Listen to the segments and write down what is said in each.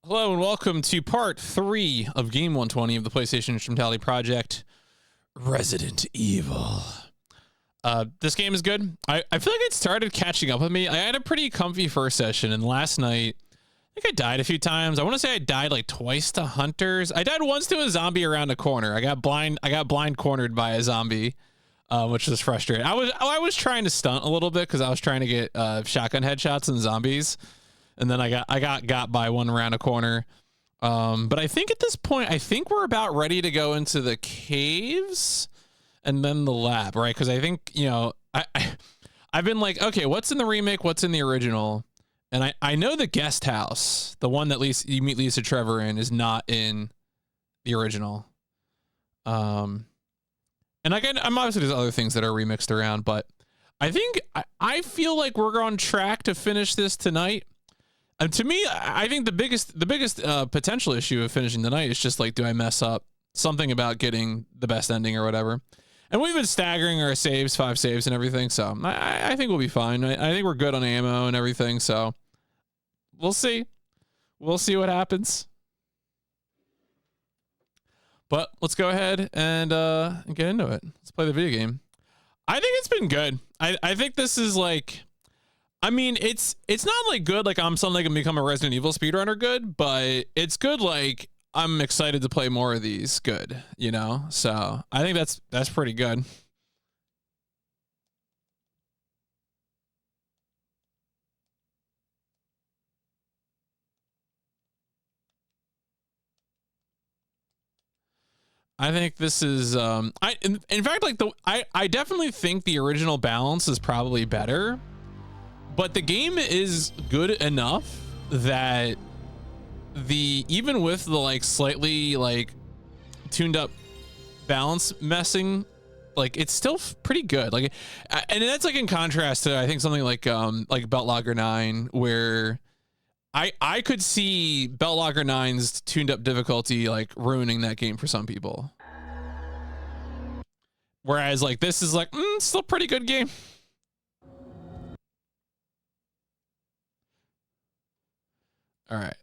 Hello and welcome to part 3 of Game 120 of the PlayStation Instrumentality Project, Resident Evil. This game is good. I feel like it started catching up with me. I had a pretty comfy first session, and last night, I think I died a few times. I want to say I died like twice to hunters. I died once to a zombie around a corner. I got blind cornered by a zombie, which was frustrating. I was trying to stunt a little bit because I was trying to get shotgun headshots and zombies. And then I got by one around a corner. But I think at this point, I think we're about ready to go into the caves and then the lab, right? Because I think, you know, I've been like, okay, what's in the remake? What's in the original? And I know the guest house, the one that you meet Lisa Trevor in, is not in the original. And again, I'm obviously there's other things that are remixed around, but I think I feel like we're on track to finish this tonight. And to me, I think the biggest potential issue of finishing the night is just like, do I mess up something about getting the best ending or whatever? And we've been staggering our saves, 5 saves and everything, so I think we'll be fine. I think we're good on ammo and everything, so we'll see. We'll see what happens. But let's go ahead and get into it. Let's play the video game. I think it's been good. I think this is like... I mean, it's not like good, like I'm suddenly gonna become a Resident Evil speedrunner good, but it's good, like I'm excited to play more of these good, you know? So I think that's pretty good. I think this is in fact, like I definitely think the original balance is probably better. But the game is good enough that even with the like slightly like tuned up balance messing, like it's still pretty good. Like, and that's like in contrast to I think something like Belt Logger 9, where I could see Belt Logger 9's tuned up difficulty like ruining that game for some people. Whereas like this is like still a pretty good game. All right,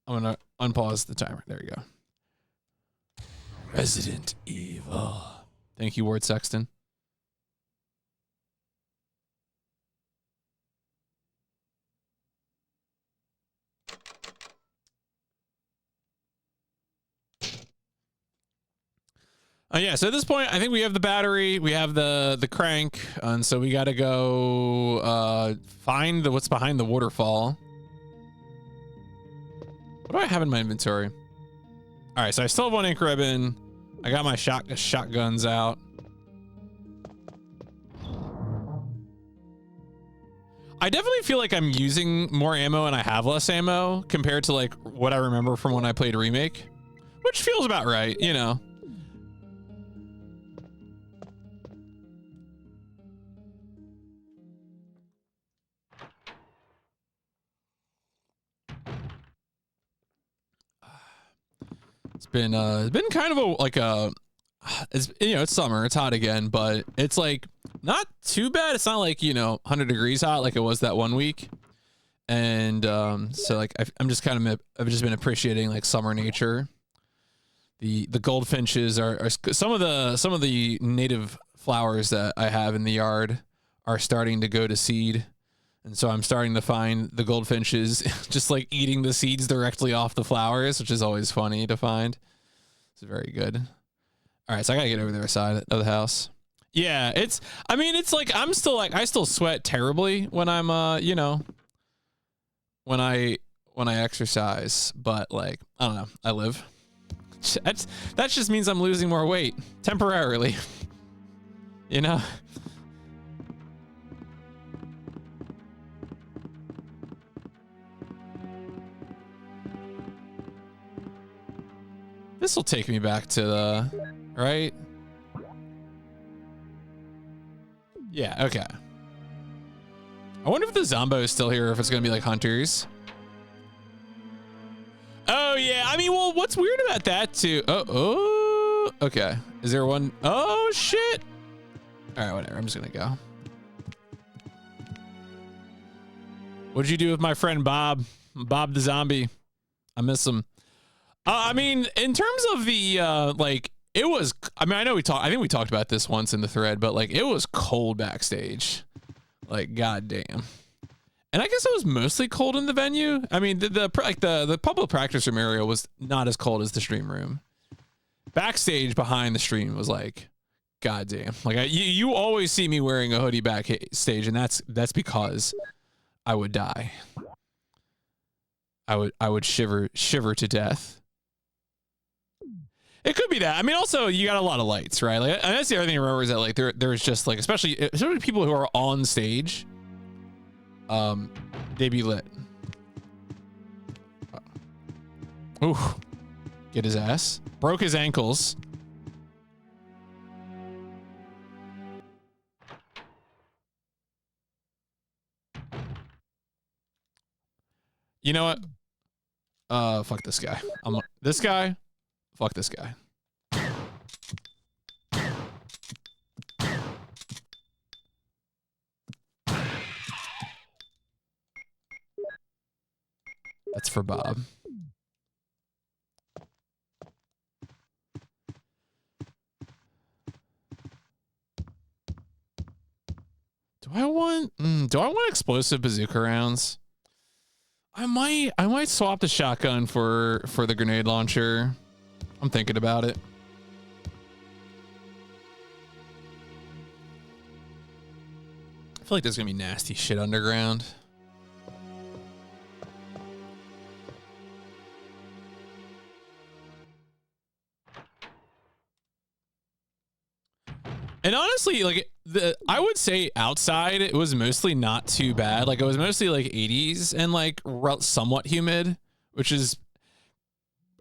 I'm gonna unpause the timer. There we go. Resident Evil. Thank you, Ward Sexton. Yeah, so at this point, I think we have the battery, we have the crank, and so we got to go find what's behind the waterfall. What do I have in my inventory? All right, so I still have 1 ink ribbon. I got my shotguns out. I definitely feel like I'm using more ammo and I have less ammo compared to like what I remember from when I played Remake, which feels about right, you know. It's been kind of it's, you know, it's summer, it's hot again, but it's like not too bad. It's not like, you know, 100 degrees hot like it was that one week. And so like I've just been appreciating like summer nature. The goldfinches are some of the native flowers that I have in the yard are starting to go to seed. And so I'm starting to find the goldfinches just like eating the seeds directly off the flowers, which is always funny to find. It's very good. All right, so I gotta get over the other side of the house. Yeah, it's like I still sweat terribly when I'm you know, when I exercise, but like I don't know, I live. That just means I'm losing more weight temporarily. You know. This will take me back to the, right? Yeah, okay. I wonder if the Zombo is still here or if it's going to be like hunters. Oh, yeah. I mean, well, what's weird about that too? Oh, okay. Is there one? Oh, shit. All right, whatever. I'm just going to go. What'd you do with my friend Bob? Bob the zombie. I miss them. I mean, in terms of the like, it was. I mean, I know we talked. I think we talked about this once in the thread, but like, it was cold backstage. Like, goddamn. And I guess it was mostly cold in the venue. I mean, the public practice room area was not as cold as the stream room. Backstage behind the stream was like, goddamn. Like, you always see me wearing a hoodie backstage, and that's because I would die. I would shiver to death. It could be that. I mean, also you got a lot of lights, right? Like, and that's the other thing to remember is that like there's just like especially people who are on stage, they be lit. Ooh, get his ass. Broke his ankles. You know what? Fuck this guy. This guy. Fuck this guy. That's for Bob. Do I want explosive bazooka rounds? I might swap the shotgun for the grenade launcher. I'm thinking about it. I feel like there's gonna be nasty shit underground. And honestly, like I would say outside it was mostly not too bad. Like it was mostly like 80s and like somewhat humid, which is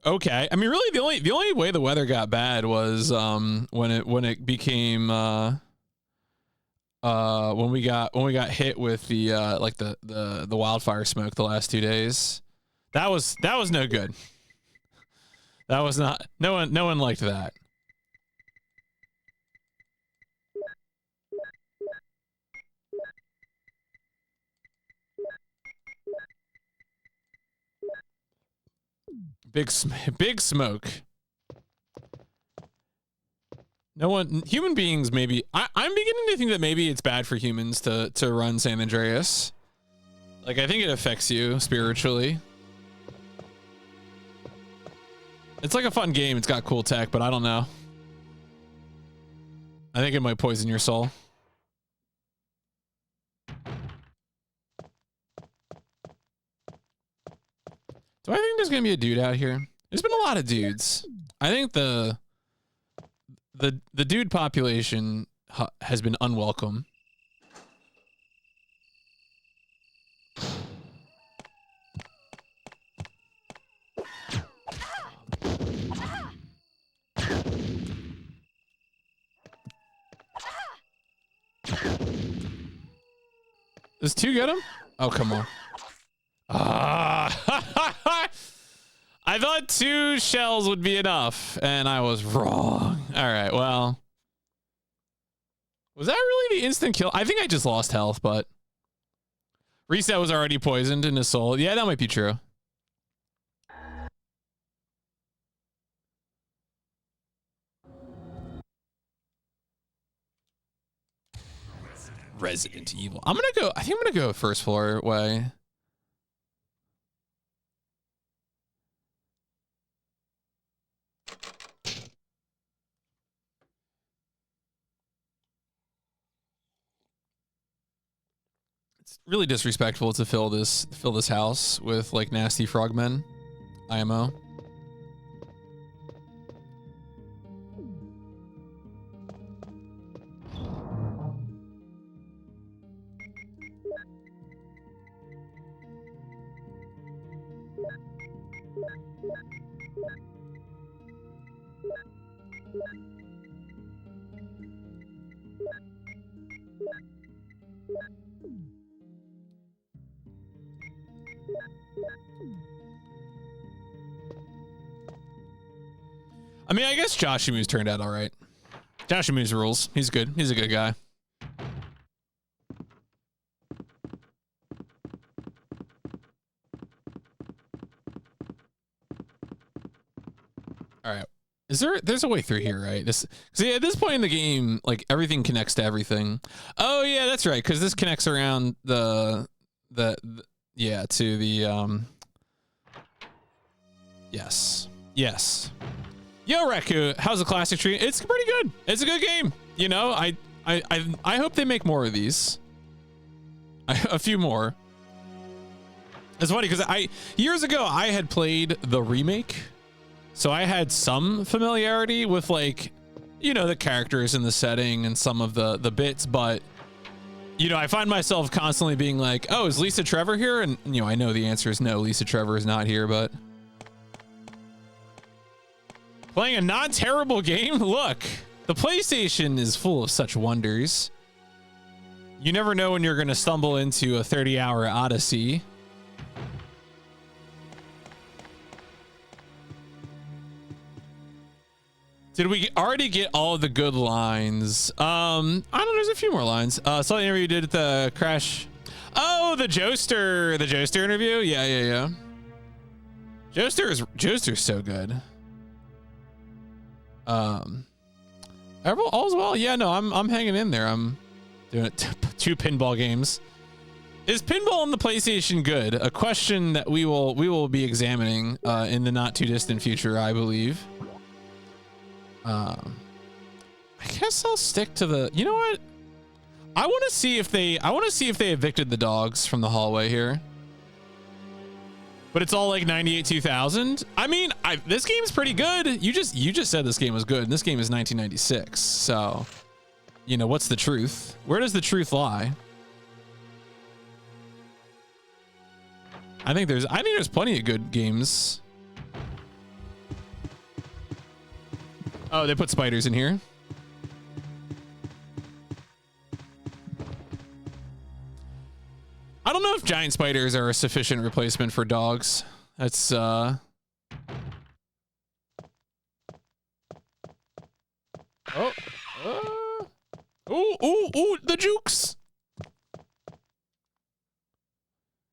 okay. I mean, really the only way the weather got bad was when it became when we got hit with the like the wildfire smoke the last 2 days. That was no good. That was not no one liked that. Big smoke. No one, human beings, maybe. I'm beginning to think that maybe it's bad for humans to run San Andreas. Like, I think it affects you spiritually. It's like a fun game. It's got cool tech, but I don't know. I think it might poison your soul. Do I think there's gonna be a dude out here? There's been a lot of dudes. I think the dude population has been unwelcome. Does 2 get him? Oh, come on. Ah. I thought 2 shells would be enough, and I was wrong. All right, well. Was that really the instant kill? I think I just lost health, but Reset was already poisoned in his soul. Yeah, that might be true. Resident Evil. I think I'm gonna go first floor way. It's really disrespectful to fill this house with like nasty frogmen. IMO. I mean, I guess Joshimu's turned out all right. Joshimu's rules. He's good. He's a good guy. All right. There's a way through here, right? See, at this point in the game, like everything connects to everything. Oh yeah, that's right. Cause this connects around to the yes. Yo, Raku, how's the classic tree? It's pretty good. It's a good game. You know, I hope they make more of these. A few more. It's funny because years ago I had played the remake, so I had some familiarity with, like, you know, the characters and the setting and some of the bits, but you know, I find myself constantly being like, oh, is Lisa Trevor here? And you know, I know the answer is no, Lisa Trevor is not here, but playing a non-terrible game. Look, the PlayStation is full of such wonders. You never know when you're going to stumble into a 30-hour odyssey. Did we already get all of the good lines? I don't know. There's a few more lines. Saw the interview you did at the Crash. Oh, the Joester interview. Yeah. Joester's so good. All's well. Yeah, no, I'm hanging in there. I'm doing it. 2 pinball games. Is pinball on the PlayStation good? A question that we will be examining in the not too distant future, I believe. I guess I'll stick to the. You know what? I want to see if they evicted the dogs from the hallway here. But it's all like 98 2000. I mean, this game's pretty good. You just said this game was good, and this game is 1996. So, you know, what's the truth? Where does the truth lie? I think there's plenty of good games. Oh, they put spiders in here. I don't know if giant spiders are a sufficient replacement for dogs. That's ooh, the jukes.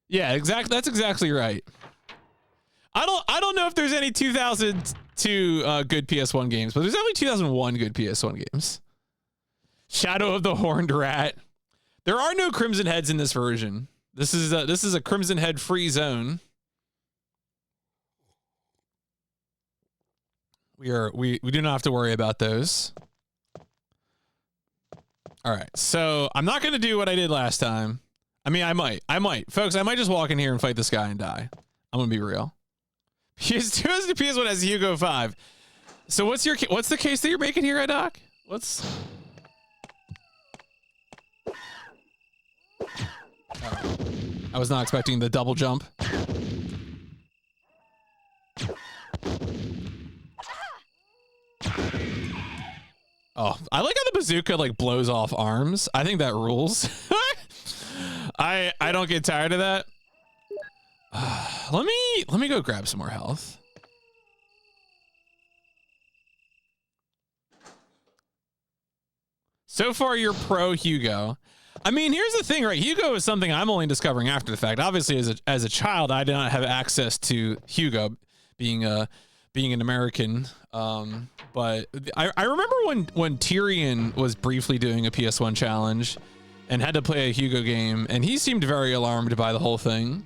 Yeah, exactly. That's exactly right. I don't know if there's any 2002 good PS1 games, but there's only 2001 good PS1 games. Shadow of the Horned Rat. There are no Crimson Heads in this version. This is a Crimson Head free zone. We do not have to worry about those. All right, so I'm not gonna do what I did last time. I mean, I might, folks. I might just walk in here and fight this guy and die. I'm gonna be real. PS2 has the PS1 has Hugo 5. So what's the case that you're making here, Doc? I was not expecting the double jump. Oh, I like how the bazooka like blows off arms. I think that rules. I don't get tired of that. Let me go grab some more health. So far, you're pro Hugo. I mean, here's the thing, right? Hugo is something I'm only discovering after the fact. Obviously, as a child, I did not have access to Hugo, being an American. But I remember when Tyrion was briefly doing a PS1 challenge and had to play a Hugo game, and he seemed very alarmed by the whole thing.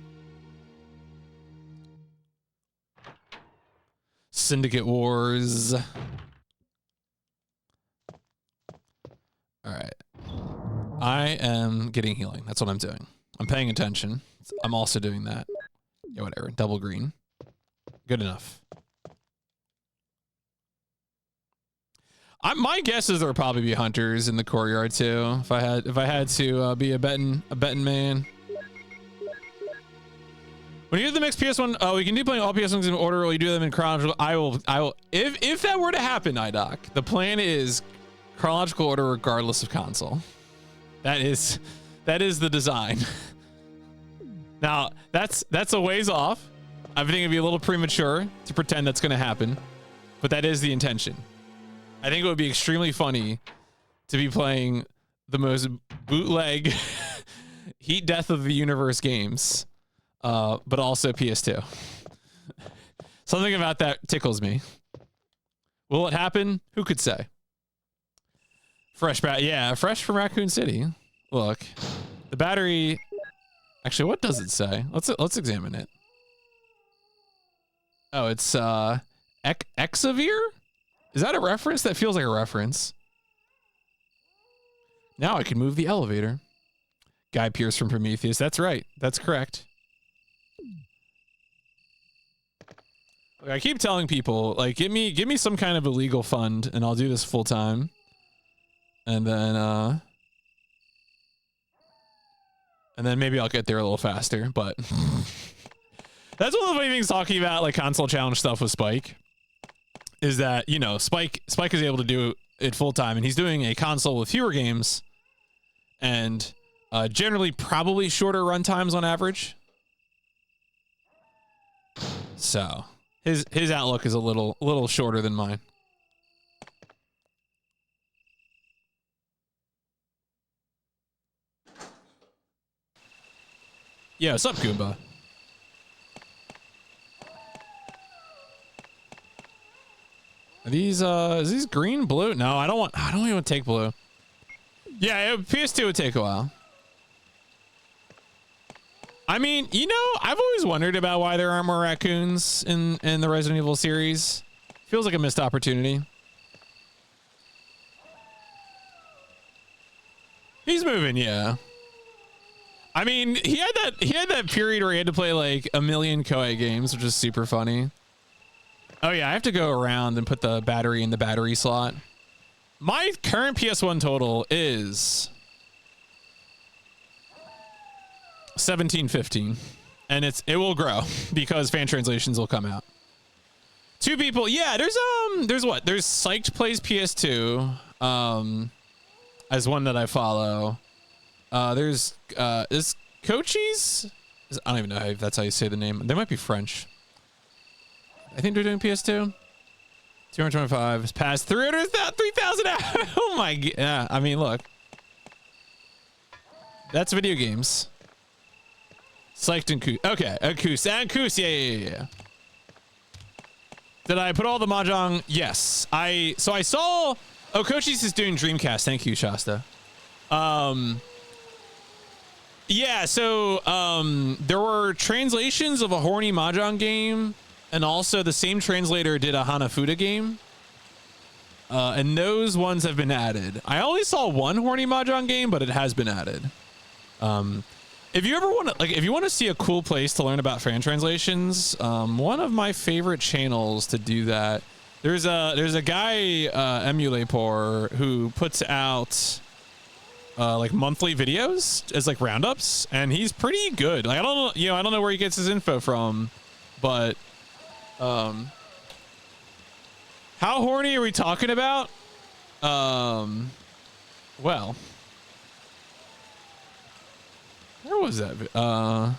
Syndicate Wars. All right. I am getting healing. That's what I'm doing. I'm paying attention. I'm also doing that. Yeah, whatever. Double green. Good enough. My guess is there would probably be hunters in the courtyard too. If I had to be a betting man. When you do the mixed PS1, we can do playing all PS1s in order, or you do them in chronological. I will. If that were to happen, iDoc, the plan is chronological order regardless of console. That is the design. Now that's a ways off. I think it'd be a little premature to pretend that's going to happen, but that is the intention. I think it would be extremely funny to be playing the most bootleg heat death of the universe games, but also PS2. Something about that tickles me. Will it happen? Who could say? Fresh yeah, fresh from Raccoon City. Look, the battery. Actually, what does it say? Let's examine it. Oh, it's Exavir? Is that a reference? That feels like a reference. Now I can move the elevator. Guy Pearce from Prometheus. That's right. That's correct. Like, I keep telling people, like, give me some kind of a legal fund, and I'll do this full time. And then maybe I'll get there a little faster. But that's one of the funny things talking about like console challenge stuff with Spike, is that, you know, Spike is able to do it full time, and he's doing a console with fewer games, and generally probably shorter run times on average. So his outlook is a little shorter than mine. Yeah, what's up, Goomba? Are these is these green, blue? No, I don't even want to take blue. Yeah, PS2 would take a while. I mean, you know, I've always wondered about why there aren't more raccoons in the Resident Evil series. Feels like a missed opportunity. He's moving, yeah. I mean, he had that period where he had to play like a million Koei games, which is super funny. Oh yeah, I have to go around and put the battery in the battery slot. My current PS1 total is 1715, and it will grow because fan translations will come out. Two people, yeah. There's what? There's Psyched Plays PS2, as one that I follow. There's is Cochise? I don't even know if that's how you say the name. They might be French. I think they're doing PS2. 225. It's past 3,000 hours. Oh my god. Yeah, I mean, look. That's video games. Psyched and Koos. Okay, Koos. And Koos. Yeah. Did I put all the mahjong? Yes. I saw. Oh, Cochise is doing Dreamcast. Thank you, Shasta. Yeah, so there were translations of a horny mahjong game, and also the same translator did a Hanafuda game, and those ones have been added. I only saw one horny mahjong game, but it has been added. If you ever want to, like, if you want to see a cool place to learn about fan translations, one of my favorite channels to do that. There's a guy, Emulator, who puts out like monthly videos as like roundups, and he's pretty good. Like, I don't know where he gets his info from, but how horny are we talking about? Well, where was that? All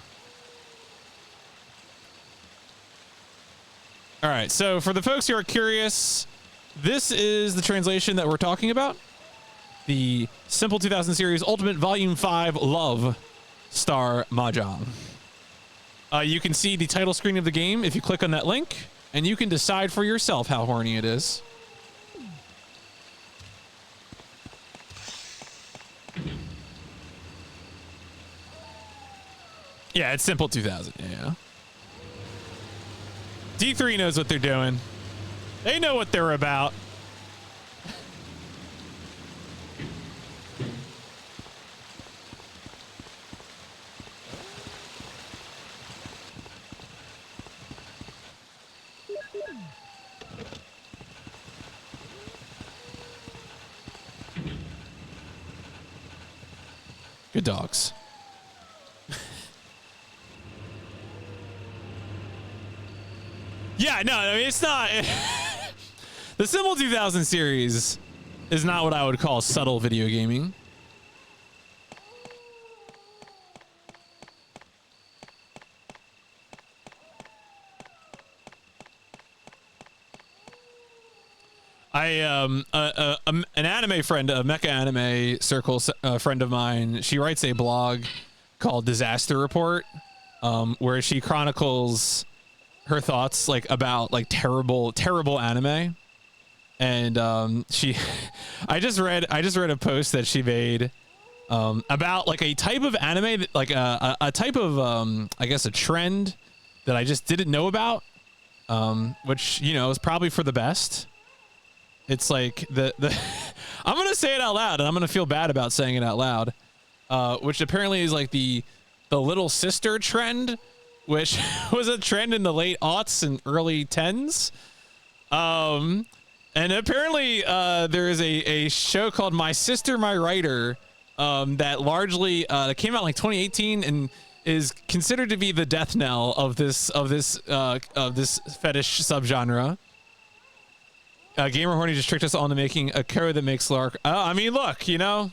right, so for the folks who are curious, this is the translation that we're talking about. The Simple 2000 Series Ultimate Volume 5 Love Star Mahjong. You can see the title screen of the game if you click on that link, and you can decide for yourself how horny it is. Yeah, it's Simple 2000. Yeah. D3 knows what they're doing. They know what they're about. Good dogs. Yeah, no, I mean, it's not. The Simple 2000 series is not what I would call subtle video gaming. An anime friend, a mecha anime circle friend of mine, she writes a blog called Disaster Report, where she chronicles her thoughts like about like terrible anime. and she, I just read a post that she made about like a type of anime, that, like a type of I guess a trend that I just didn't know about, which you know is probably for the best. It's like the I'm gonna say it out loud, and I'm gonna feel bad about saying it out loud, which apparently is like the little sister trend, which was a trend in the late aughts and early tens. And apparently there is a show called My Sister, My Writer, that largely came out like 2018 and is considered to be the death knell of this fetish subgenre. Gamer Horny just tricked us all into making a code that makes Lark. I mean, look, you know.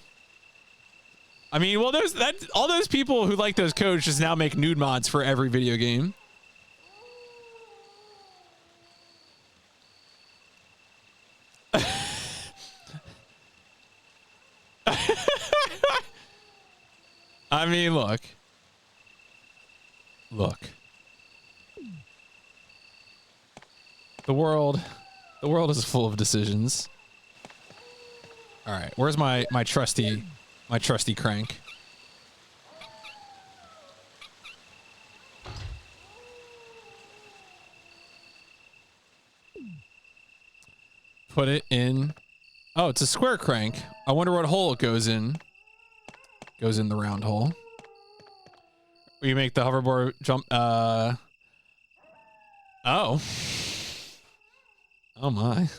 I mean, well, there's that. All those people who like those codes just now make nude mods for every video game. I mean, look. The world is full of decisions. All right, where's my trusty crank? Put it in. Oh, it's a square crank. I wonder what hole it goes in. Goes in the round hole. You make the hoverboard jump. Oh. Oh my.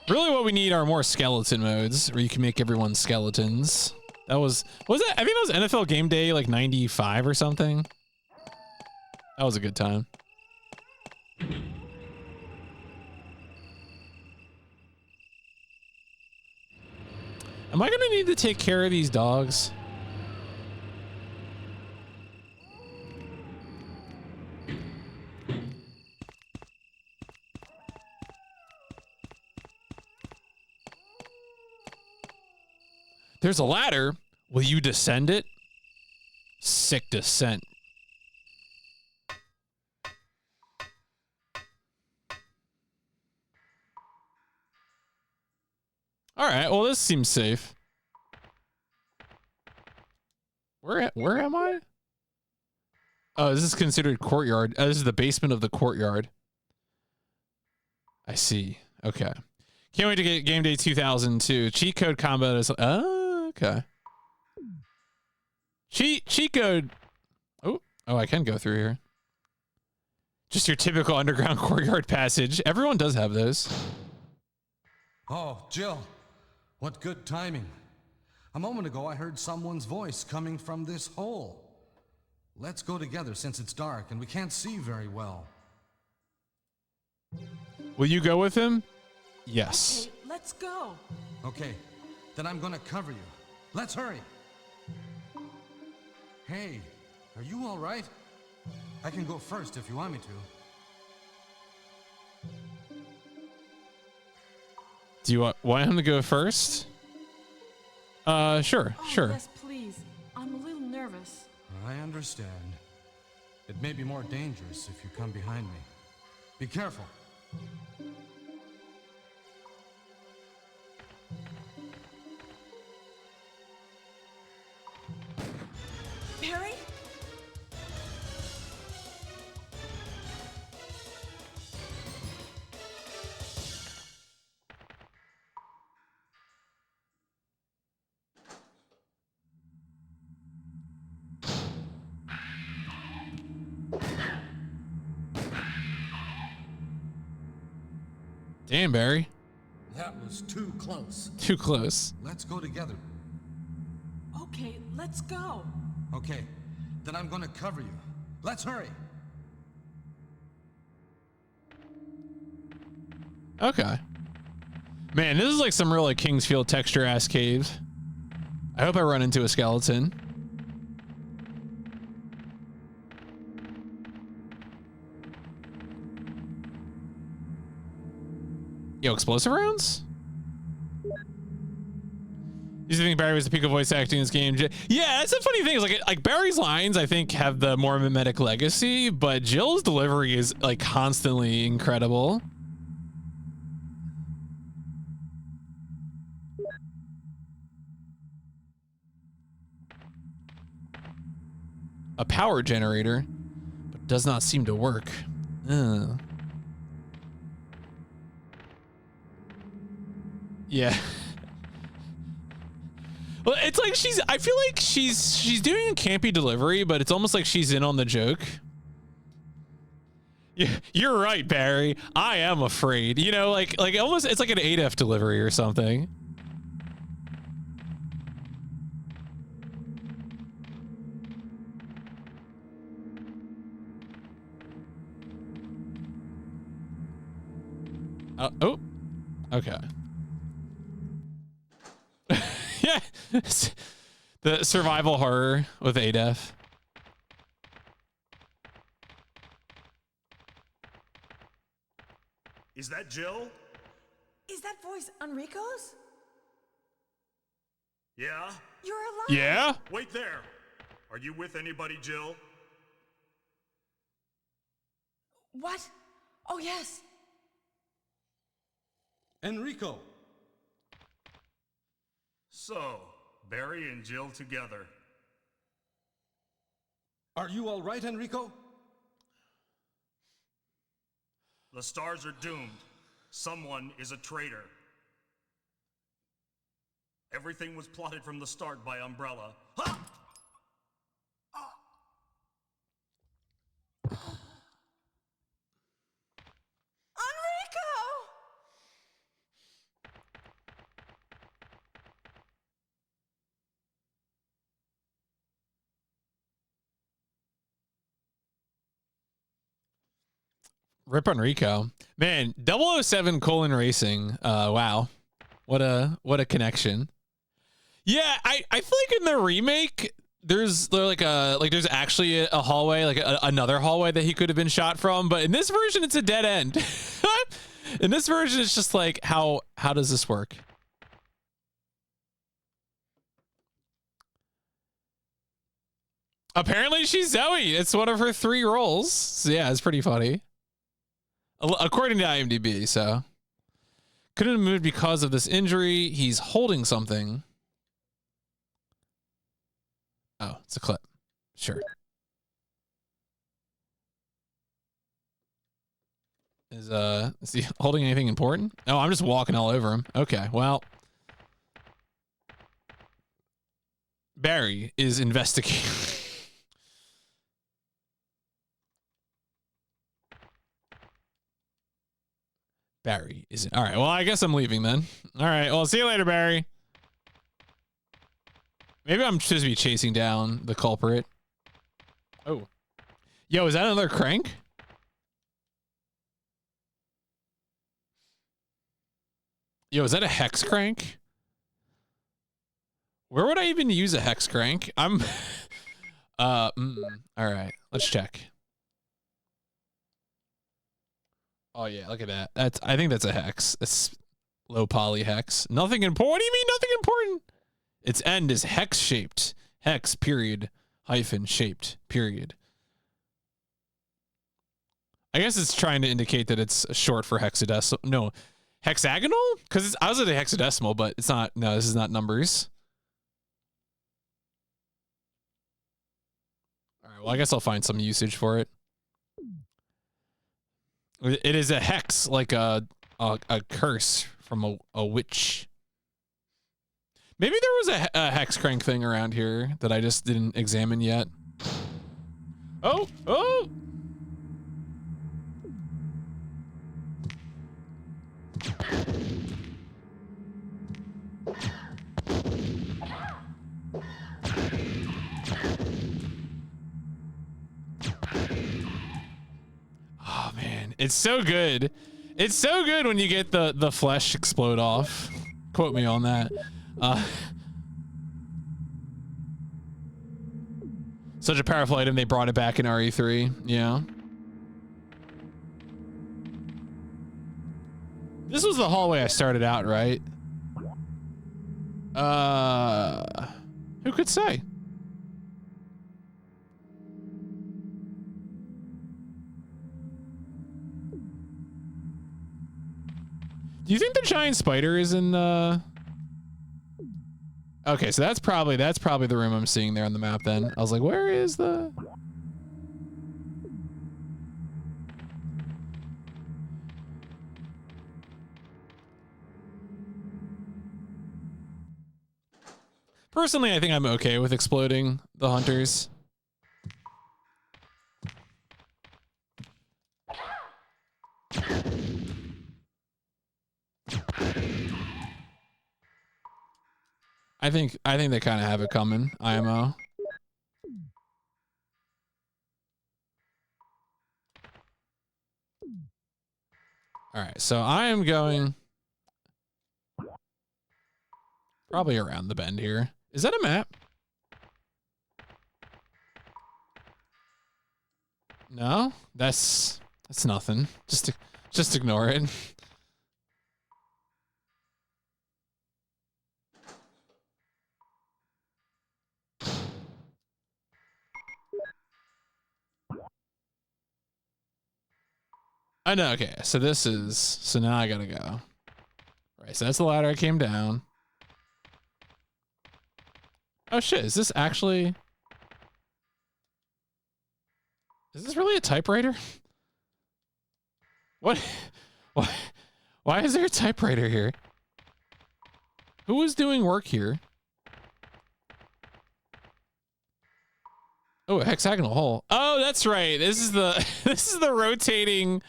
Really what we need are more skeleton modes where you can make everyone skeletons. That was that? I think that was NFL Game Day like 95 or something. That was a good time. Am I gonna need to take care of these dogs? There's a ladder. Will you descend it? Sick descent. All right. Well, this seems safe. Where am I? Oh, this is considered courtyard. This is the basement of the courtyard. I see. Okay. Can't wait to get Game Day 2002. Cheat code combat is. Oh, okay. Cheat code. Oh, I can go through here. Just your typical underground courtyard passage. Everyone does have those. Oh, Jill. What good timing. A moment ago, I heard someone's voice coming from this hole. Let's go together since it's dark and we can't see very well. Will you go with him? Yes. Okay, let's go. Okay, then I'm gonna cover you. Let's hurry. Hey, are you all right? I can go first if you want me to. Do you want him to go first? Sure. Yes, please. I'm a little nervous. I understand. It may be more dangerous if you come behind me. Be careful. Barry? Damn, Barry. That was too close. Too close. Let's go together. Okay, let's go. Okay, then I'm gonna cover you. Let's hurry. Okay. Man, this is like some really Kingsfield texture ass cave. I hope I run into a skeleton. Yo, explosive rounds? You think Barry was the peak of voice acting in this game? Yeah, that's a funny thing. Is like Barry's lines, I think, have the more mimetic legacy, but Jill's delivery is like constantly incredible. A power generator, but does not seem to work. Yeah. Well, it's like I feel like she's doing a campy delivery, but it's almost like she's in on the joke. Yeah, you're right, Barry. I am afraid. You know, like almost it's like an 8F delivery or something. Oh, okay. Yeah, the survival horror with 8F. Is that Jill? Is that voice Enrico's? Yeah? You're alive. Yeah? Wait there. Are you with anybody, Jill? What? Oh, yes. Enrico! So, Barry and Jill together. Are you all right, Enrico? The stars are doomed. Someone is a traitor. Everything was plotted from the start by Umbrella. Ha! Enrico! Rip Enrico. Man, 007 colon racing. Wow. What a connection. Yeah, I feel like in the remake there's actually a hallway, like another hallway that he could have been shot from, but in this version it's a dead end. In this version it's just like how does this work? Apparently she's Zoe. It's one of her 3 roles. So yeah, it's pretty funny. According to IMDb, so couldn't have moved because of this injury. He's holding something. Oh, it's a clip. Sure. Is he holding anything important? Oh, I'm just walking all over him. Okay, well, Barry is investigating. Barry isn't. All right. Well, I guess I'm leaving then. All right. Well, see you later, Barry. Maybe I'm supposed to be chasing down the culprit. Oh. Yo, is that another crank? Yo, is that a hex crank? Where would I even use a hex crank? I'm all right. Let's check. Oh yeah, look at that. I think that's a hex. It's low poly hex. Nothing important. What do you mean nothing important? Its end is hex shaped. Hex period hyphen shaped period. I guess it's trying to indicate that it's short for hexadecimal. No, hexagonal? Because I was at a hexadecimal, but it's not. No, this is not numbers. All right. Well, I guess I'll find some usage for it. It is a hex, like a curse from a witch. Maybe there was a hex crank thing around here that I just didn't examine yet. Oh! Oh! Oh man, it's so good. It's so good when you get the flesh explode off. Quote me on that. Such a powerful item, they brought it back in RE3. Yeah. This was the hallway I started out, right? Who could say? Do you think the giant spider is in the... Okay, so that's probably the room I'm seeing there on the map then. I was like, where is the... Personally, I think I'm okay with exploding the hunters. I think they kind of have it coming, IMO. All right, so I am going probably around the bend here. Is that a map? No, that's nothing. Just ignore it. I know. Okay, so so now I gotta go. Right, so that's the ladder I came down. Oh shit! Is this actually? Is this really a typewriter? What? Why? Why is there a typewriter here? Who is doing work here? Oh, a hexagonal hole. Oh, that's right. This is the this is the rotating.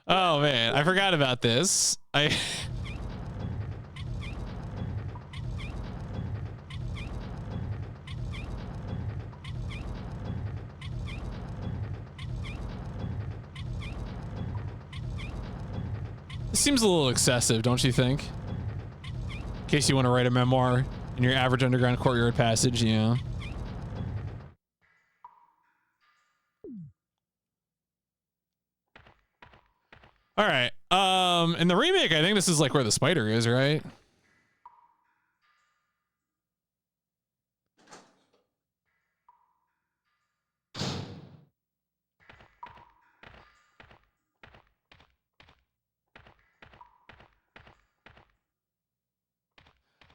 Oh man, I forgot about this. This seems a little excessive, don't you think? In case you want to write a memoir in your average underground courtyard passage, you know. All right. In the remake, I think this is like where the spider is, right?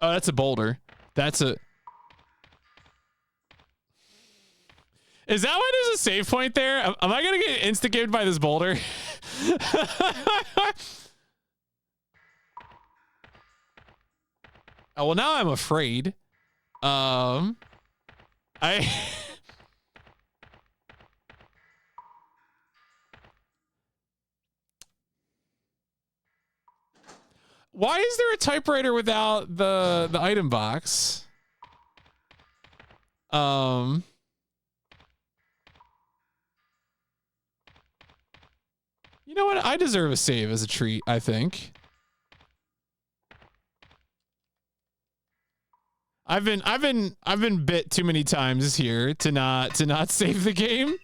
Oh, that's a boulder. That's a... Is that why there's a save point there? Am I gonna get instigated by this boulder? Oh, well, now I'm afraid. I... Why is there a typewriter without the item box? You know what? I deserve a save as a treat, I think. I've been bit too many times here to not save the game.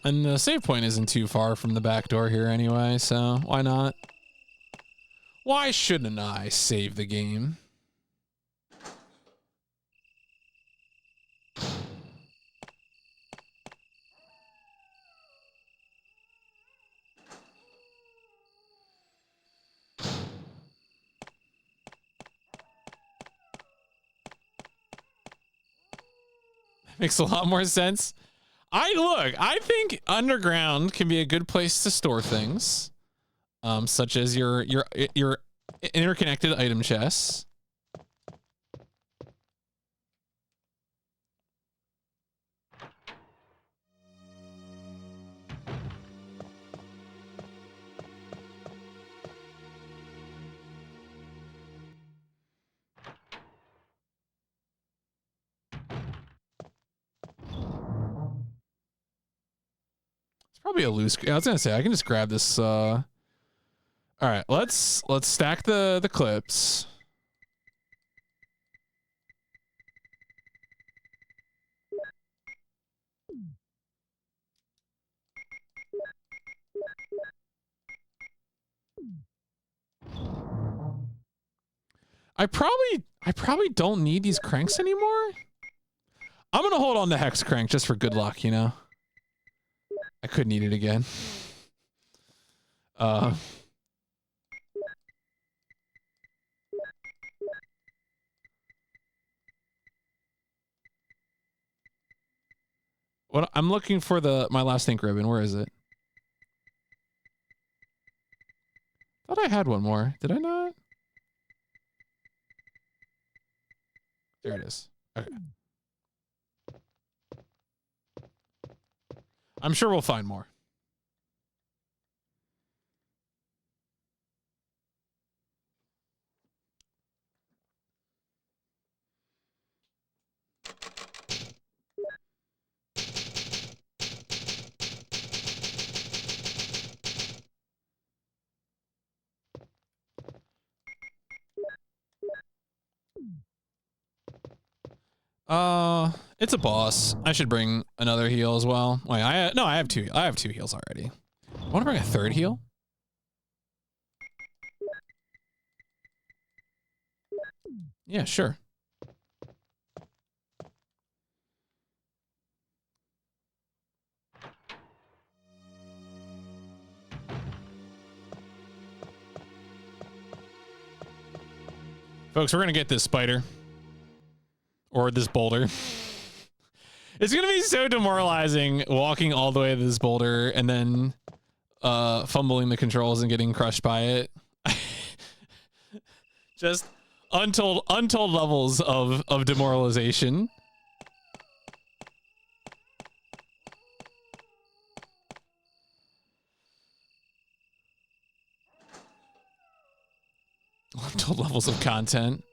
And the save point isn't too far from the back door here anyway, so why not? Why shouldn't I save the game? Makes a lot more sense. I think underground can be a good place to store things, such as your interconnected item chests. Probably a loose. I was gonna say I can just grab this. All right, let's stack the clips. I probably don't need these cranks anymore. I'm gonna hold on to hex crank just for good luck, you know. I could need it again. What I'm looking for my last ink ribbon. Where is it? Thought I had one more. Did I not? There it is. Okay. I'm sure we'll find more. It's a boss. I should bring another heal as well. Wait, I have two. I have two heals already. I want to bring a third heal. Yeah, sure. Folks, we're gonna get this spider. Or this boulder. It's gonna be so demoralizing walking all the way to this boulder and then fumbling the controls and getting crushed by it. Just untold levels of demoralization. Untold levels of content.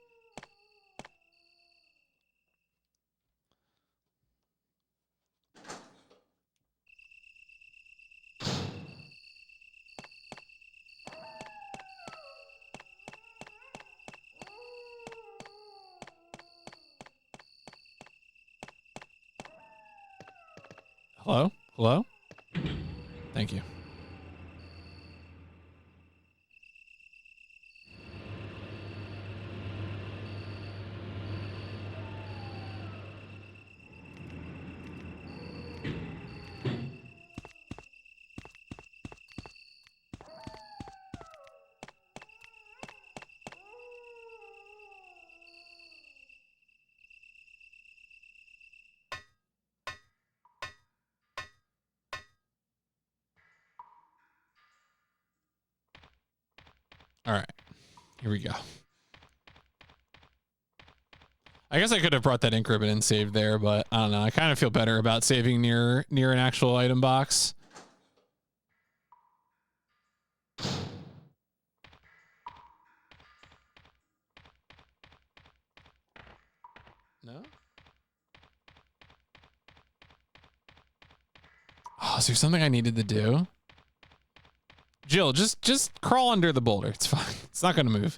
Hello? Hello? Thank you. All right, here we go. I guess I could have brought that ink ribbon and saved there, but I don't know. I kind of feel better about saving near an actual item box. No? Oh, is there something I needed to do? Jill, just crawl under the boulder. It's fine. It's not gonna move.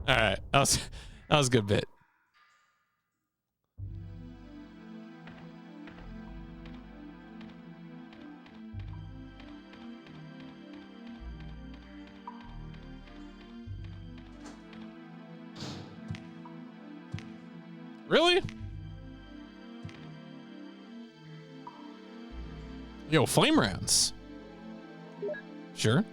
All right, that was a good bit. Really? Yo, flame rounds. Sure.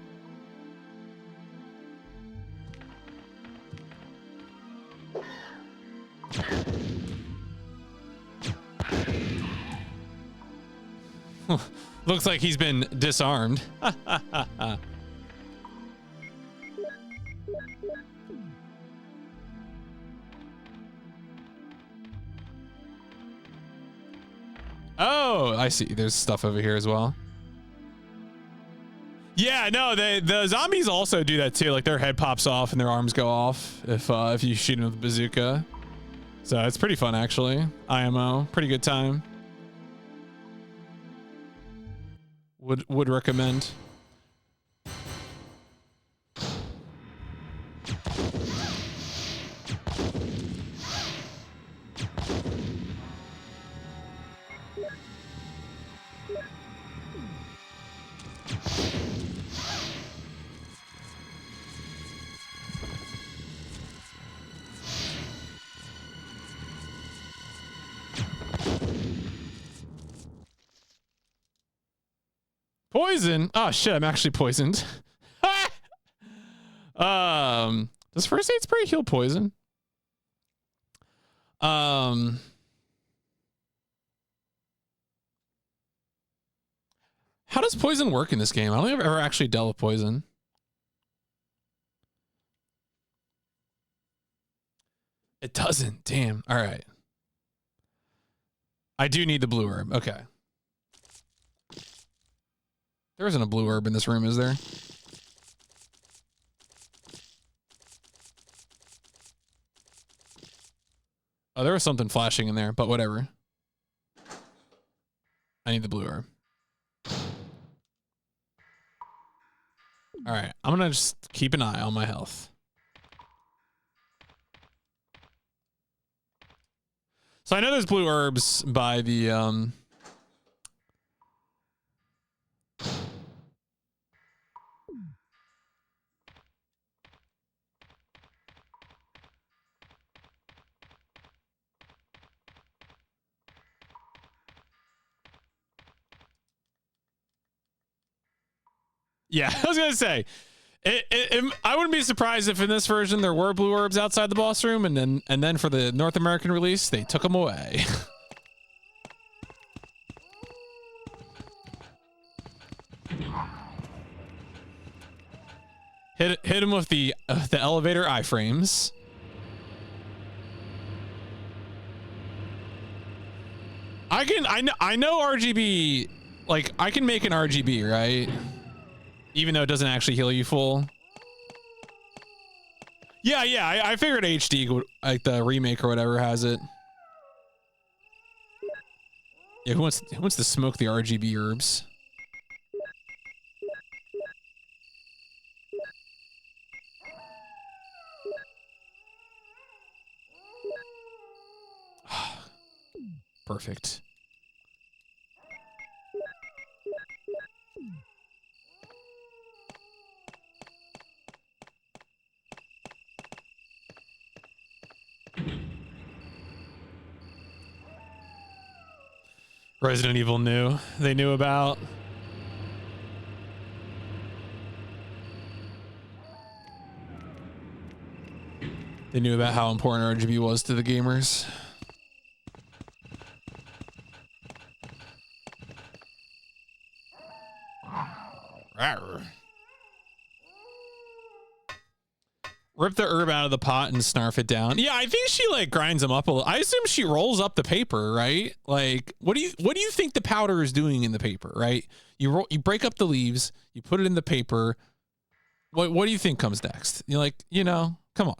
Looks like he's been disarmed. Oh, I see. There's stuff over here as well. Yeah, no, the zombies also do that too. Like their head pops off and their arms go off if you shoot them with a bazooka. So it's pretty fun actually. IMO, pretty good time. Would recommend. Poison? Oh shit, I'm actually poisoned. Does first aid spray heal poison? How does poison work in this game? I don't think I've ever actually dealt with poison. It doesn't. Damn. All right. I do need the blue herb. Okay. There isn't a blue herb in this room, is there? Oh, there was something flashing in there, but whatever. I need the blue herb. All right. I'm going to just keep an eye on my health. So I know there's blue herbs by the yeah, I was gonna say, I wouldn't be surprised if in this version there were blue herbs outside the boss room, and then for the North American release they took them away. hit him with the elevator iframes. I know RGB, like I can make an RGB, right? Even though it doesn't actually heal you full. Yeah, I figured HD, like the remake or whatever, has it. Yeah, who wants to smoke the RGB herbs? Perfect. Resident Evil they knew about. They knew about how important RGB was to the gamers. Rip the herb out of the pot and snarf it down. Yeah, I think she like grinds them up a little. I assume she rolls up the paper, right? Like, what do you think the powder is doing in the paper, right? You break up the leaves, you put it in the paper. What do you think comes next? You're like, come on.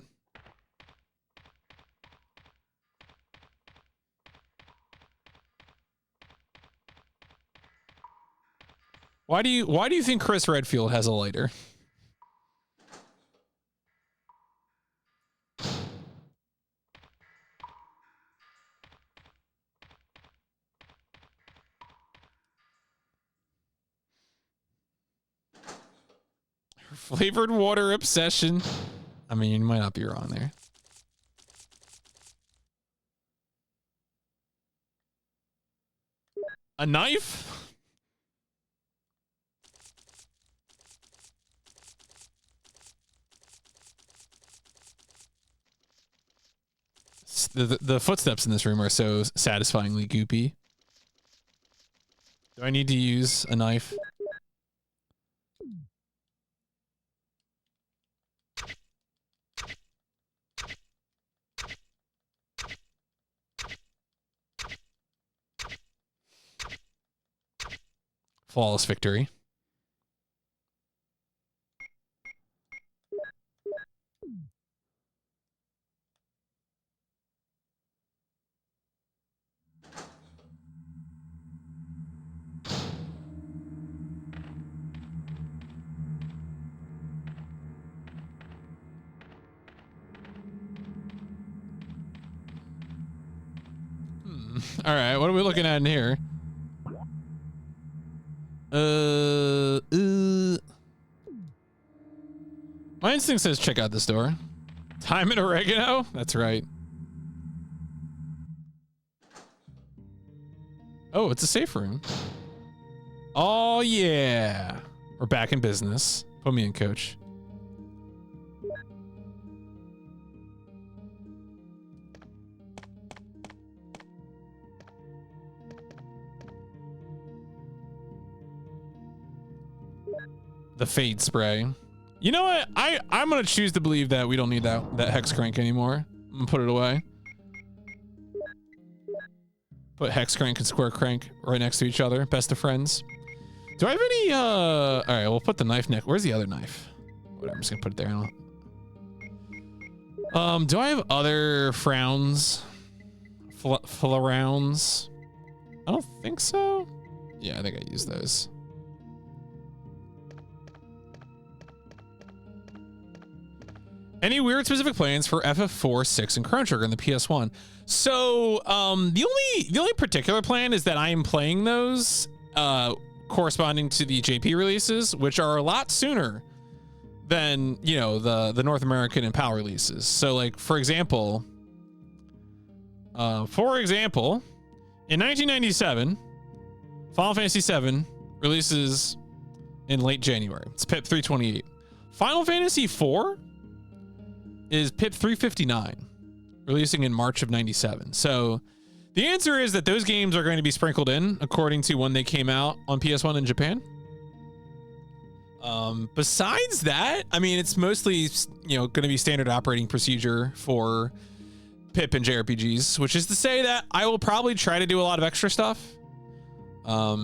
Why do you think Chris Redfield has a lighter? Flavored water obsession. I mean, you might not be wrong there. A knife? The footsteps in this room are so satisfyingly goopy. Do I need to use a knife? Flawless victory. All right, what are we looking at in here? My instinct says check out this door. Thyme and oregano? That's right. Oh, it's a safe room. Oh, yeah. We're back in business. Put me in, coach. The fade spray. You know what? I'm gonna choose to believe that we don't need that hex crank anymore. I'm gonna put it away. Put hex crank and square crank right next to each other. Best of friends. Do I have any all right, we'll put the knife next. Where's the other knife? Whatever, I'm just gonna put it there. Do I have other frowns? Rounds? I don't think so. Yeah, I think I used those. Any weird specific plans for FF4, 6, and Chrono Trigger in the PS1? So, the only particular plan is that I am playing those corresponding to the JP releases, which are a lot sooner than, you know, the North American and PAL releases. So, like, for example, in 1997, Final Fantasy VII releases in late January. It's PIP 328. Final Fantasy IV is PIP 359, releasing in March of 97. So the answer is that those games are going to be sprinkled in according to when they came out on PS1 in Japan. Besides that, I mean, it's mostly, you know, going to be standard operating procedure for PIP and JRPGs, which is to say that I will probably try to do a lot of extra stuff. I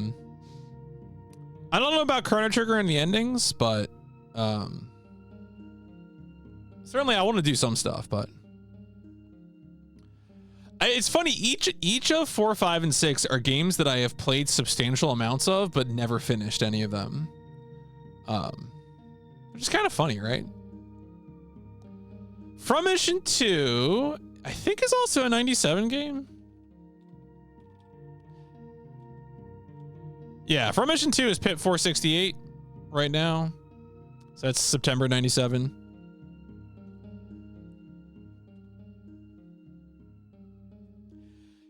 don't know about Chrono Trigger and the endings, but certainly I want to do some stuff. But it's funny, each of 4, 5, and 6 are games that I have played substantial amounts of, but never finished any of them. Which is kind of funny, right? From Mission 2, I think is also a 97 game. Yeah, From Mission 2 is PIP 468 right now. So that's September 97.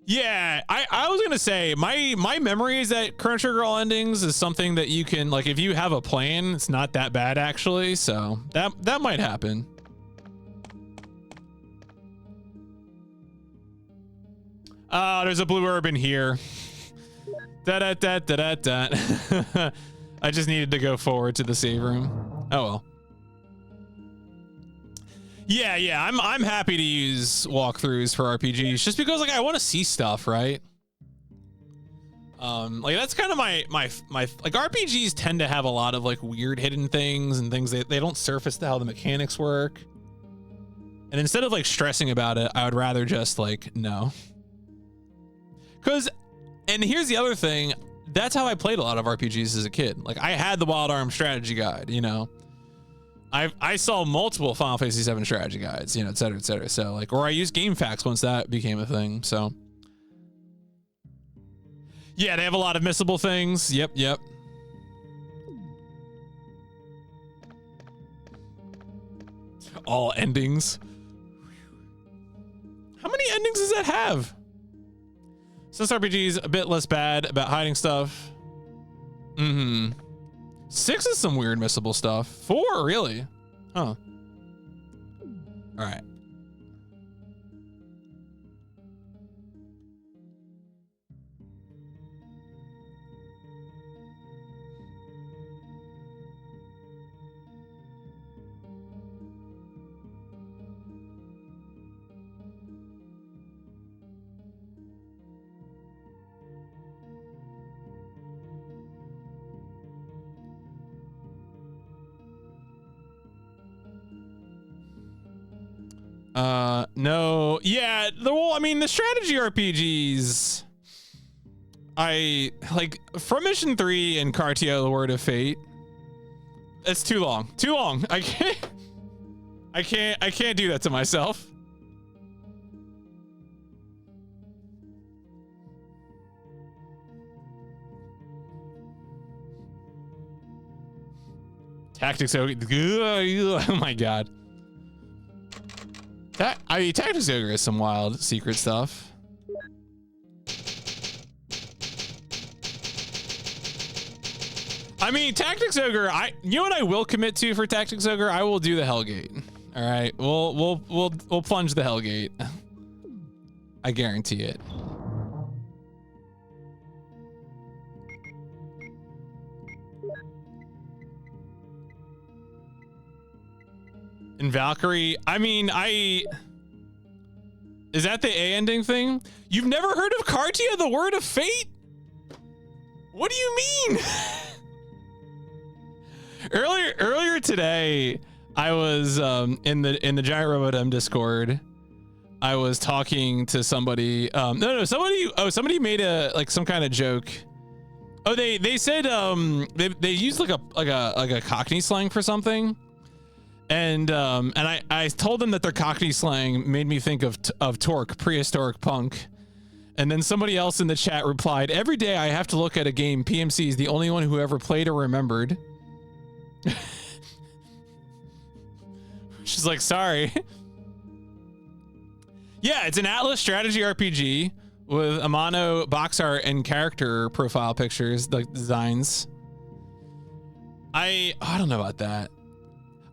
Yeah, I was gonna say my memory is that Chrono Trigger all endings is something that you can, like, if you have a plan, it's not that bad actually. So that might happen. Oh, there's a blue urban here. Da da da da da da. I just needed to go forward to the save room. Oh well. Yeah, I'm happy to use walkthroughs for RPGs just because, like, I want to see stuff, right? Like, that's kind of my like, RPGs tend to have a lot of, like, weird hidden things and things they don't surface to how the mechanics work. And instead of, like, stressing about it, I would rather just, like, know. And here's the other thing, that's how I played a lot of RPGs as a kid. Like, I had the Wild Arms strategy guide, you know. I saw multiple Final Fantasy VII strategy guides, you know, et cetera, et cetera. So, like, or I used GameFAQs once that became a thing. So, yeah, they have a lot of missable things. Yep. All endings. How many endings does that have? Since RPG's a bit less bad about hiding stuff. 6 is some weird missable stuff. 4, really? Huh. All right. No. Yeah, I mean, the strategy RPGs, I like From Mission 3 and Cartio, The Word of Fate. It's too long. I can't do that to myself. Tactics Ogre. Oh my god. Tactics Ogre is some wild secret stuff. I mean, Tactics Ogre, you know what I will commit to for Tactics Ogre? I will do the Hellgate. All right. We'll plunge the Hellgate. I guarantee it. And Valkyrie, I mean, is that the A ending thing? You've never heard of Cartia, the Word of Fate? What do you mean? Earlier today, I was in the Giant Robot M Discord. I was talking to somebody. Somebody made some kind of joke. Oh, they said they used like a Cockney slang for something. And I told them that their Cockney slang made me think of Torque, prehistoric punk. And then somebody else in the chat replied, "Every day I have to look at a game. PMC is the only one who ever played or remembered." She's like, sorry. Yeah, it's an Atlas strategy RPG with Amano box art and character profile pictures, like designs. I don't know about that.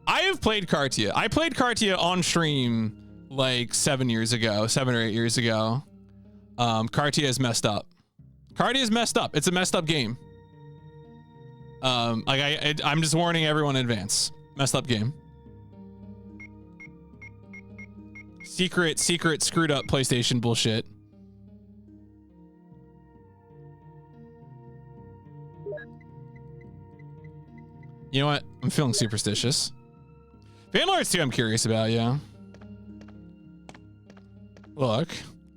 I have played Cartia. I played Cartia on stream like 7 or 8 years ago. Cartia is messed up. Cartia is messed up. It's a messed up game. I'm just warning everyone in advance. Messed up game. Secret screwed up PlayStation bullshit. You know what? I'm feeling superstitious. Vanlords 2 I'm curious about, yeah. Look.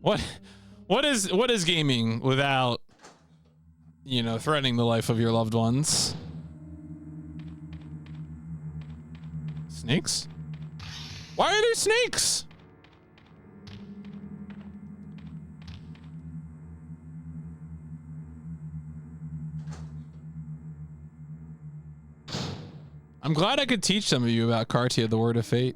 What is gaming without, you know, threatening the life of your loved ones? Snakes? Why are there snakes? I'm glad I could teach some of you about Cartia, the Word of Fate.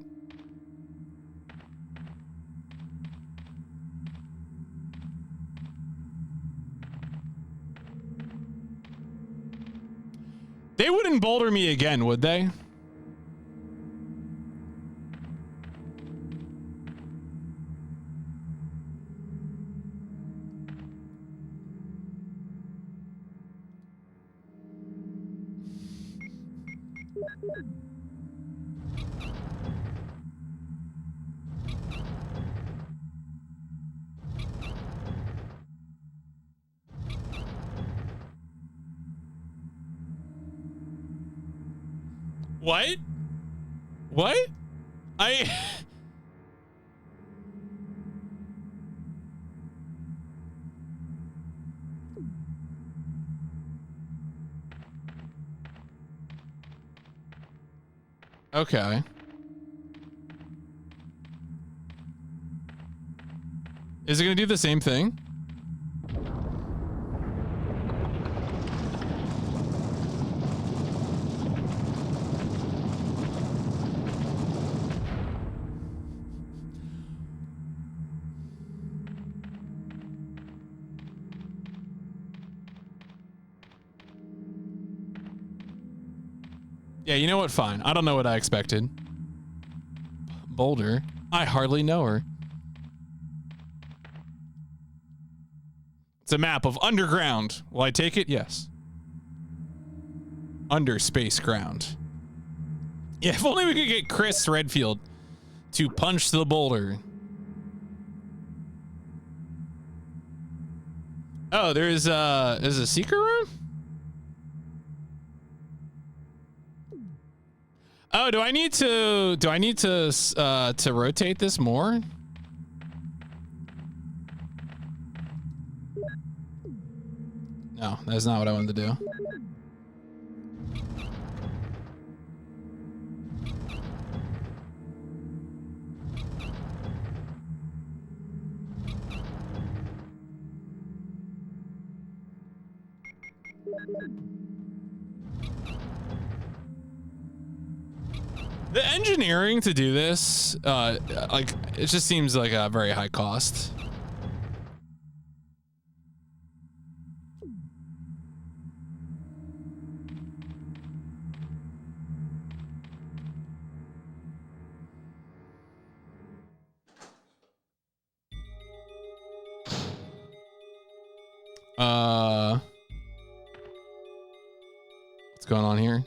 They wouldn't boulder me again, would they? What? What? Okay. Is it gonna do the same thing? Yeah, you know what? Fine. I don't know what I expected. Boulder. I hardly know her. It's a map of underground. Will I take it? Yes. Under space ground. Yeah, if only we could get Chris Redfield to punch the boulder. Oh, there's a secret room? Oh, do I need to rotate this more? No, that's not what I wanted to do. The engineering to do this, like, it just seems like a very high cost. What's going on here?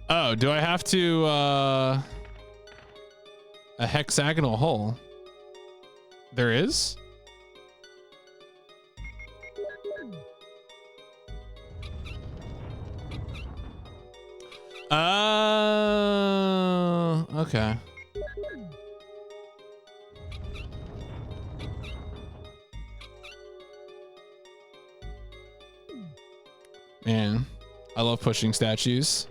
Oh, do I have to, a hexagonal hole? There is? Okay. Man, I love pushing statues.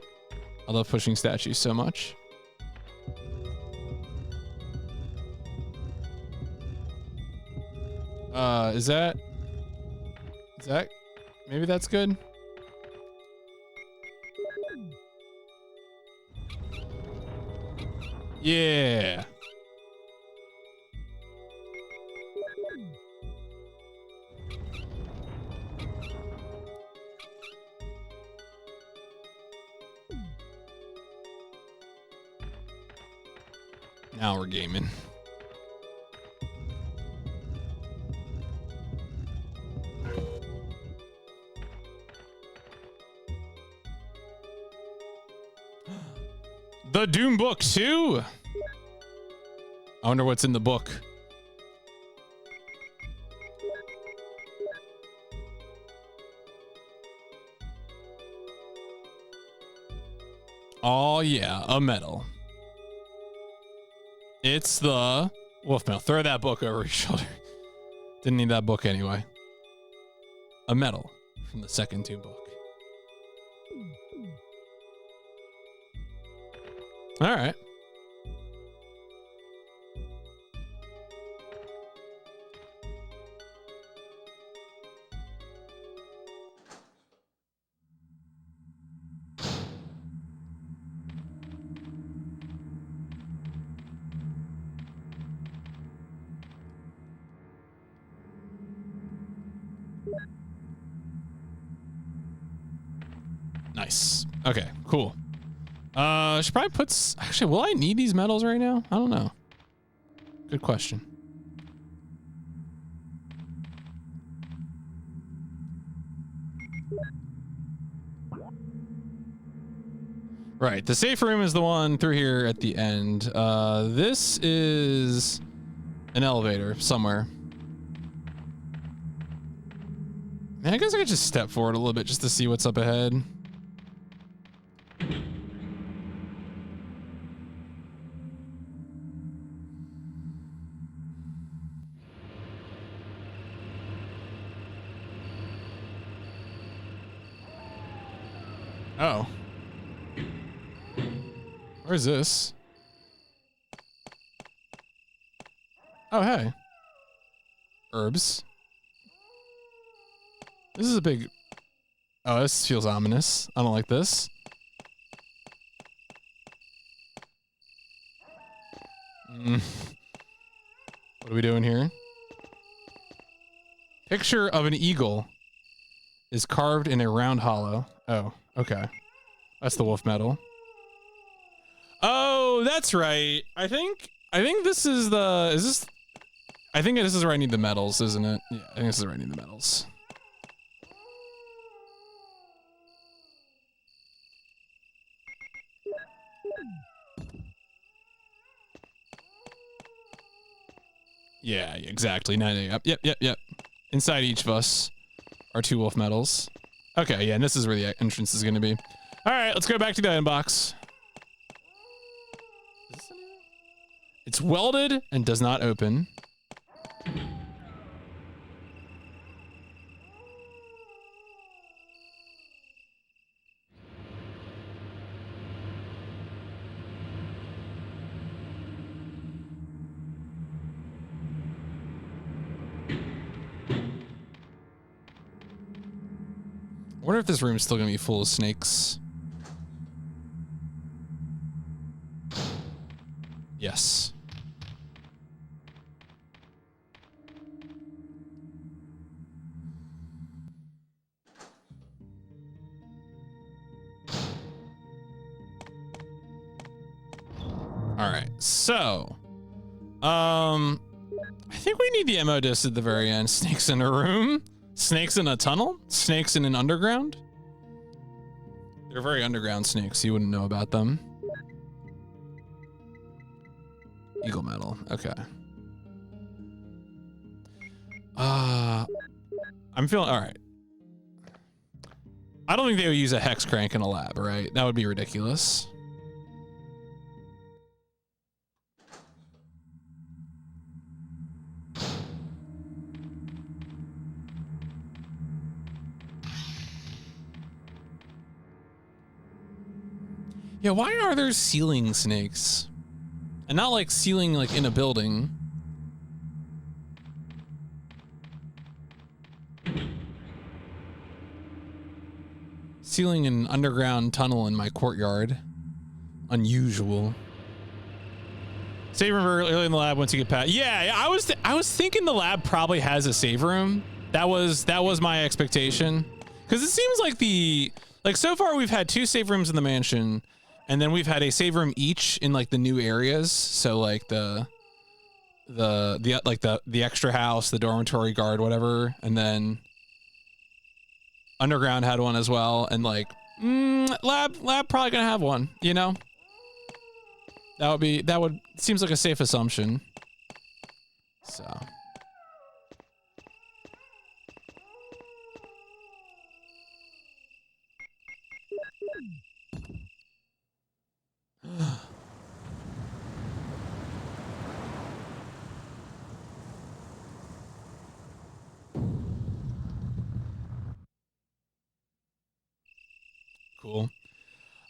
I love pushing statues so much. Is that, maybe that's good? Yeah. Now we're gaming. The Doom book too. I wonder what's in the book. Oh yeah, a medal. It's the wolf medal. Throw that book over your shoulder. Didn't need that book anyway. A medal from the second Doom book. All right. Nice. Okay, cool. Should probably put, actually, will I need these medals right now? I don't know. Good question. Right, the safe room is the one through here at the end. This is an elevator somewhere. Man, I guess I could just step forward a little bit just to see what's up ahead. Oh. Where's this? Oh, hey. Herbs. This is a big... Oh, this feels ominous. I don't like this. What are we doing here? Picture of an eagle is carved in a round hollow. Oh, okay. That's the wolf medal. Oh, that's right. I think this is the, is this, I think this is where I need the medals, isn't it? Yeah, I think this is where I need the medals. Yeah, exactly. Yep. Inside each of us are 2 wolf medals. Okay, yeah, and this is where the entrance is going to be. All right, let's go back to the item box. It's welded and does not open. I wonder if this room's still gonna be full of snakes. Yes. All right, so, I think we need the ammo disc at the very end. Snakes in a room, snakes in a tunnel, snakes in an underground. They're very underground snakes. You wouldn't know about them. Eagle metal. Okay. I'm feeling all right. I don't think they would use a hex crank in a lab, right? That would be ridiculous. Yeah, why are there ceiling snakes? And not like ceiling like in a building. Ceiling an underground tunnel in my courtyard. Unusual. Save room early in the lab once you get past. Yeah, I was thinking the lab probably has a save room. That was my expectation. Because it seems like so far we've had 2 save rooms in the mansion. And then we've had a save room each in like the new areas. So like the extra house, the dormitory guard, whatever. And then underground had one as well. And like, lab probably gonna have one, you know? Seems like a safe assumption. So. Cool.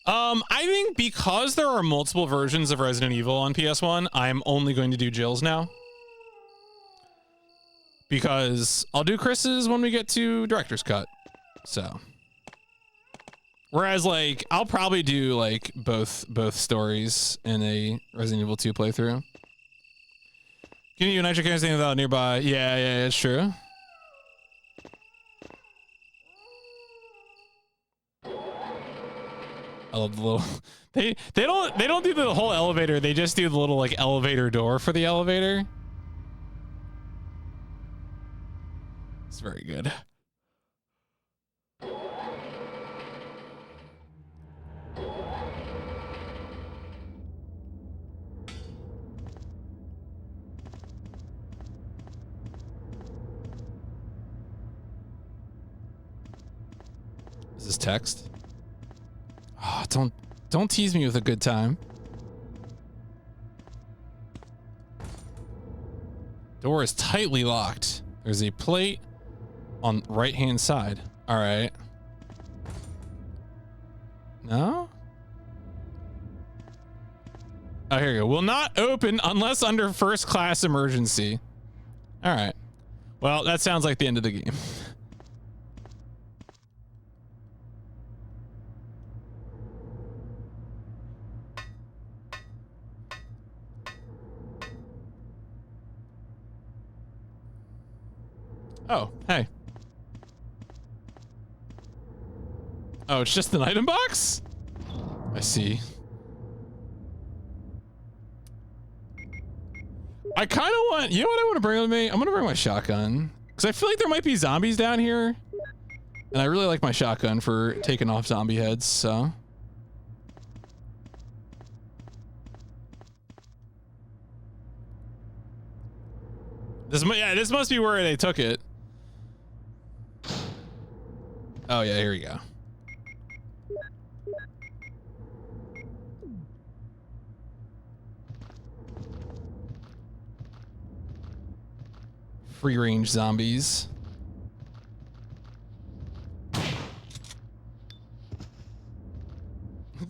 I think because there are multiple versions of Resident Evil on PS1, I'm only going to do Jill's now. Because I'll do Chris's when we get to Director's Cut. So. Whereas, like, I'll probably do, like, both stories in a Resident Evil 2 playthrough. Can you nitro anything without nearby? Yeah, it's true. I love the little they don't do the whole elevator, they just do the little like elevator door for the elevator. It's very good. Is this text? Oh, don't tease me with a good time. Door is tightly locked. There's a plate on right-hand side. All right. No? Oh, here you go. Will not open unless under first class emergency. All right. Well, that sounds like the end of the game. Oh, hey. Oh, it's just an item box? I see. I kind of want, you know what I want to bring with me? I'm going to bring my shotgun. Because I feel like there might be zombies down here. And I really like my shotgun for taking off zombie heads, so. This must be where they took it. Oh yeah, here we go. Free range zombies.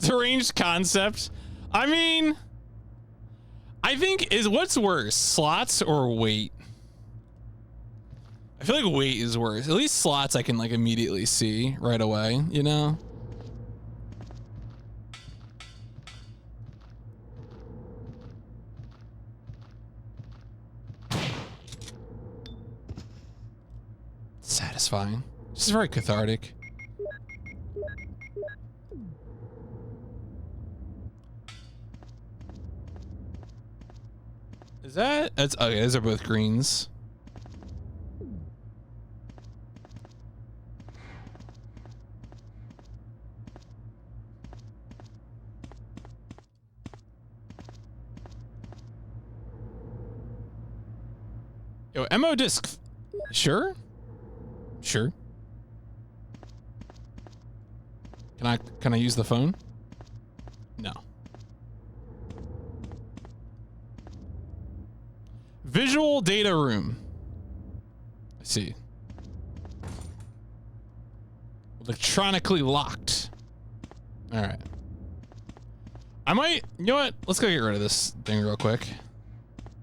Deranged concept. I mean, I think what's worse, slots or weight? I feel like wait is worse. At least slots I can like immediately see right away, you know? Satisfying. This is very cathartic. Is that's okay, those are both greens. Yo, MO disc. Sure? Sure. Can I use the phone? No. Visual data room. I see. Electronically locked. All right. I might, you know what? Let's go get rid of this thing real quick.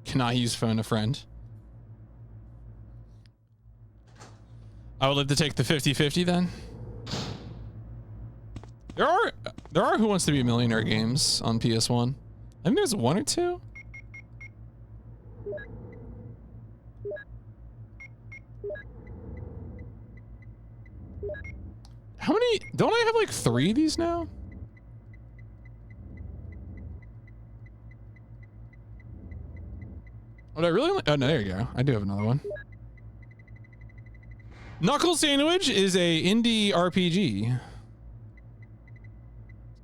Cannot use phone a friend. I would live to take the 50-50 then. There are Who Wants to Be a Millionaire games on PS1. I think there's one or two. How many? Don't I have like 3 of these now? Would I really? Oh no, there you go. I do have another one. Knuckle Sandwich is a indie RPG.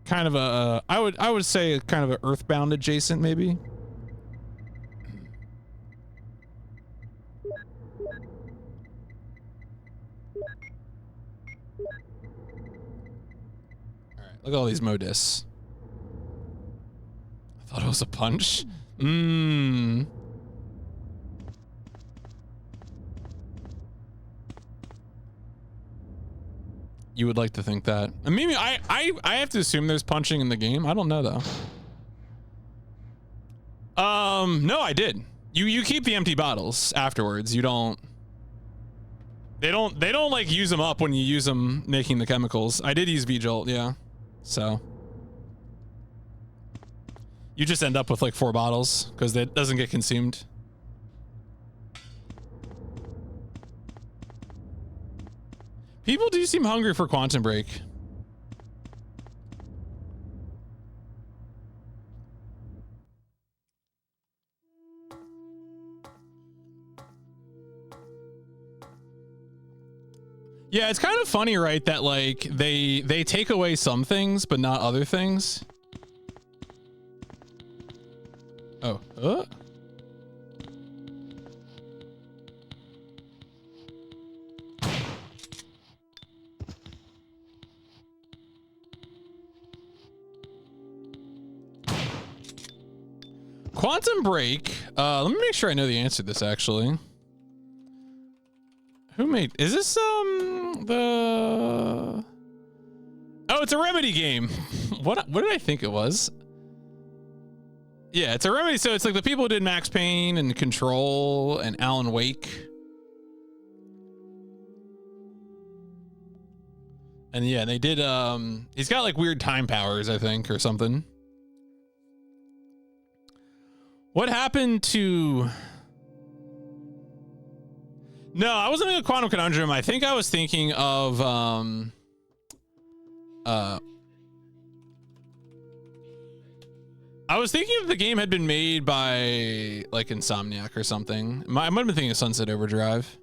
Kind of a, I would say kind of an Earthbound adjacent, maybe. All right, look at all these modis. I thought it was a punch. Mmm. You would like to think that. And maybe I have to assume there's punching in the game. I don't know though. No, I did. You keep the empty bottles afterwards. You don't. They don't like use them up when you use them making the chemicals. I did use V-Jolt, yeah. So you just end up with like 4 bottles because it doesn't get consumed. People do seem hungry for Quantum Break. Yeah, it's kind of funny, right? That like they take away some things, but not other things. Oh, Quantum Break. Let me make sure I know the answer to this actually. Who made, is this the, oh, it's a Remedy game. What did I think it was? Yeah, it's a Remedy, so it's like the people who did Max Payne and Control and Alan Wake. And yeah, they did, he's got like weird time powers, I think, or something. What happened to... No, I wasn't thinking of Quantum Conundrum. I think I was thinking of I was thinking if the game had been made by like Insomniac or something. I might have been thinking of Sunset Overdrive.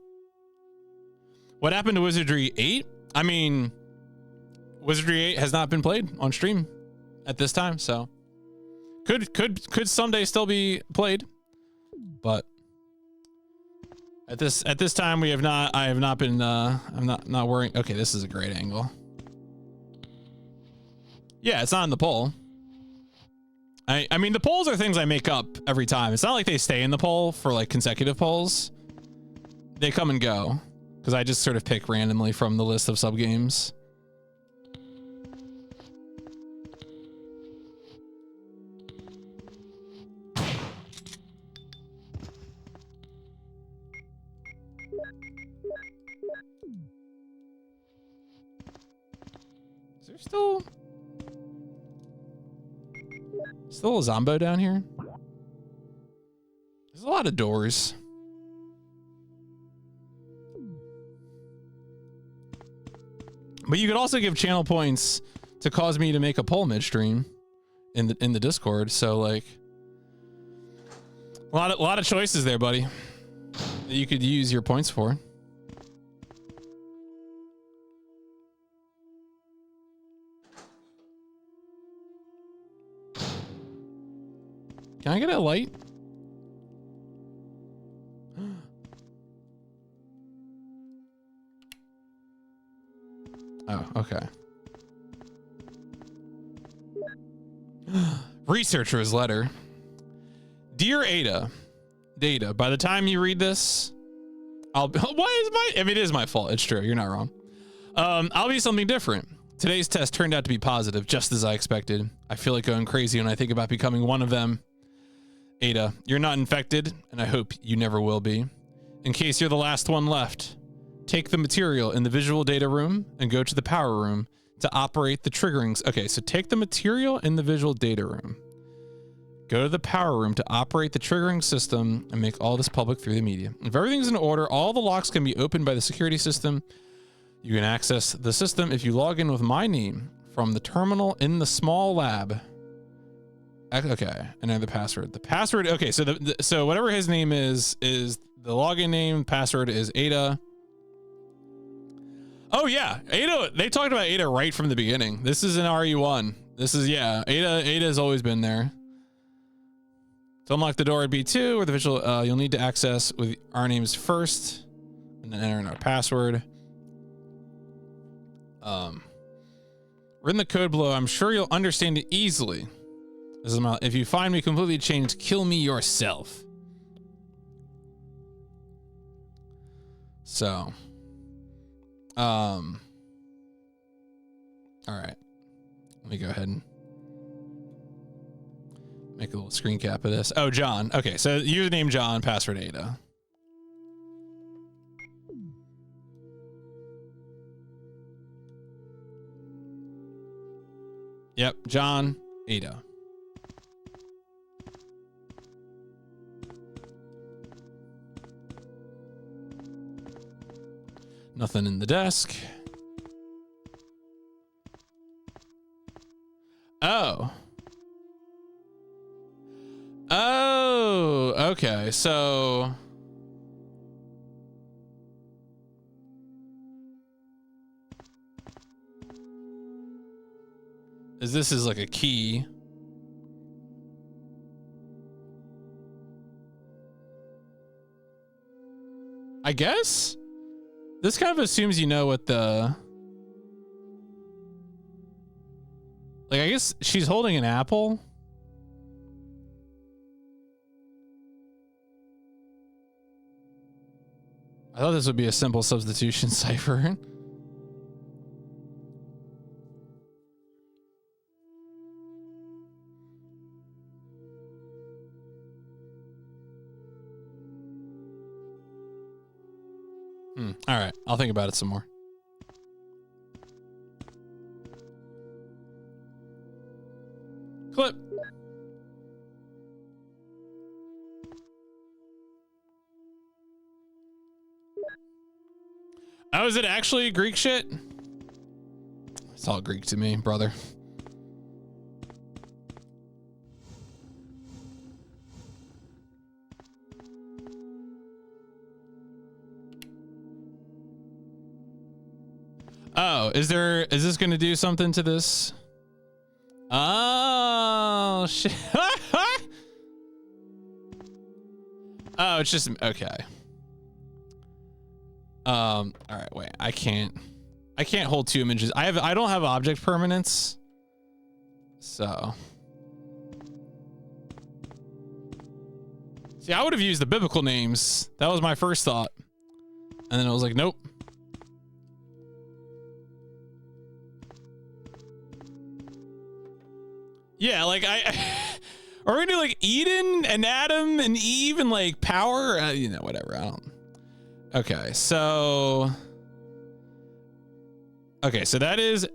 What happened to Wizardry 8? I mean, Wizardry 8 has not been played on stream at this time, so could someday still be played, but at this time we have not. I have not been. I'm not worrying. Okay, this is a great angle. Yeah, it's not in the poll. I mean, the polls are things I make up every time. It's not like they stay in the poll for like consecutive polls. They come and go because I just sort of pick randomly from the list of sub games. Still a Zombo down here? There's a lot of doors. But you could also give channel points to cause me to make a poll midstream in the Discord. So like a lot of choices there, buddy, that you could use your points for. Can I get a light? Oh, okay. Researcher's letter. Dear Ada, Data, by the time you read this, it is my fault. It's true. You're not wrong. I'll be something different. Today's test turned out to be positive, just as I expected. I feel like going crazy when I think about becoming one of them. Ada, you're not infected, and I hope you never will be. In case you're the last one left, take the material in the visual data room and go to the power room to operate the triggerings. Okay, so take the material in the visual data room. Go to the power room to operate the triggering system and make all this public through the media. If everything's in order, all the locks can be opened by the security system. You can access the system if you log in with my name from the terminal in the small lab. Okay, and then the password. The password, okay, so so whatever his name is the login name. Password is Ada. Oh yeah, Ada, they talked about Ada right from the beginning. This is an RE1. This is, yeah, Ada's always been there. To unlock the door at B2 or the visual, you'll need to access with our names first and then enter in our password. We're in the code below. I'm sure you'll understand it easily. This is if you find me completely changed, kill me yourself. So, all right. Let me go ahead and make a little screen cap of this. Oh, John. Okay, so username John, password Ada. Yep, John, Ada. Nothing in the desk. Oh. Oh, okay. So this is like a key. I guess this kind of assumes you know what the, like, I guess she's holding an apple. I thought this would be a simple substitution cipher. All right, I'll think about it some more. Clip. Oh, is it actually Greek shit? It's all Greek to me, brother. Oh, is this going to do something to this? Oh, shit. Oh, it's just, okay. All right, wait, I can't hold two images. I don't have object permanence. So. See, I would have used the biblical names. That was my first thought. And then I was like, nope. Yeah, like are we gonna do like Eden and Adam and Eve and like power? You know, whatever. I don't. Okay, so that is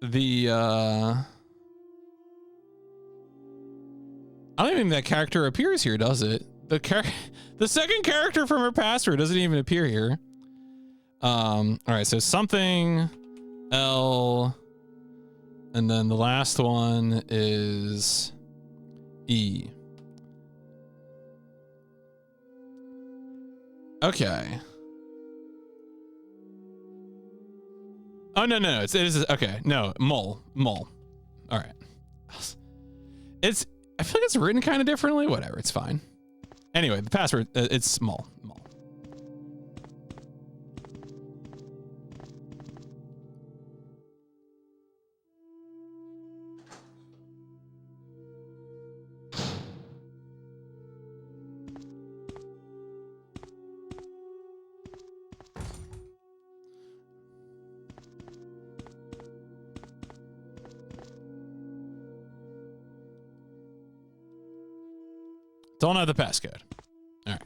The I don't even think that character appears here, does it? The second character from her password doesn't even appear here. All right, so something L, and then the last one is E. Okay. Oh no, it is okay. No, mole. All right. I feel like it's written kind of differently. Whatever, it's fine. Anyway, the password it's mole. Don't have the passcode. All right.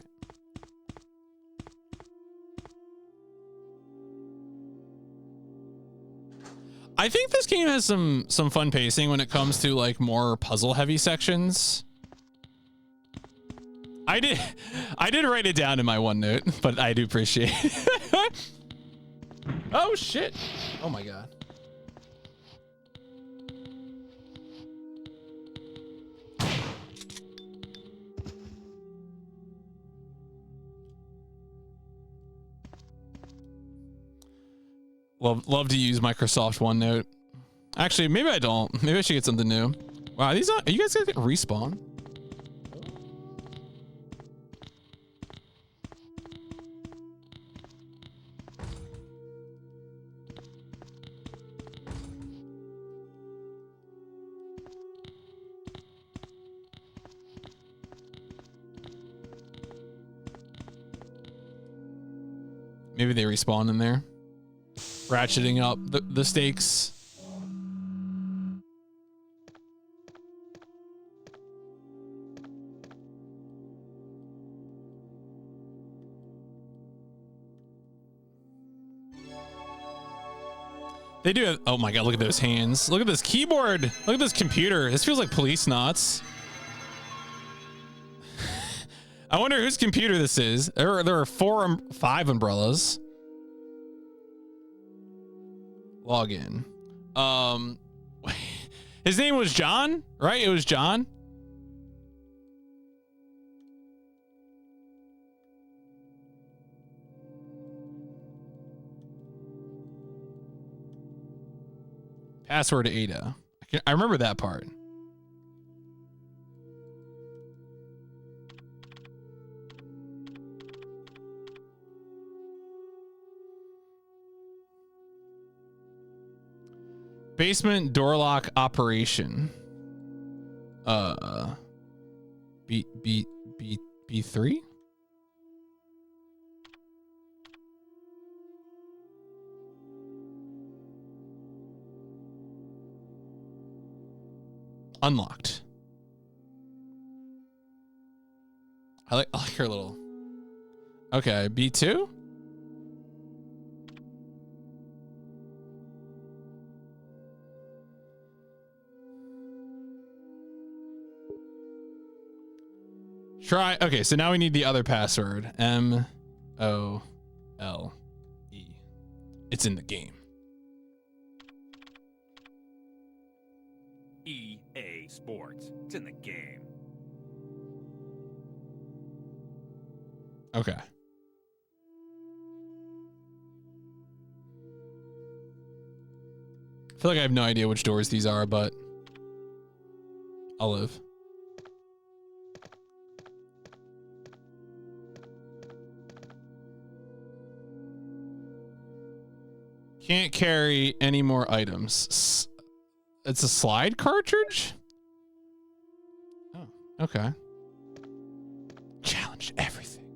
I think this game has some fun pacing when it comes to like more puzzle heavy sections. I did write it down in my OneNote, but I do appreciate it. Oh shit. Oh my god. Love to use Microsoft OneNote. Actually, maybe I don't. Maybe I should get something new. Wow, are you guys gonna respawn? Maybe they respawn in there. Ratcheting up the stakes. They do have, oh my god, look at those hands. Look at this keyboard. Look at this computer. This feels like police knots. I wonder whose computer this is. There are 5 umbrellas. Log in. His name was John, right? It was John. Password Ada. I remember that part. Basement door lock operation. B3? Unlocked. I like her little. Okay, B2? Try. Okay, so now we need the other password. MOLE. It's in the game. EA Sports. It's in the game. Okay. I feel like I have no idea which doors these are, but I'll live. Can't carry any more items. It's a slide cartridge? Oh, okay. Challenge everything.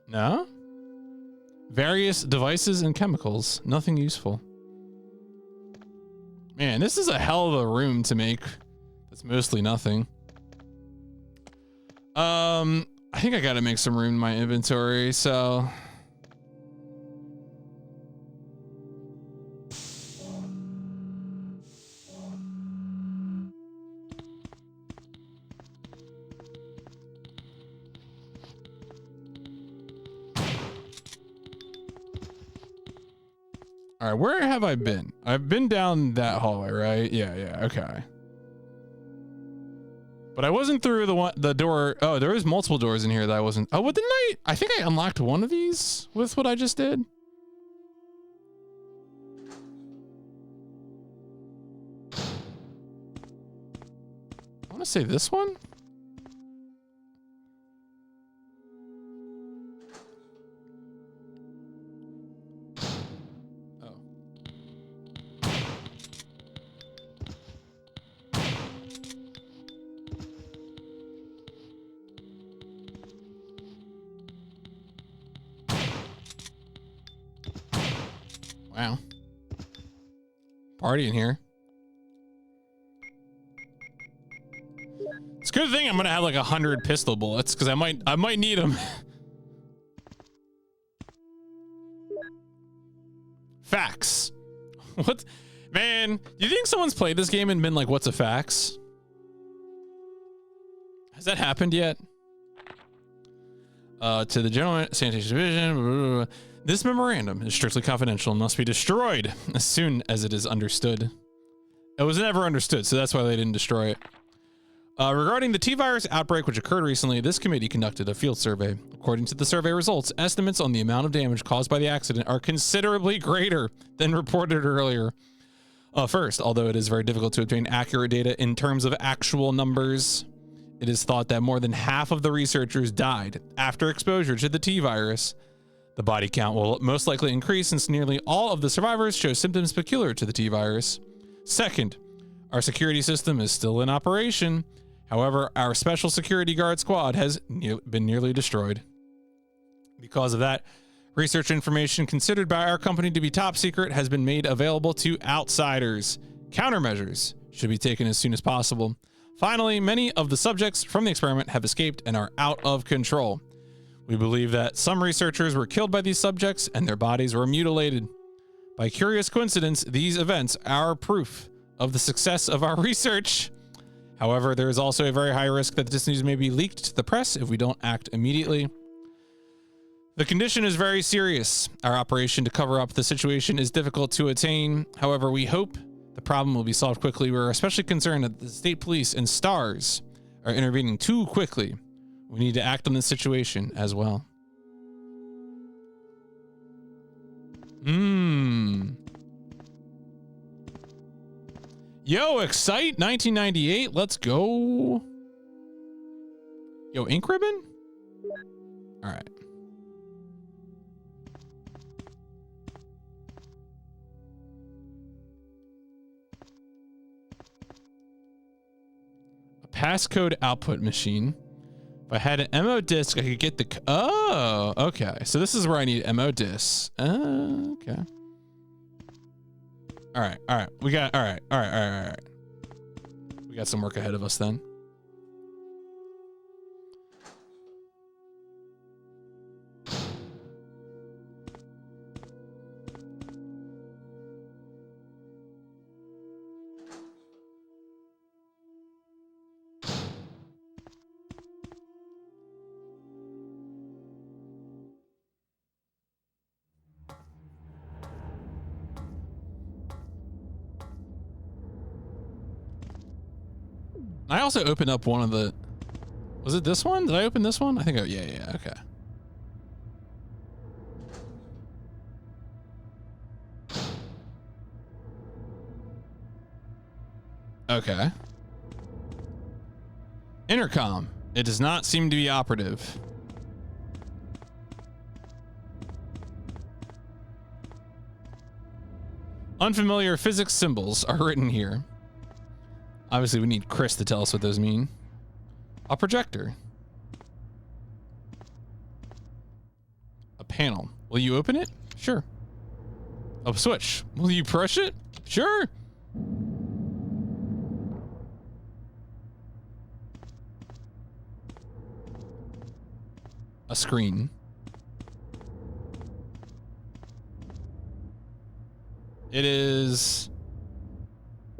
No? Various devices and chemicals. Nothing useful. Man, this is a hell of a room to make. That's mostly nothing. I think I gotta make some room in my inventory, so... All right, where have I been? I've been down that hallway, right? Yeah, okay. But I wasn't through the door. Oh, there is multiple doors in here that I wasn't. Oh, what didn't I think I unlocked one of these with what I just did. I want to say this one. Wow. Party in here. It's a good thing I'm gonna have like 100 pistol bullets because I might need them. Fax. What? Man, do you think someone's played this game and been like, what's a fax? Has that happened yet? To the General Sanitation Division. Blah, blah, blah. This memorandum is strictly confidential and must be destroyed as soon as it is understood. It was never understood, so that's why they didn't destroy it. Regarding the T-virus outbreak which occurred recently, this committee conducted a field survey. According to the survey results, estimates on the amount of damage caused by the accident are considerably greater than reported earlier. First, although it is very difficult to obtain accurate data in terms of actual numbers, it is thought that more than half of the researchers died after exposure to the T-virus. The body count will most likely increase since nearly all of the survivors show symptoms peculiar to the T-virus. Second, our security system is still in operation. However, our special security guard squad has been nearly destroyed. Because of that, research information considered by our company to be top secret has been made available to outsiders. Countermeasures should be taken as soon as possible. Finally, many of the subjects from the experiment have escaped and are out of control. We believe that some researchers were killed by these subjects and their bodies were mutilated. By curious coincidence, these events are proof of the success of our research. However, there is also a very high risk that this news may be leaked to the press if we don't act immediately. The condition is very serious. Our operation to cover up the situation is difficult to attain. However, we hope the problem will be solved quickly. We're especially concerned that the state police and STARS are intervening too quickly. We need to act on this situation as well. Yo, Excite 1998. Let's go. Yo, ink ribbon? All right. A passcode output machine. If I had an MO disc, I could get the... Oh, okay. So this is where I need MO discs. Okay. All right. We got... All right. We got some work ahead of us then. I also opened up one of the... Was it this one? Did I open this one? I think... Yeah, okay. Okay. Intercom. It does not seem to be operative. Unfamiliar physics symbols are written here. Obviously, we need Chris to tell us what those mean. A projector. A panel. Will you open it? Sure. A switch. Will you push it? Sure. A screen. It is...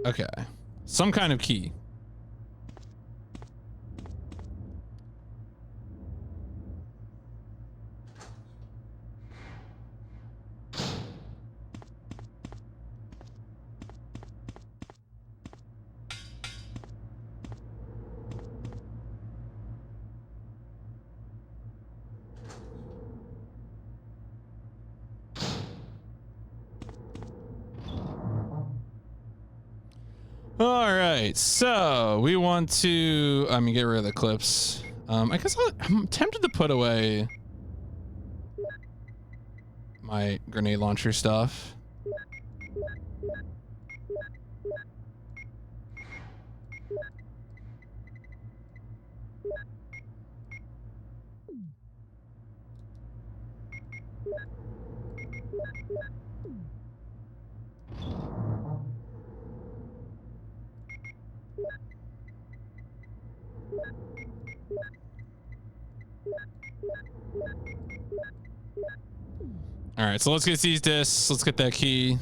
Okay. Some kind of key. All right, so we want to, get rid of the clips. I guess I'm tempted to put away my grenade launcher stuff. All right, so let's get these discs. Let's get that key.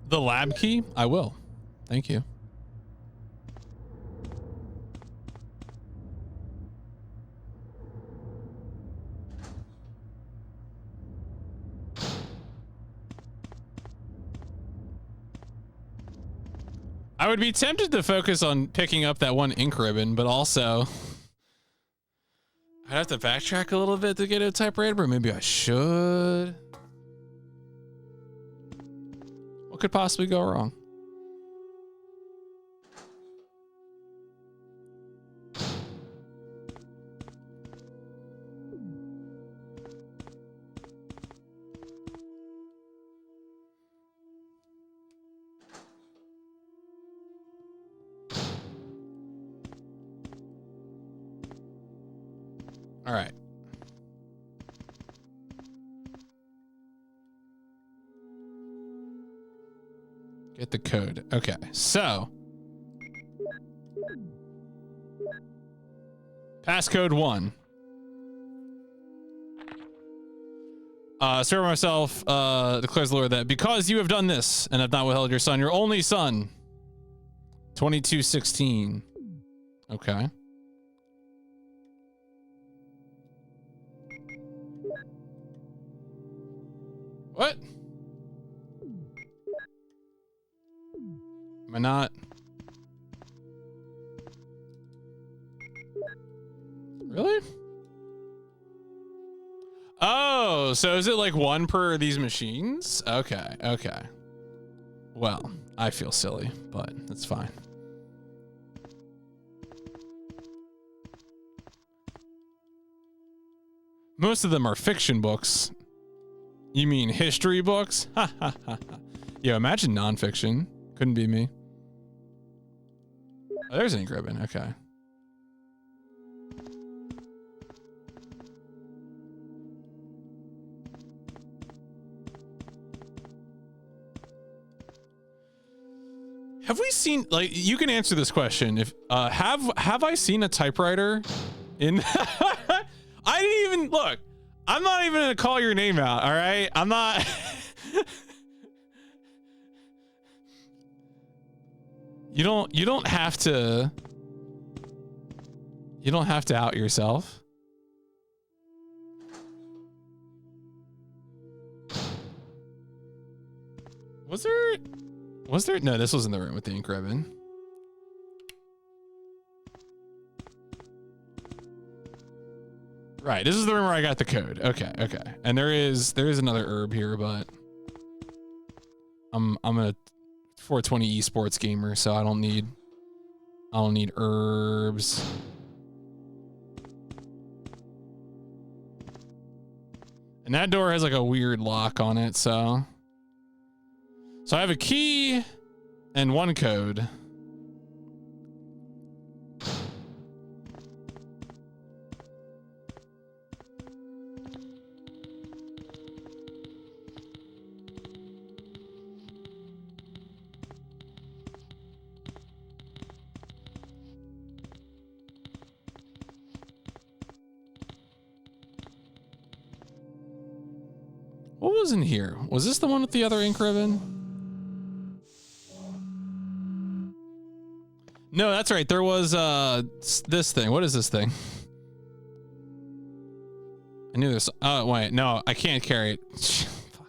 The lab key? I will. Thank you. I would be tempted to focus on picking up that one ink ribbon, but also I'd have to backtrack a little bit to get a typewriter, but maybe I should. What could possibly go wrong? All right. Get the code. Okay, so passcode 1. Serve myself declares the Lord that because you have done this and have not withheld your son, your only son. 2216. Okay. What? Am I not? Really? Oh, so is it like one per these machines? Okay, okay. Well, I feel silly, but that's fine. Most of them are fiction books. You mean history books? Ha ha ha ha. Yo, imagine nonfiction. Couldn't be me. Oh, there's an ink ribbon. Okay. Have we seen, like, you can answer this question. If have I seen a typewriter in I didn't even look. I'm not even gonna call your name out, all right? I'm not You don't have to out yourself. Was there no, this was in the room with the ink ribbon. Right, this is the room where I got the code. Okay, okay. And there is another herb here, but I'm a 420 esports gamer, so I don't need herbs. And that door has like a weird lock on it, so I have a key and one code. What was in here? Was this the one with the other ink ribbon? No, that's right. There was this thing. What is this thing? I knew this. Oh, wait. No, I can't carry it. Fuck.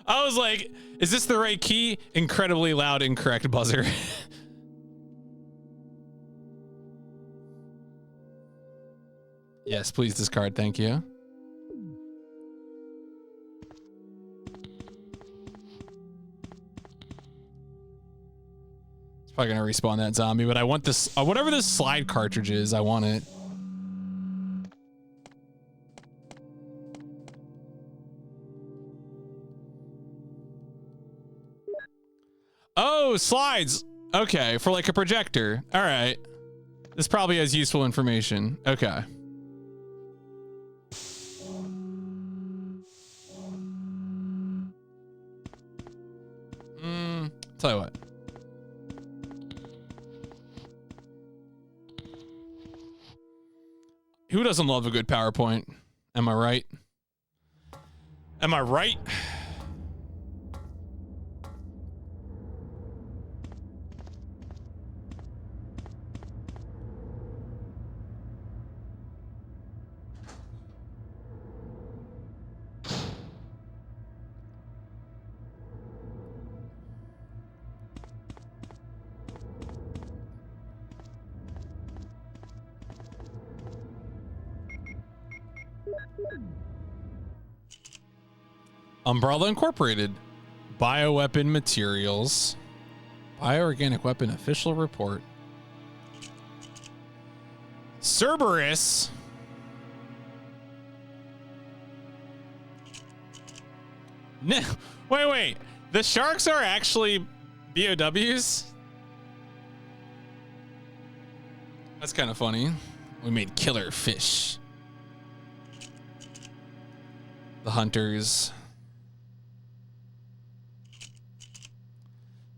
I was like, is this the right key? Incredibly loud, incorrect buzzer. Yes, please discard. Thank you. It's probably gonna respawn that zombie, but I want this, whatever this slide cartridge is, I want it. Oh, slides. Okay, for like a projector. All right. This probably has useful information. Okay. Tell you what. Who doesn't love a good PowerPoint? Am I right? Am I right? Umbrella Incorporated. Bioweapon materials. Bioorganic weapon official report. Cerberus. No, wait. The sharks are actually BOWs? That's kind of funny. We made killer fish. The hunters.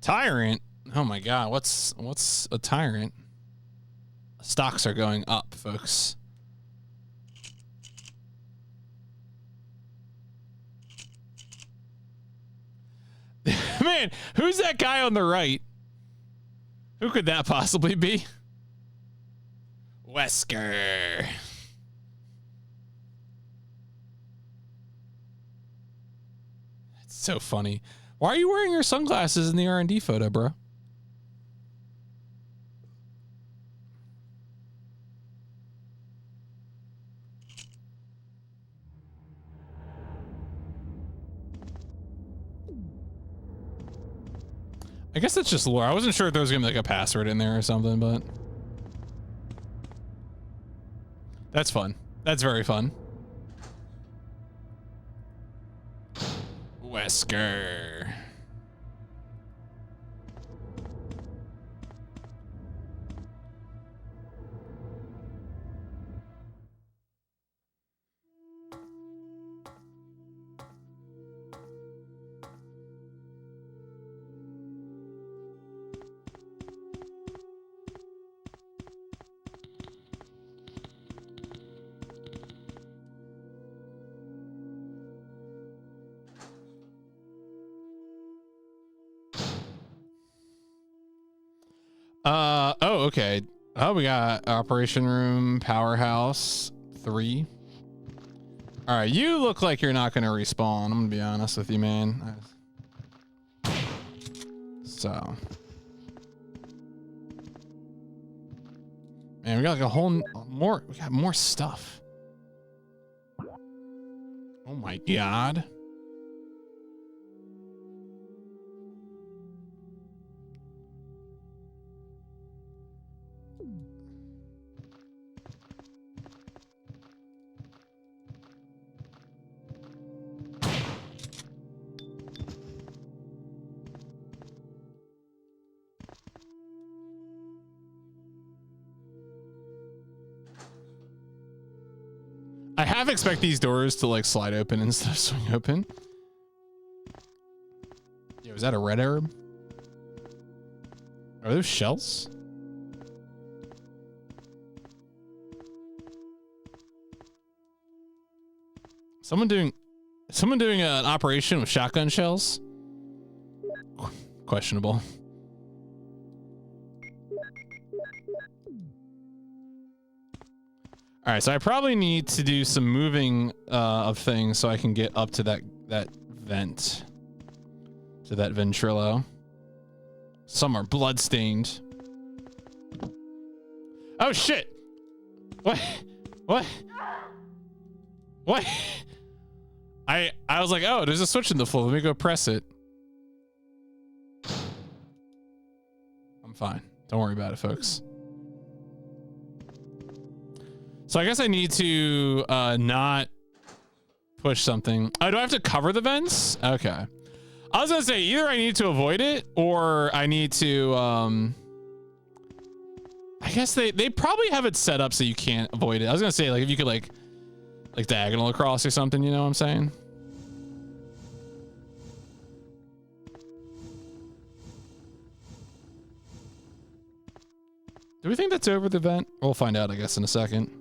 Tyrant. Oh my god, what's a tyrant? Stocks are going up, folks. Man, who's that guy on the right? Who could that possibly be? Wesker. That's so funny. Why are you wearing your sunglasses in the R&D photo, bro? I guess that's just lore. I wasn't sure if there was gonna be like a password in there or something, but that's fun. That's very fun. Wesker. Oh, okay. Oh, we got Operation Room Powerhouse 3. All right, you look like you're not going to respawn. I'm going to be honest with you, man. So. Man, we got like a whole more. We got more stuff. Oh my God. I half expect these doors to like slide open instead of swing open. Yo, is that a red herb? Are those shells? Someone doing an operation with shotgun shells? Questionable. All right, so I probably need to do some moving of things so I can get up to that vent, to that ventrilo. Some are bloodstained. Oh shit! What? What? What? I was like, oh, there's a switch in the floor. Let me go press it. I'm fine. Don't worry about it, folks. So I guess I need to not push something. Oh, do I have to cover the vents? Okay. I was gonna say either I need to avoid it or I need to I guess they probably have it set up so you can't avoid it. I was gonna say like if you could like diagonal across or something, you know what I'm saying? Do we think that's over the vent? We'll find out, I guess, in a second.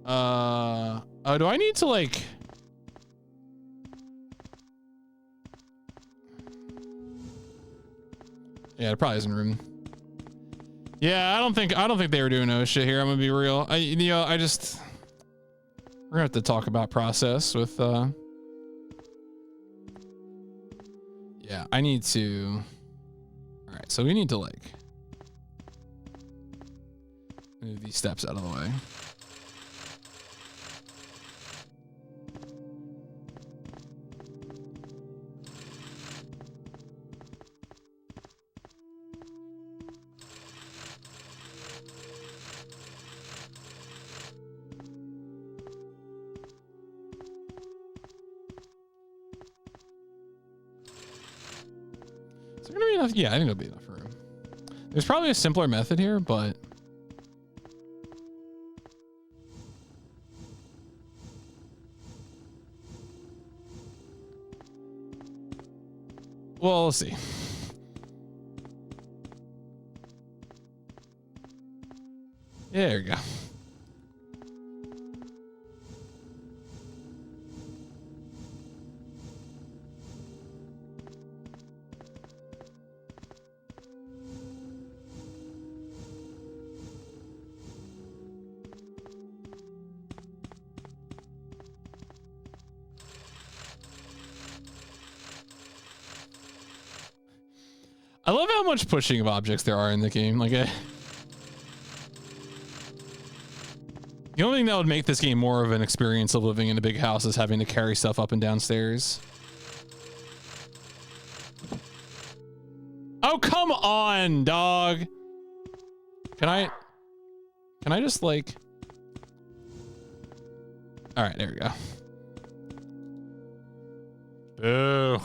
Oh, do I need to like... Yeah, there probably isn't room. Yeah, I don't think they were doing no shit here. I'm gonna be real. We're gonna have to talk about process with yeah, I need to. All right, so we need to like move these steps out of the way. Is there gonna be enough? Yeah, I think there'll be enough room. There's probably a simpler method here, but well, we'll see. Yeah, there we go. I love how much pushing of objects there are in the game. Like, the only thing that would make this game more of an experience of living in a big house is having to carry stuff up and down stairs. Oh, come on, dog. Can I just like... All right, there we go. Boo.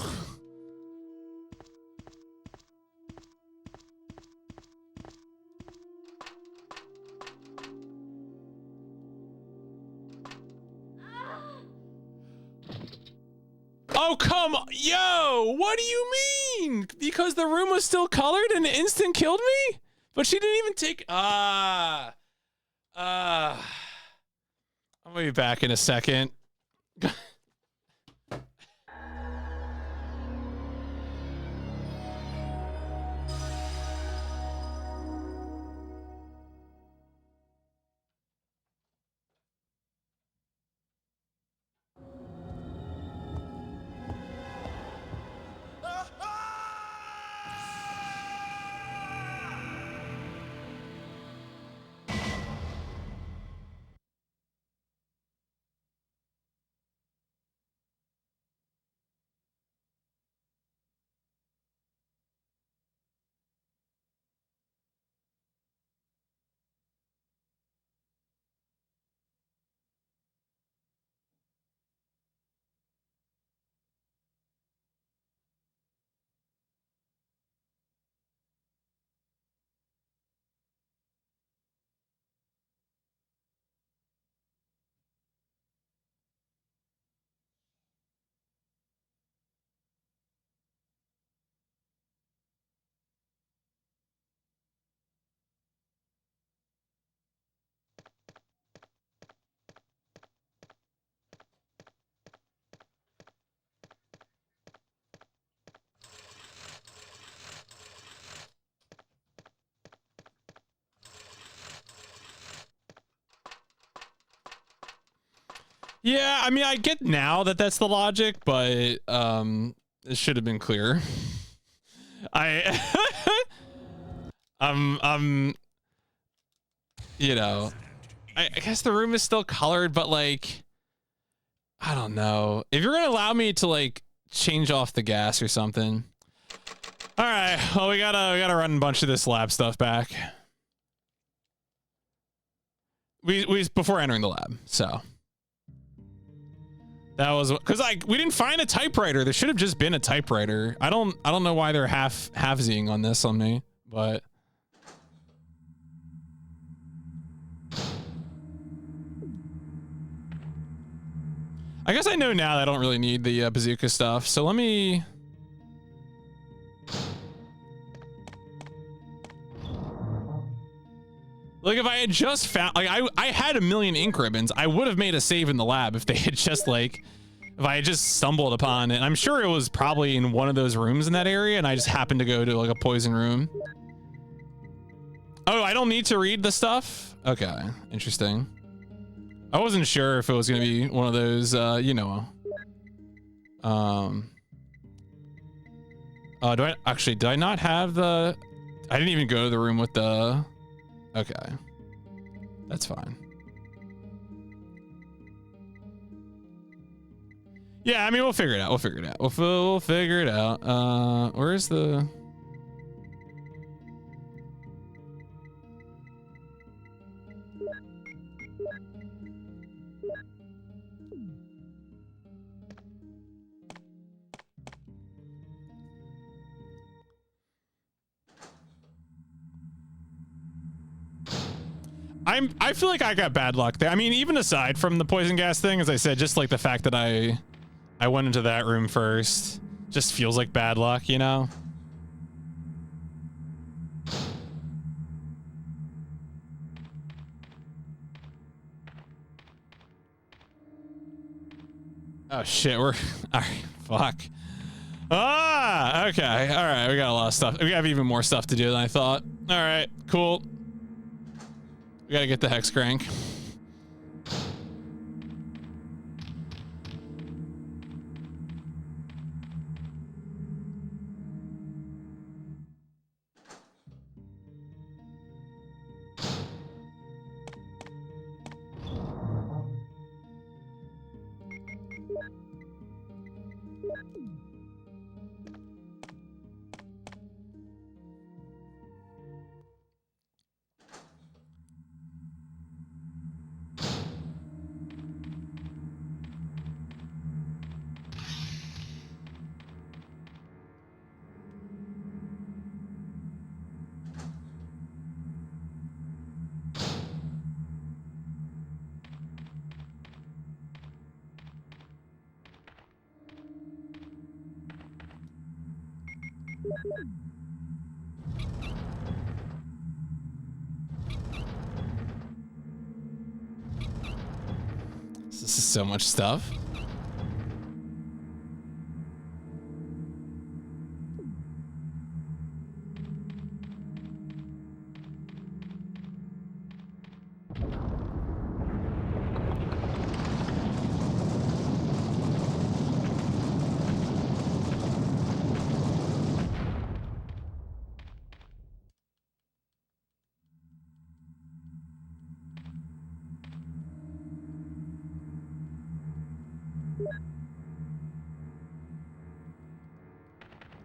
Oh, come on. Yo, what do you mean? Because the room was still colored and it instant killed me? But she didn't even take... I'm gonna be back in a second. Yeah, I mean, I get now that that's the logic, but it should have been clearer. I you know, I guess the room is still colored, but like, I don't know. If you're gonna allow me to like change off the gas or something. All right, well, we gotta run a bunch of this lab stuff back. We before entering the lab, so that was because like we didn't find a typewriter. There should have just been a typewriter. I don't know why they're half-zing on this on me, but I guess I know now that I don't really need the bazooka stuff. So let me. Like if I had just found, like I had a million ink ribbons, I would have made a save in the lab if they had just like, if I had just stumbled upon it. I'm sure it was probably in one of those rooms in that area and I just happened to go to like a poison room. Oh, I don't need to read the stuff? Okay, interesting. I wasn't sure if it was gonna be one of those, you know. Did I not have the, I didn't even go to the room with the, okay, that's fine. Yeah, I mean, we'll figure it out. We'll figure it out. We'll figure it out. Where's the? I feel like I got bad luck there. I mean, even aside from the poison gas thing, as I said, just like the fact that I went into that room first just feels like bad luck, you know? Oh shit, we're alright, fuck. Ah, okay. Alright, we got a lot of stuff. We have even more stuff to do than I thought. Alright, cool. We gotta get the hex crank. This is so much stuff.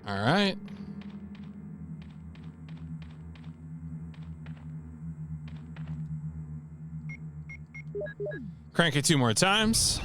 All right. Crank it 2 more times.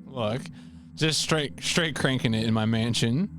Look, just straight cranking it in my mansion.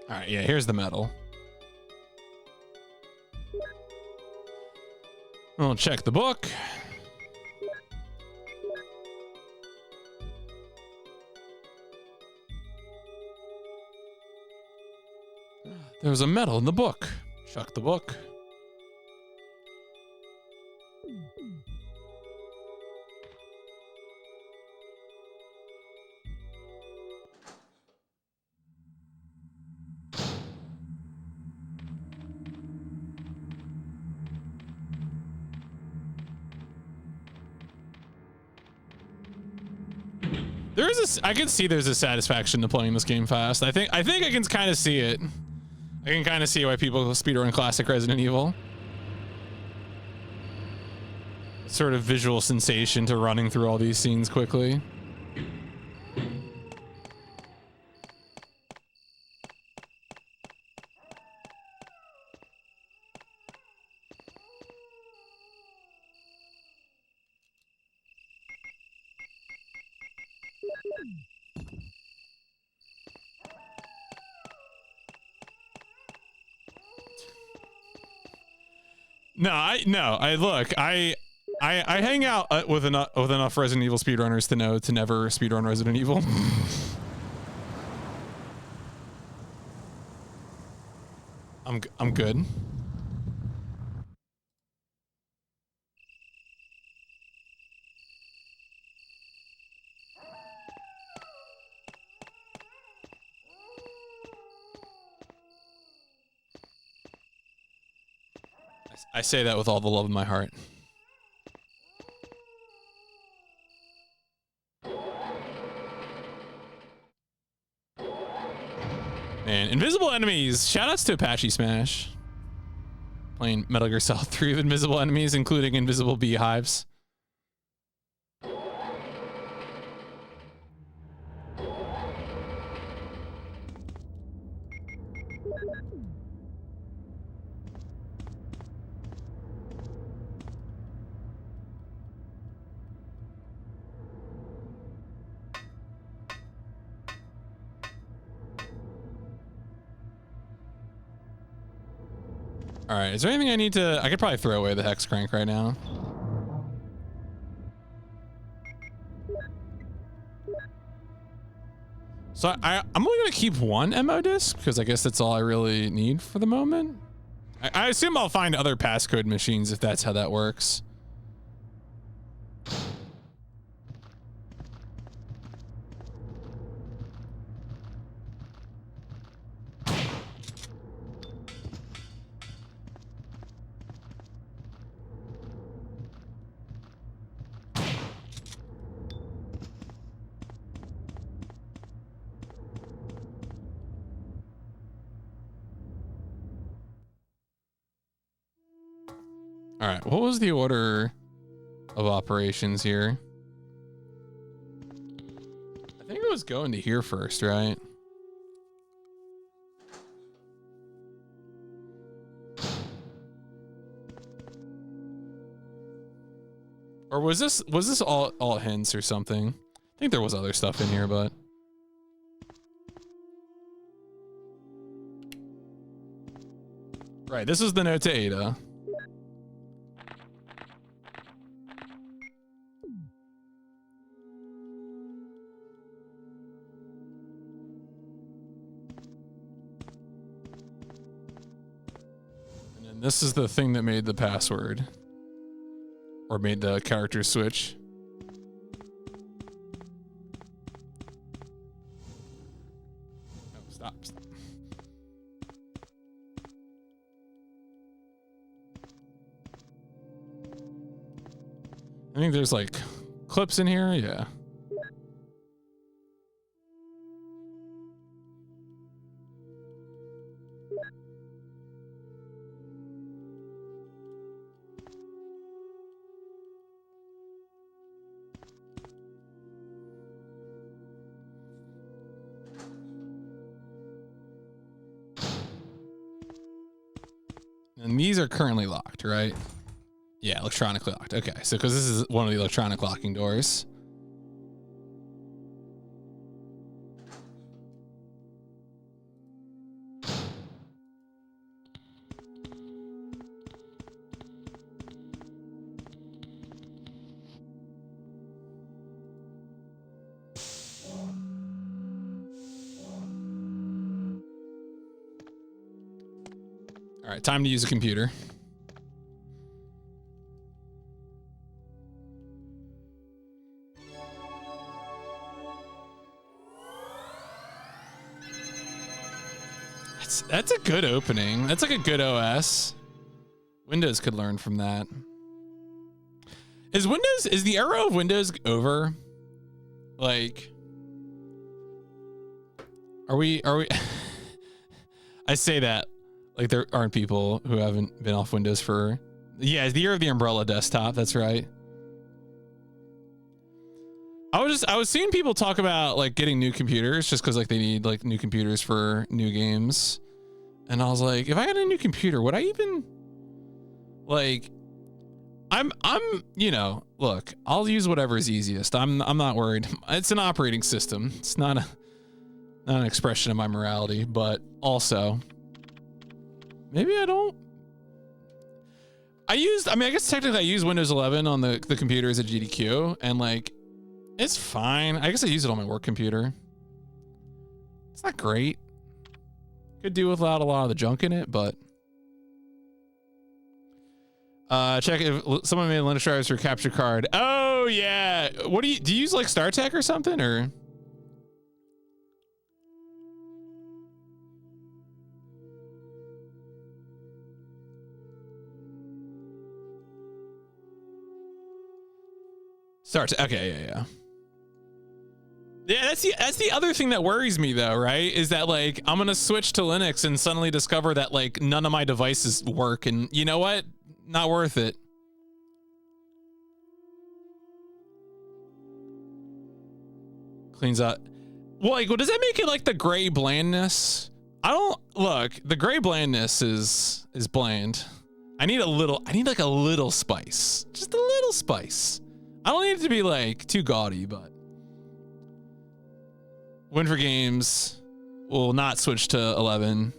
All right, yeah, here's the medal. We'll check the book. There was a medal in the book. Chuck the book. There is I can see there's a satisfaction to playing this game fast. I think I can kind of see it. I can kind of see why people speedrun classic Resident Evil. Sort of visual sensation to running through all these scenes quickly. I hang out with enough Resident Evil speedrunners to know to never speedrun Resident Evil. I'm good. I say that with all the love in my heart. Man, invisible enemies. Shoutouts to Apache Smash. Playing Metal Gear Solid 3 with invisible enemies, including invisible beehives. All right, is there anything I need to... I could probably throw away the hex crank right now. So I'm only going to keep one MO disc, because I guess that's all I really need for the moment. I assume I'll find other passcode machines if that's how that works. All right, what was the order of operations here? I think it was going to here first, right? Or was this all hints or something? I think there was other stuff in here, but right, this is the note to Ada. This is the thing that made the password. Or made the character switch. No, stop. I think there's like clips in here, yeah. And these are currently locked, right? Yeah, electronically locked. Okay, so because this is one of the electronic locking doors. All right, time to use a computer. That's a good opening. That's like a good OS. Windows could learn from that. Is the era of Windows over? Like, are we I say that like there aren't people who haven't been off Windows for, yeah, it's the year of the umbrella desktop. That's right. I was seeing people talk about like getting new computers just because like they need like new computers for new games. And I was like, if I had a new computer, would I even like, I'm, you know, look, I'll use whatever is easiest. I'm not worried. It's an operating system. It's not an expression of my morality, but also maybe I don't. I guess technically I use Windows 11 on the computers at GDQ, and like, it's fine. I guess I use it on my work computer. It's not great. Could do without a lot of the junk in it, but check if someone made Linux drivers for capture card. Oh yeah. What do you use like StarTech or something, or? StarTech. Okay, yeah. Yeah, that's the other thing that worries me though, right? Is that like I'm gonna switch to Linux and suddenly discover that like none of my devices work, and you know what? Not worth it. Cleans up. Well, like, does that make it like the gray blandness? I don't look. The gray blandness is bland. I need like a little spice, just a little spice. I don't need it to be like too gaudy, but. Win for games will not switch to 11.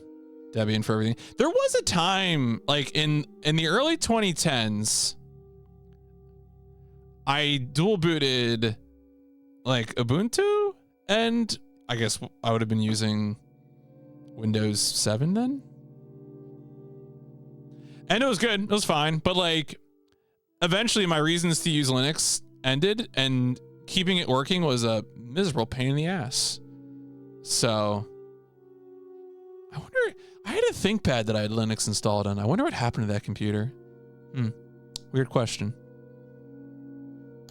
Debian for everything. There was a time like in the early 2010s, I dual booted like Ubuntu, and I guess I would have been using Windows 7 then. And it was good. It was fine. But like eventually my reasons to use Linux ended, and keeping it working was a miserable pain in the ass. So I wonder, I had a ThinkPad that I had Linux installed on. I wonder what happened to that computer. Weird question.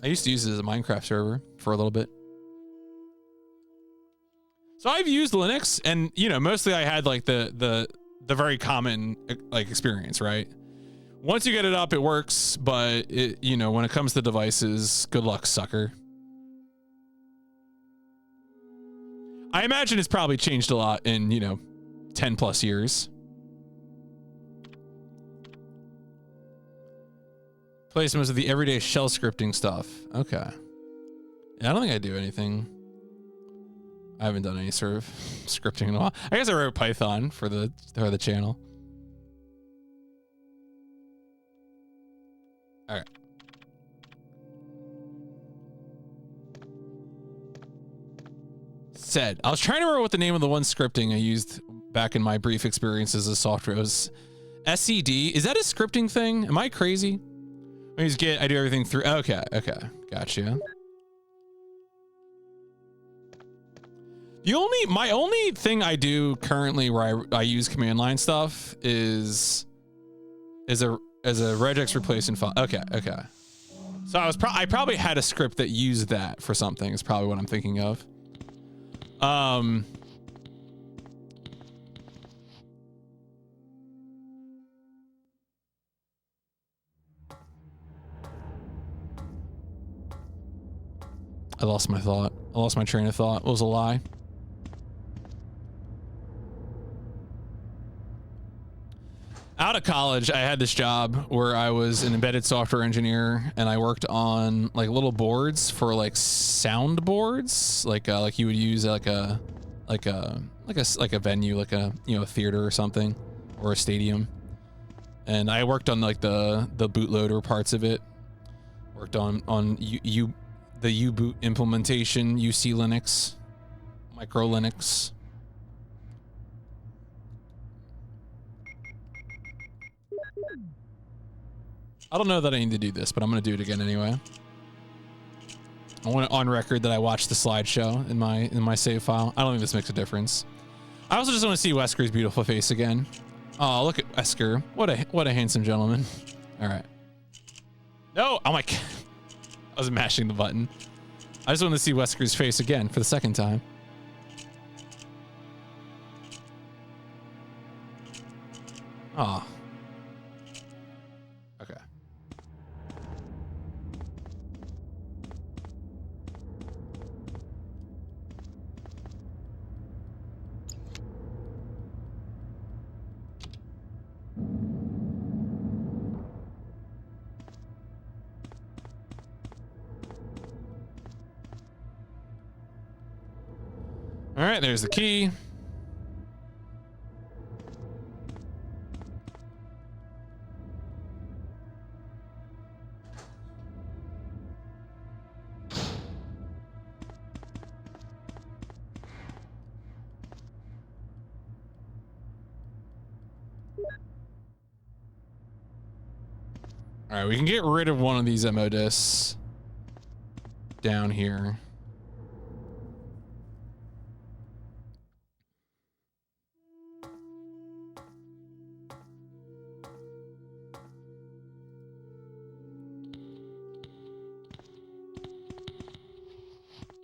I used to use it as a Minecraft server for a little bit. So I've used Linux, and you know, mostly I had like the very common like experience, right? Once you get it up, it works, but it, you know, when it comes to devices, good luck, sucker. I imagine it's probably changed a lot in, you know, 10 plus years. Play some of the everyday shell scripting stuff. Okay. Yeah, I don't think I do anything. I haven't done any sort of scripting in a while. I guess I wrote Python for the channel. All right. Said. I was trying to remember what the name of the one scripting I used back in my brief experiences as software was. SED. Is that a scripting thing? Am I crazy? I use Git. I do everything through. Okay. Gotcha. My only thing I do currently where I use command line stuff is a regex replacement file. Okay. So I probably had a script that used that for something. Is probably what I'm thinking of. I lost my thought. I lost my train of thought. It was a lie. Out out of college, I had this job where I was an embedded software engineer, and I worked on like little boards for like sound boards, like you would use like a venue, like a a theater or something, or a stadium. And I worked on like the bootloader parts of it. Worked on the U-boot implementation, UC Linux, Micro Linux. I don't know that I need to do this, but I'm going to do it again anyway. I want it on record that I watched the slideshow in my save file. I don't think this makes a difference. I also just want to see Wesker's beautiful face again. Oh, look at Wesker. What a handsome gentleman. All right. No, oh my God. I was mashing the button. I just want to see Wesker's face again for the second time. Oh. Okay. All right, there's the key. All right, we can get rid of one of these MO discs down here.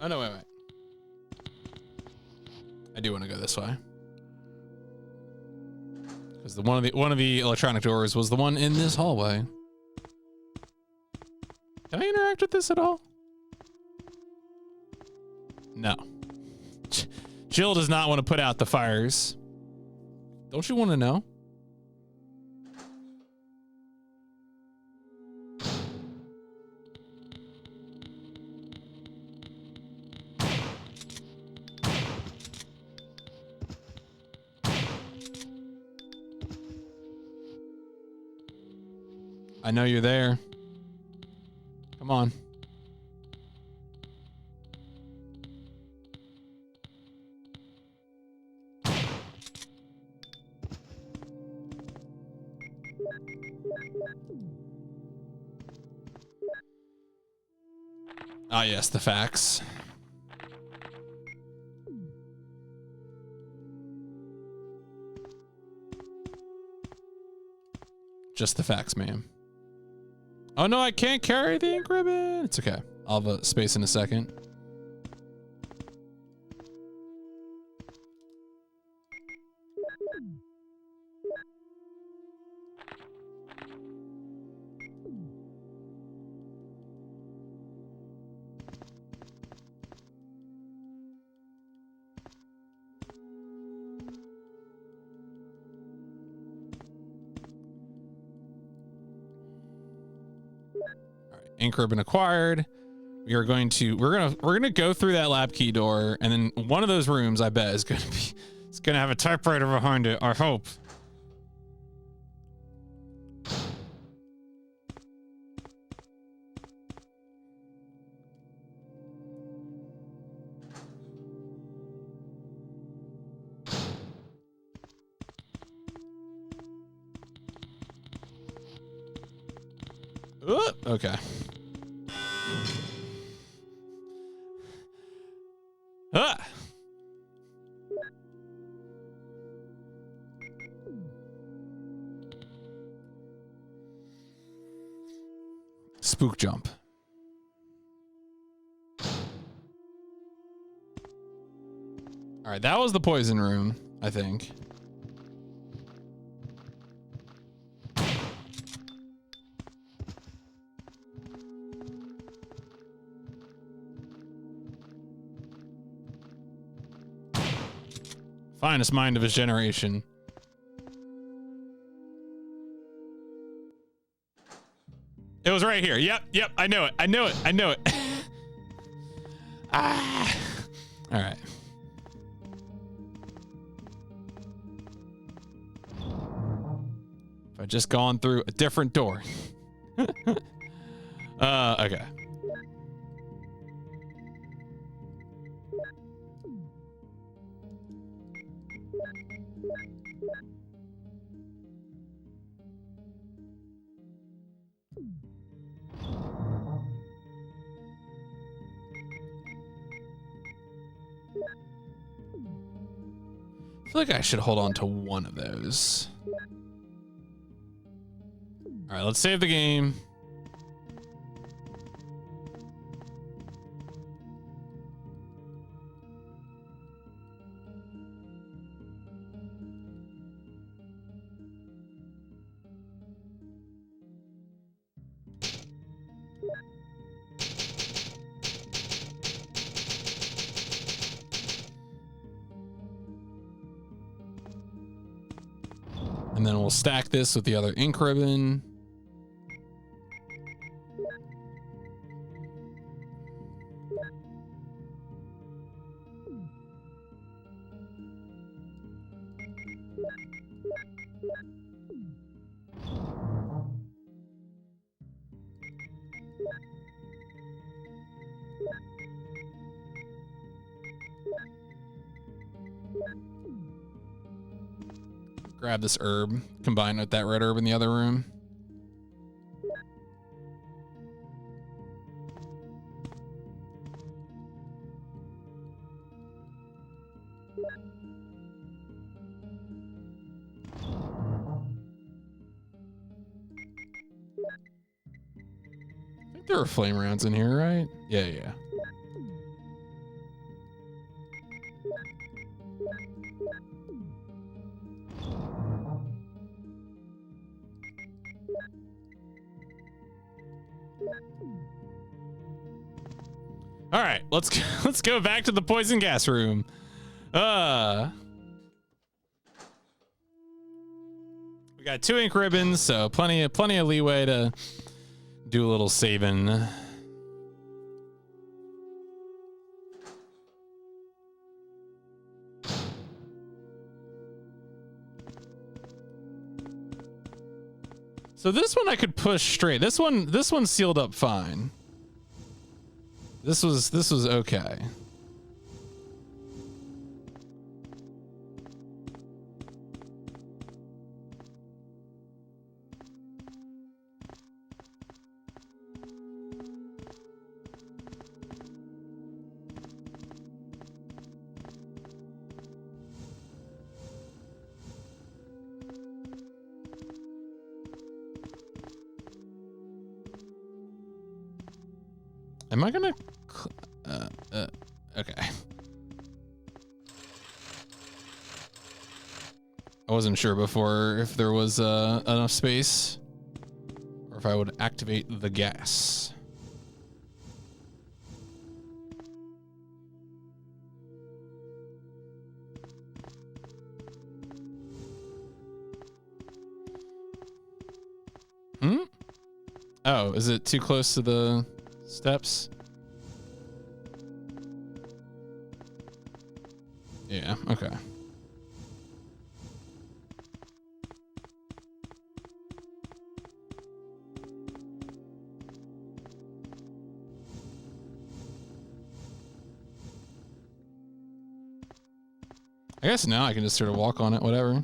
Oh no, wait. I do want to go this way. Because one of the electronic doors was the one in this hallway. Can I interact with this at all? No. Jill does not want to put out the fires. Don't you want to know? I know you're there. Come on. Ah, yes, the facts. Just the facts, ma'am. Oh no, I can't carry the ink ribbon. It's okay. I'll have a space in a second. Ink ribbon acquired. We're gonna go through that lab key door, and then one of those rooms, I bet, is gonna have a typewriter behind it. I hope. Okay. Ah! Spook jump. All right, that was the poison room, I think. Finest mind of his generation. It was right here. Yep. I know it. Ah. All right. If I just gone through a different door. Okay. I feel like I should hold on to one of those. All right, let's save the game. And then we'll stack this with the other ink ribbon. Grab this herb, combine with that red herb in the other room. I think there are flame rounds in here, right? Yeah. All right, let's go back to the poison gas room. We got 2 ink ribbons, so plenty of leeway to do a little saving. So this one I could push straight. This one sealed up fine. This was okay. Am I gonna? Okay. I wasn't sure before if there was enough space, or if I would activate the gas. Oh, is it too close to the steps? Yeah, okay. I guess now I can just sort of walk on it, whatever.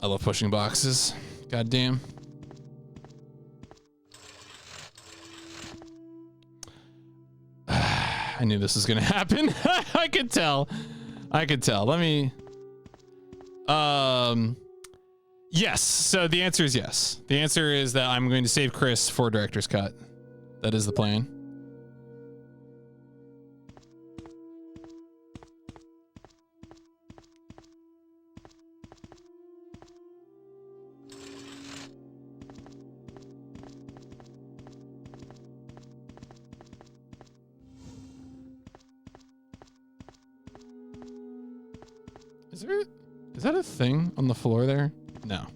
I love pushing boxes. God damn. I knew this was gonna happen. I could tell. Let me. Yes. So the answer is yes. The answer is that I'm going to save Chris for director's cut. That is the plan. Is that a thing on the floor there? No.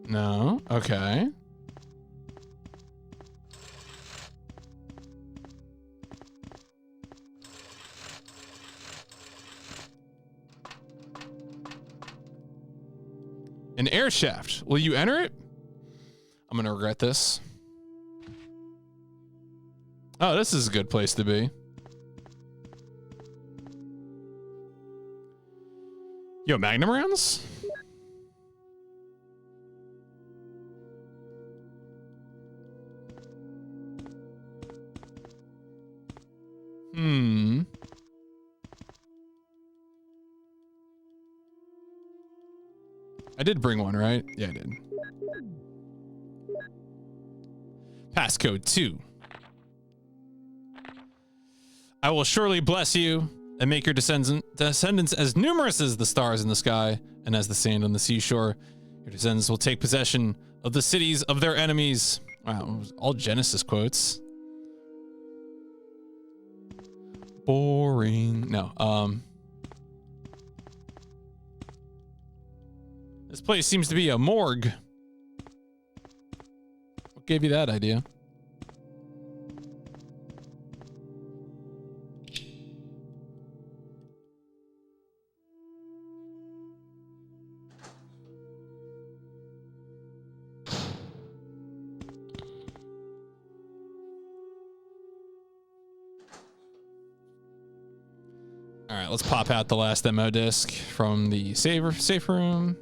No. Okay. An air shaft. Will you enter it? I'm gonna regret this. Oh, this is a good place to be. Yo, Magnum rounds? Hmm. I did bring one, right? Yeah, I did. Passcode 2. I will surely bless you and make your descendants as numerous as the stars in the sky and as the sand on the seashore. Your descendants will take possession of the cities of their enemies. Wow, all Genesis quotes. Boring. No, this place seems to be a morgue. What gave you that idea? All right, let's pop out the last demo disc from the safe room.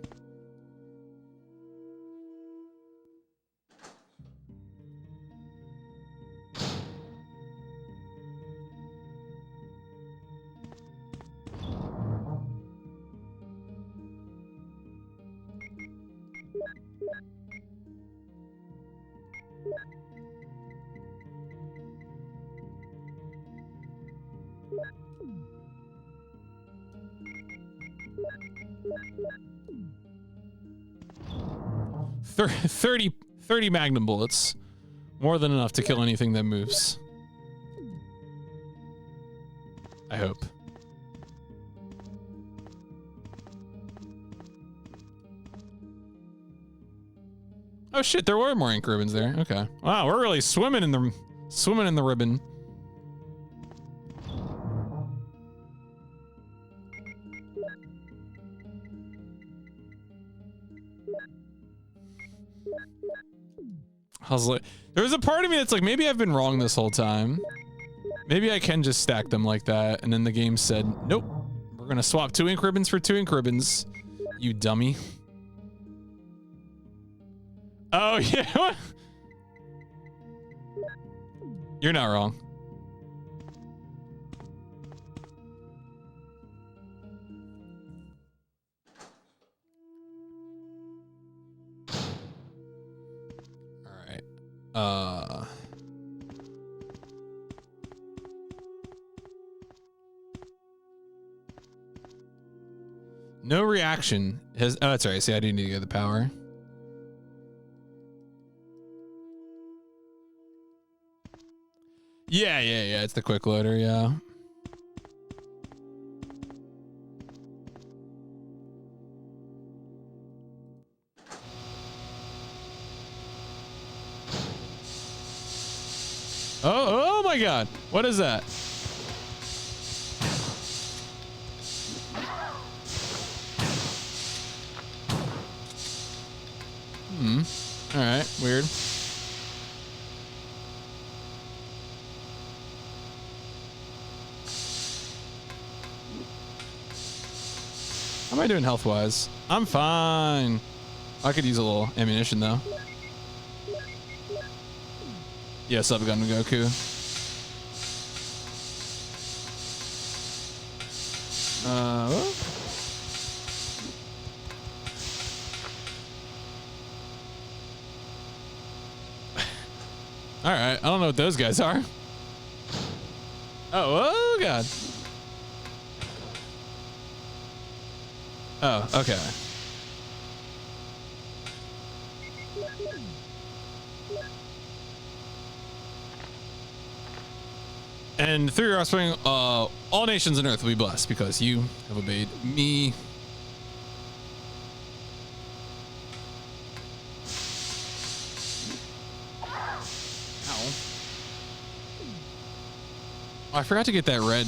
Thir 30 Magnum bullets. More than enough to kill anything that moves. I hope. Oh shit, there were more ink ribbons there. Okay. Wow, we're really swimming in the ribbon. I was like, there was a part of me that's like, maybe I've been wrong this whole time. Maybe I can just stack them like that. And then the game said, nope, we're going to swap 2 ink ribbons for 2 ink ribbons. You dummy. Oh, yeah. You're not wrong. No reaction has. Oh, that's right. See, I do need to get the power. Yeah. It's the quick loader. Yeah. Oh my God. What is that? All right. Weird. How am I doing health-wise? I'm fine. I could use a little ammunition, though. Yes, up gun Goku. All right, I don't know what those guys are. Oh God. Oh, okay. And through your offspring, all nations on earth will be blessed because you have obeyed me. Ow. Oh, I forgot to get that red,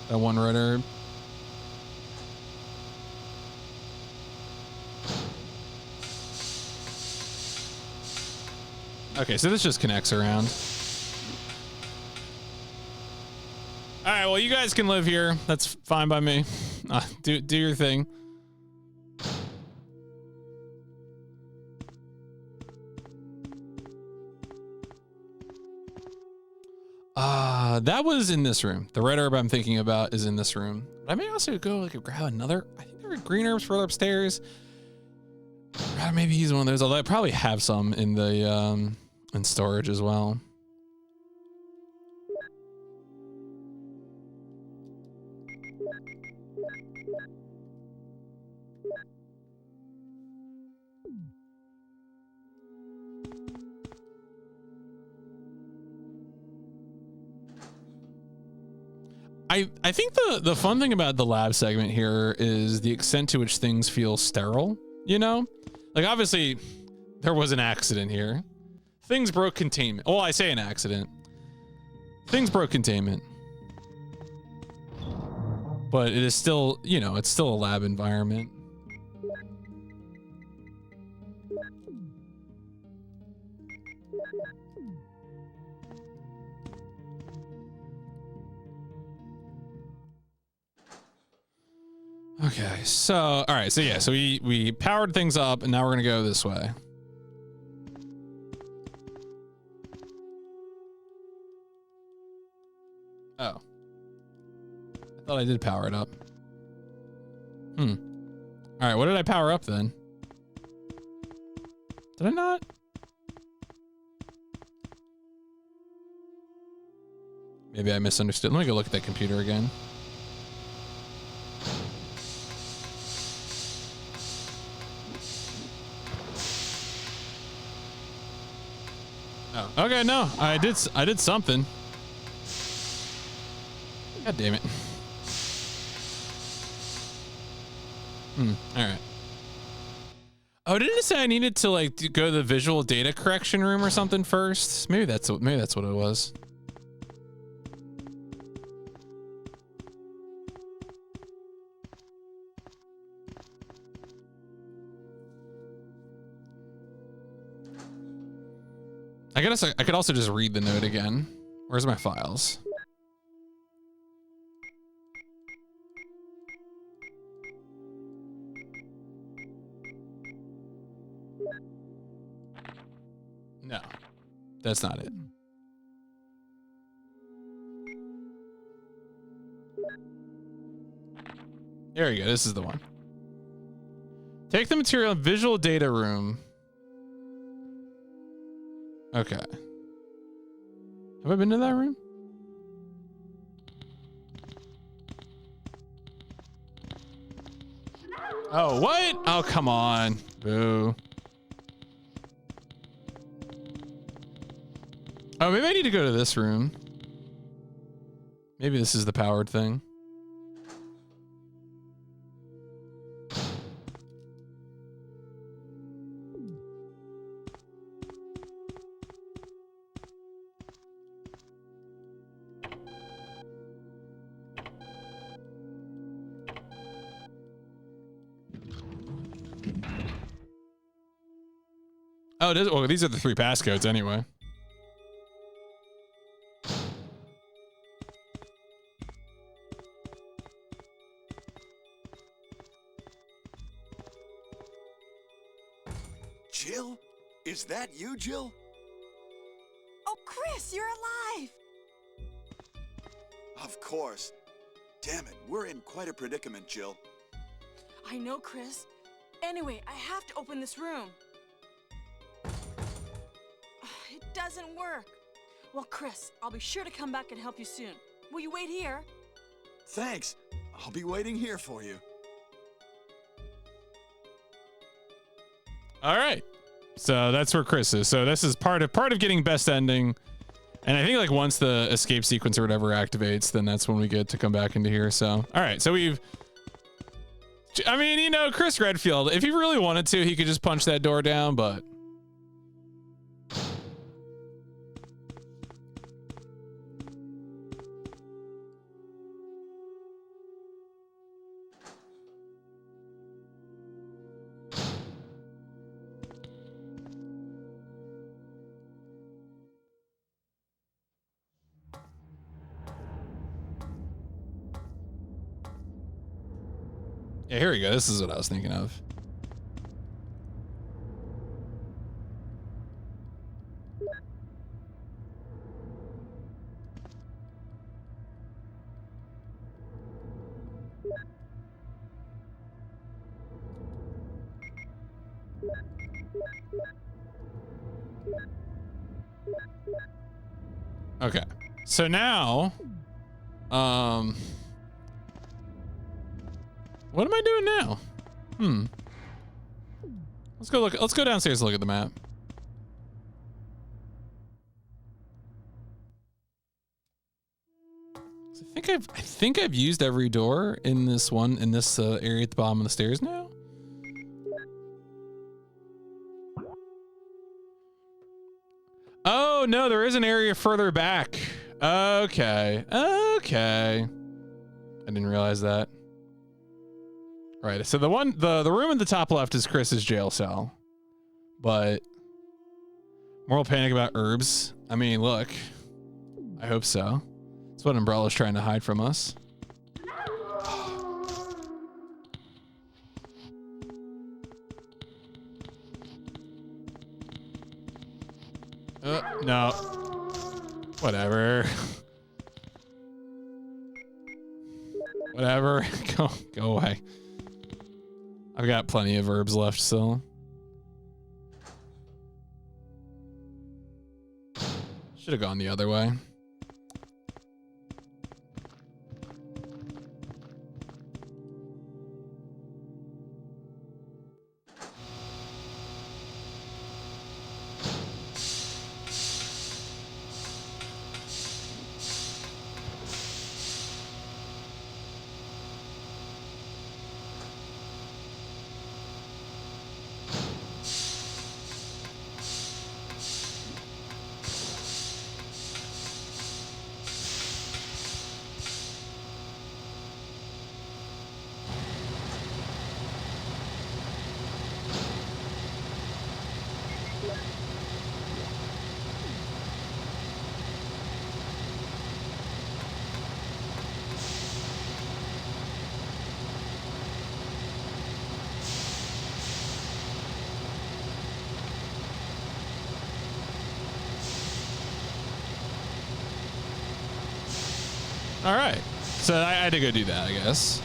that one red herb. Okay, so this just connects around. All right, well, you guys can live here. That's fine by me. Do your thing. That was in this room. The red herb I'm thinking about is in this room. But I may also go like grab another. I think there are green herbs further upstairs. Maybe he's one of those. Although I probably have some in the in storage as well. I think the fun thing about the lab segment here is the extent to which things feel sterile, you know? Like, obviously, there was an accident here. Things broke containment. Oh, I say an accident. Things broke containment. But it is still, you know, it's still a lab environment. Okay, so, all right, so yeah, so we powered things up, and now we're gonna go this way. Oh. I thought I did power it up. All right, what did I power up then? Did I not? Maybe I misunderstood. Let me go look at that computer again. Oh, okay, no, I did something. God damn it. All right. Oh, didn't it say I needed to like go to the visual data correction room or something first? Maybe that's what it was. I guess I could also just read the note again. Where's my files? No, that's not it. There we go. This is the one. Take the material in visual data room. Okay. Have I been to that room? Oh, what? Oh, come on. Boo. Oh, maybe I need to go to this room. Maybe this is the powered thing. Oh, well, these are the 3 passcodes anyway. Jill? Is that you, Jill? Oh, Chris, you're alive! Of course. Damn it, we're in quite a predicament, Jill. I know, Chris. Anyway, I have to open this room. It doesn't work. Well, Chris, I'll be sure to come back and help you soon. Will you wait here? Thanks. I'll be waiting here for you. All right. So that's where Chris is. So this is part of getting best ending. And I think like once the escape sequence or whatever activates, then that's when we get to come back into here. So, all right. So I mean, you know, Chris Redfield, if he really wanted to, he could just punch that door down, but. Yeah, here we go. This is what I was thinking of. Okay. So now, what am I doing now? Let's go downstairs and look at the map. So I think I've used every door in this area at the bottom of the stairs now. Oh no, there is an area further back. Okay. I didn't realize that. Right. So the room in the top left is Chris's jail cell. But moral panic about herbs. I mean, look. I hope so. That's what Umbrella's trying to hide from us. No. Whatever. Whatever. Go away. I've got plenty of herbs left still. Should have gone the other way. All right. So I had to go do that, I guess.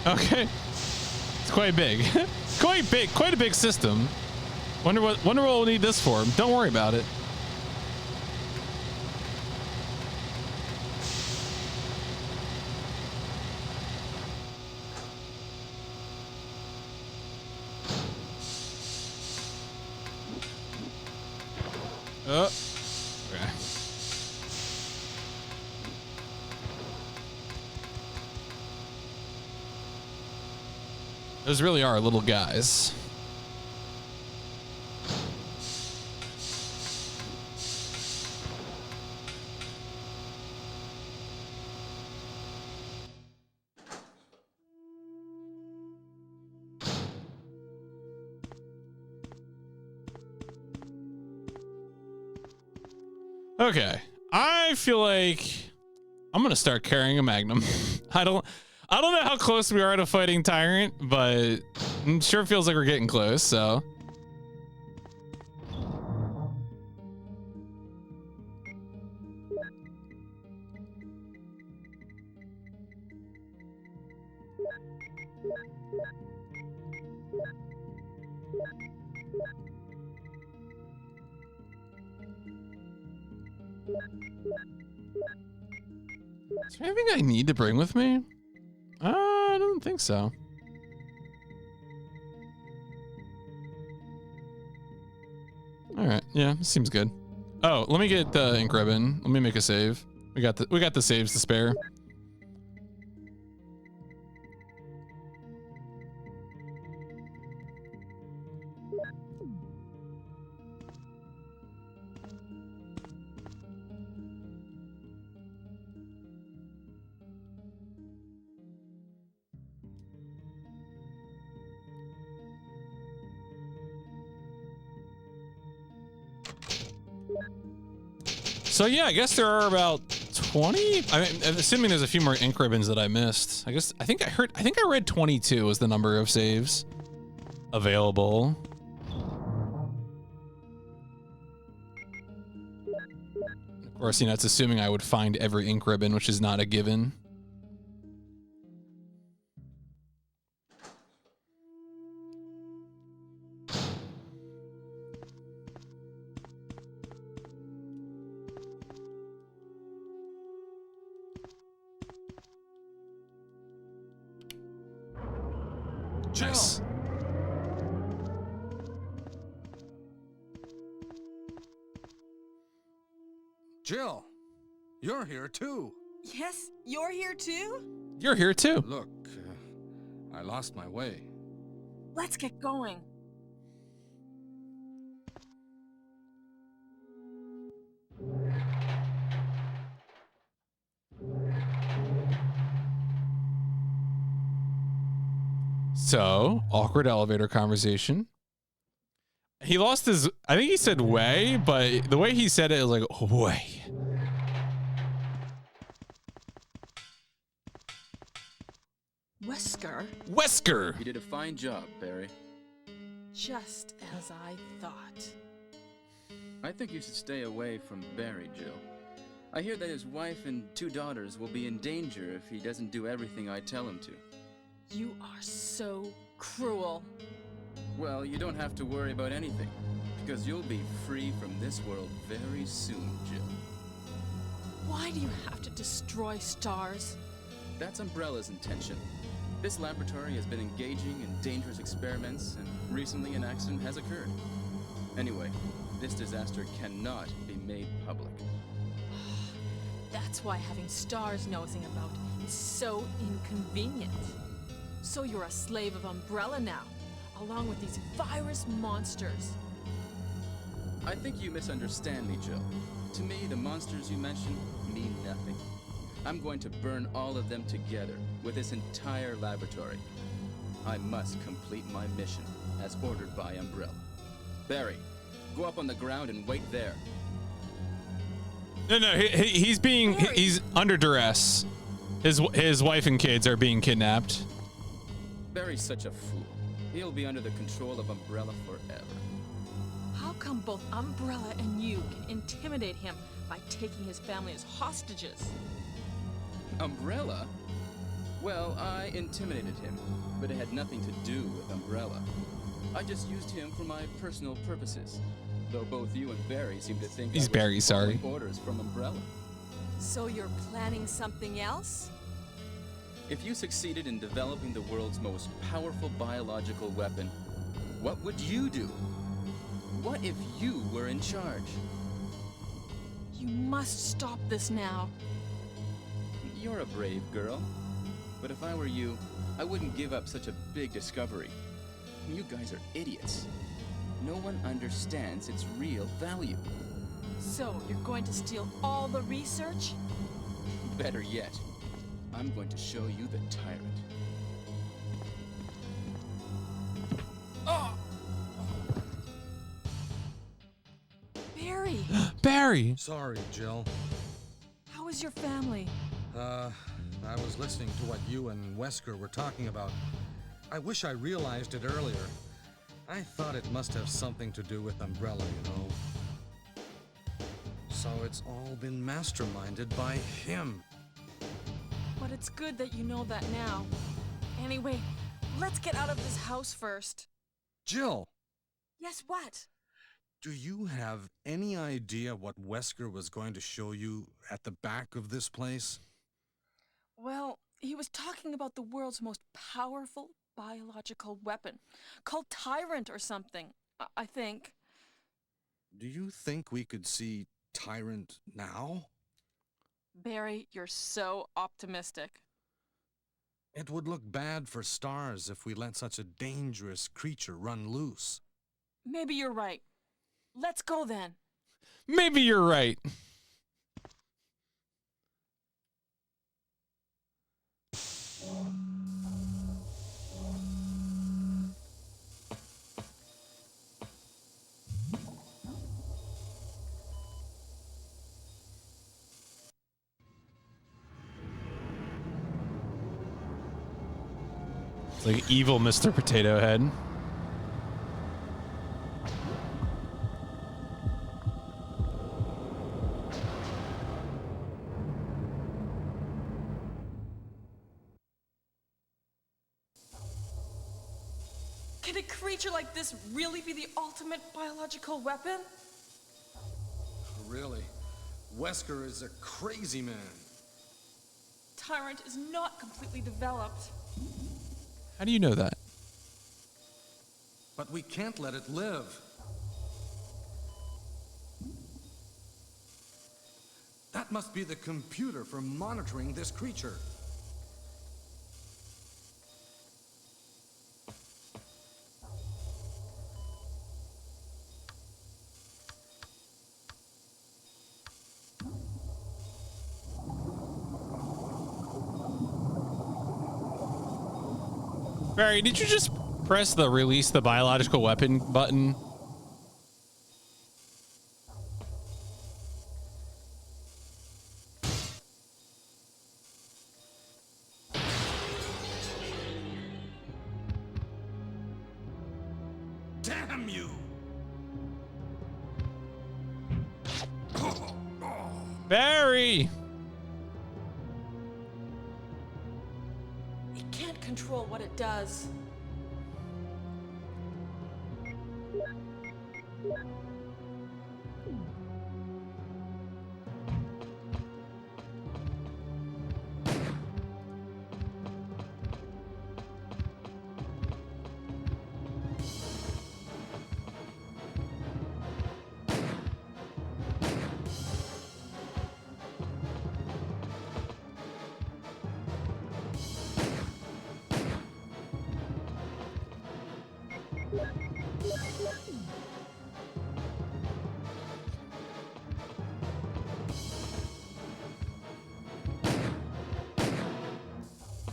Okay. It's quite big. Quite big. Quite a big system. Wonder what we'll need this for. Don't worry about it. Okay. Those really are little guys. Okay, I feel like I'm gonna start carrying a Magnum. I don't know how close we are to fighting Tyrant, but it sure feels like we're getting close. So. Is there anything I need to bring with me? I don't think so. All right, yeah, seems good. Oh, let me get the ink ribbon. Let me make a save. We got the saves to spare. So yeah, I guess there are about 20. I mean, assuming there's a few more ink ribbons that I missed. I think I read 22 was the number of saves available. Of course, you know, it's assuming I would find every ink ribbon, which is not a given. Nice. Jill, you're here too. Yes, you're here too? You're here too. Look, I lost my way. Let's get going. So, awkward elevator conversation. He lost his, I think he said way, but the way he said it was like, way. Wesker? Wesker! You did a fine job, Barry. Just as I thought. I think you should stay away from Barry, Jill. I hear that his wife and 2 daughters will be in danger if he doesn't do everything I tell him to. You are so cruel. Well, you don't have to worry about anything, because you'll be free from this world very soon, Jill. Why do you have to destroy stars? That's Umbrella's intention. This laboratory has been engaging in dangerous experiments, and recently an accident has occurred. Anyway, this disaster cannot be made public. That's why having stars nosing about is so inconvenient. So you're a slave of Umbrella now, along with these virus monsters. I think you misunderstand me, Jill. To me, the monsters you mentioned mean nothing. I'm going to burn all of them together with this entire laboratory. I must complete my mission as ordered by Umbrella. Barry, go up on the ground and wait there. No, he's under duress. His wife and kids are being kidnapped. Barry's such a fool. He'll be under the control of Umbrella forever. How come both Umbrella and you can intimidate him by taking his family as hostages? Umbrella? Well, I intimidated him, but it had nothing to do with Umbrella. I just used him for my personal purposes, though both you and Barry seem to think He's Barry, sorry. Orders from Umbrella. So you're planning something else? If you succeeded in developing the world's most powerful biological weapon, what would you do? What if you were in charge? You must stop this now. You're a brave girl. But if I were you, I wouldn't give up such a big discovery. You guys are idiots. No one understands its real value. So you're going to steal all the research? Better yet, I'm going to show you the tyrant. Oh! Barry! Barry! Sorry, Jill. How is your family? I was listening to what you and Wesker were talking about. I wish I realized it earlier. I thought it must have something to do with Umbrella, you know. So it's all been masterminded by him. But it's good that you know that now. Anyway, let's get out of this house first. Jill! Yes, what? Do you have any idea what Wesker was going to show you at the back of this place? Well, he was talking about the world's most powerful biological weapon, called Tyrant or something, I think. Do you think we could see Tyrant now? Barry, you're so optimistic. It would look bad for Stars if we let such a dangerous creature run loose. Maybe you're right. Let's go then. Maybe you're right. It's like evil Mr. Potato Head. Can a creature like this really be the ultimate biological weapon? Really? Wesker is a crazy man. Tyrant is not completely developed. How do you know that? But we can't let it live. That must be the computer for monitoring this creature. Barry, did you just press the release the biological weapon button? Damn you! Barry! It can't control what it does.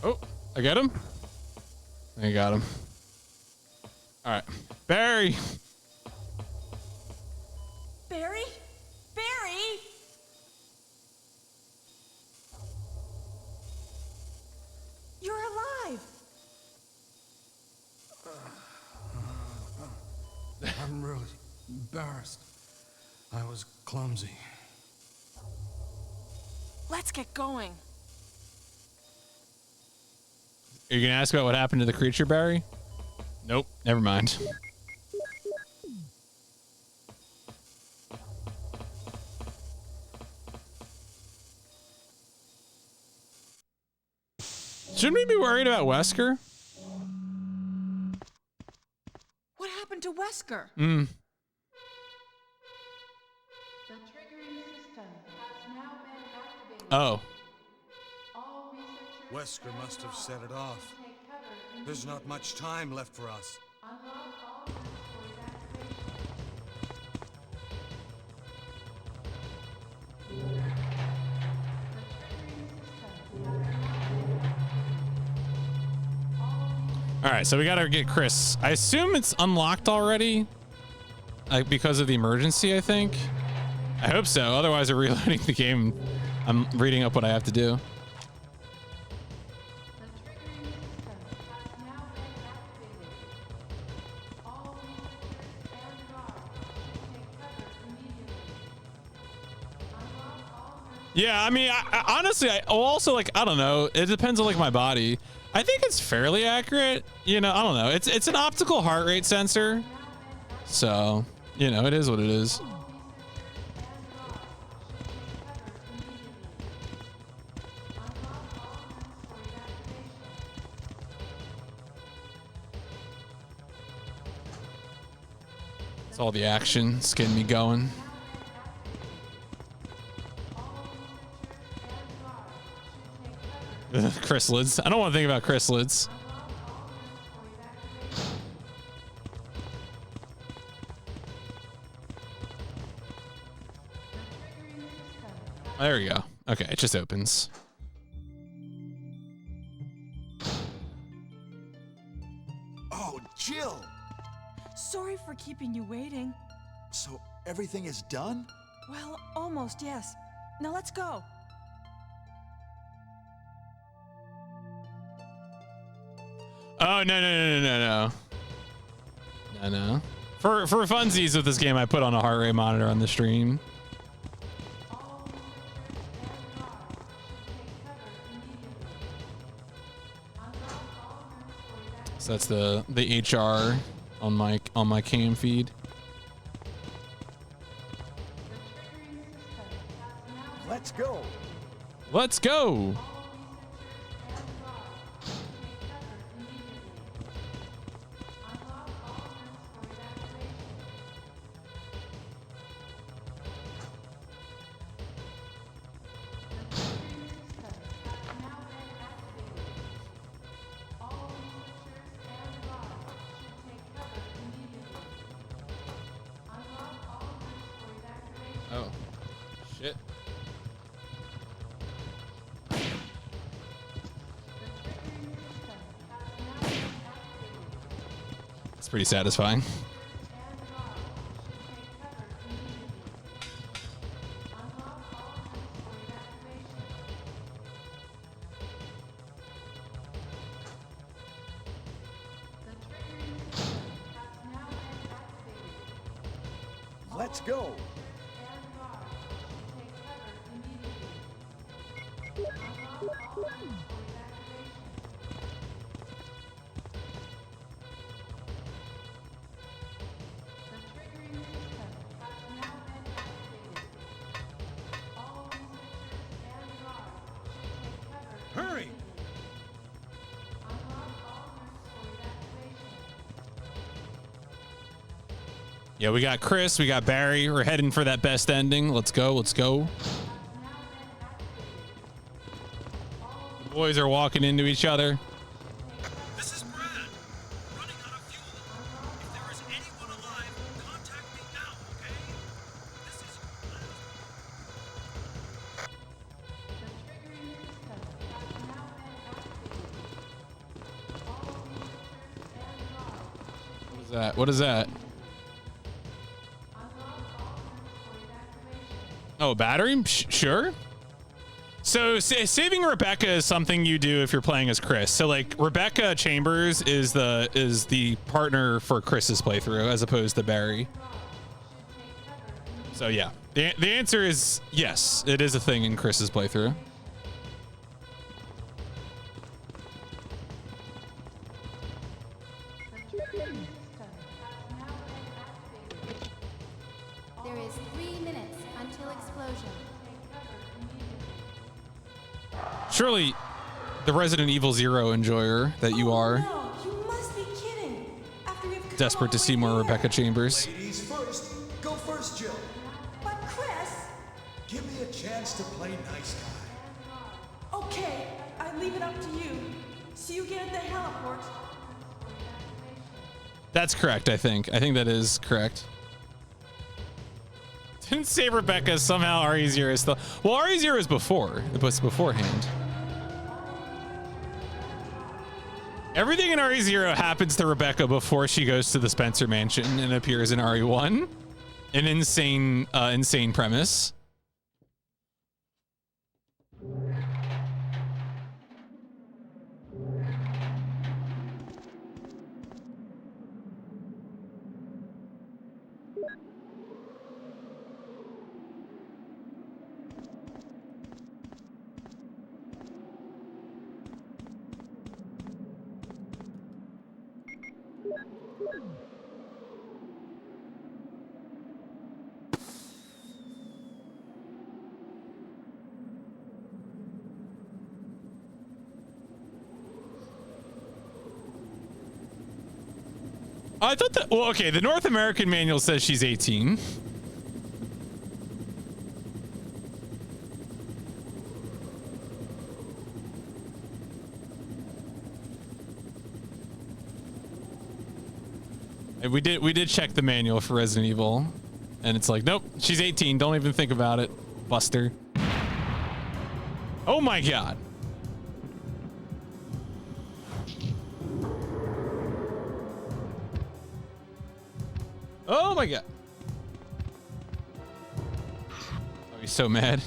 Oh, I got him? I got him. All right. Barry! Barry? Barry? You're alive! I'm really embarrassed. I was clumsy. Let's get going. Are you gonna ask about what happened to the creature, Barry? Nope, never mind. Shouldn't we be worried about Wesker? What happened to Wesker? Hmm. The triggering system has now been activated. Oh. All researchers Wesker must have set it off. take cover in There's not much time left for us. unlock all rooms for evacuation. All right, so we gotta get Chris. I assume it's unlocked already, like because of the emergency. I think. I hope so. Otherwise, we're reloading the game. I'm reading up what I have to do. The triggering system has now been activated. All researchers and guards take cover immediately. Unlock all rooms. Yeah, I mean, I honestly, I also like, I don't know. It depends on like my body. I think it's fairly accurate. You know, I don't know. It's an optical heart rate sensor, so You know, it is what it is. It's all the action. It's getting me going. Chrysalids. I don't want to think about chrysalids. There we go. Okay, it just opens. Oh, Jill! Sorry for keeping you waiting. So everything is done? Well, almost, yes. Now let's go. Oh, no. No. For funsies with this game, I put on a heart rate monitor on the stream. So that's the HR on my cam feed. Let's go! Let's go! Oh, shit. It's pretty satisfying. Let's go! Hurry! Yeah, we got Chris, we got Barry. We're heading for that best ending. Let's go, let's go. The boys are walking into each other. This is Brad. Running out of fuel. If there is anyone alive, contact me now, okay? This is What is that? What is that? Oh, battery? Sure. So saving Rebecca is something you do if you're playing as Chris. So like Rebecca Chambers is the partner for Chris's playthrough as opposed to Barry. So yeah, the answer is yes. It is a thing in Chris's playthrough. There is 3 minutes until explosion. Surely, the Resident Evil Zero enjoyer that you are, No, you must be kidding. After we've come desperate to all the see way more here. Rebecca Chambers. Ladies first. Go first, Jill. But Chris, Give me a chance to play nice guy. okay, I leave it up to you. See you again at the heliport. That's correct, I think. I think that is correct. Didn't say Rebecca, somehow RE0 is still... Well, RE0 is before. It was beforehand. Everything in RE0 happens to Rebecca before she goes to the Spencer Mansion and appears in RE1. An insane premise. I thought that, well, okay, the North American manual says she's 18. We did check the manual for Resident Evil, and it's like, nope, she's 18. Don't even think about it, Buster. Oh my god. Oh my god. Oh, he's so mad.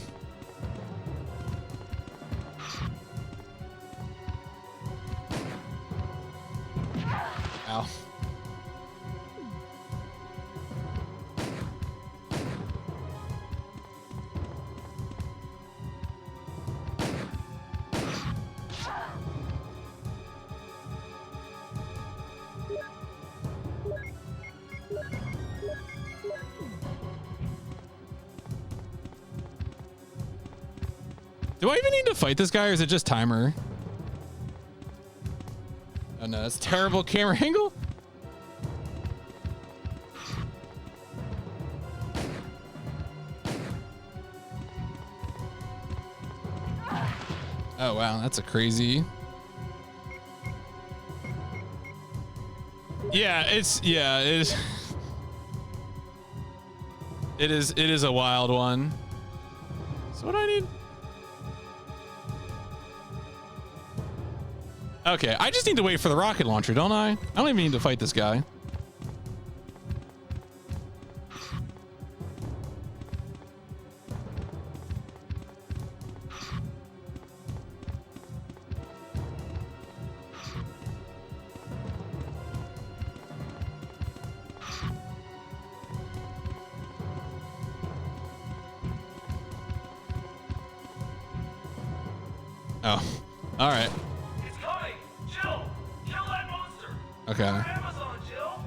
Ow. Do I even need to fight this guy, or is it just timer? Oh no, that's terrible camera angle. Oh wow, that's a crazy. Yeah, it is. It is a wild one. So what do I need? Okay, I just need to wait for the rocket launcher, don't I? I don't even need to fight this guy. Oh, all right. It's coming! Jill! Kill that monster! Okay. Amazon, Jill!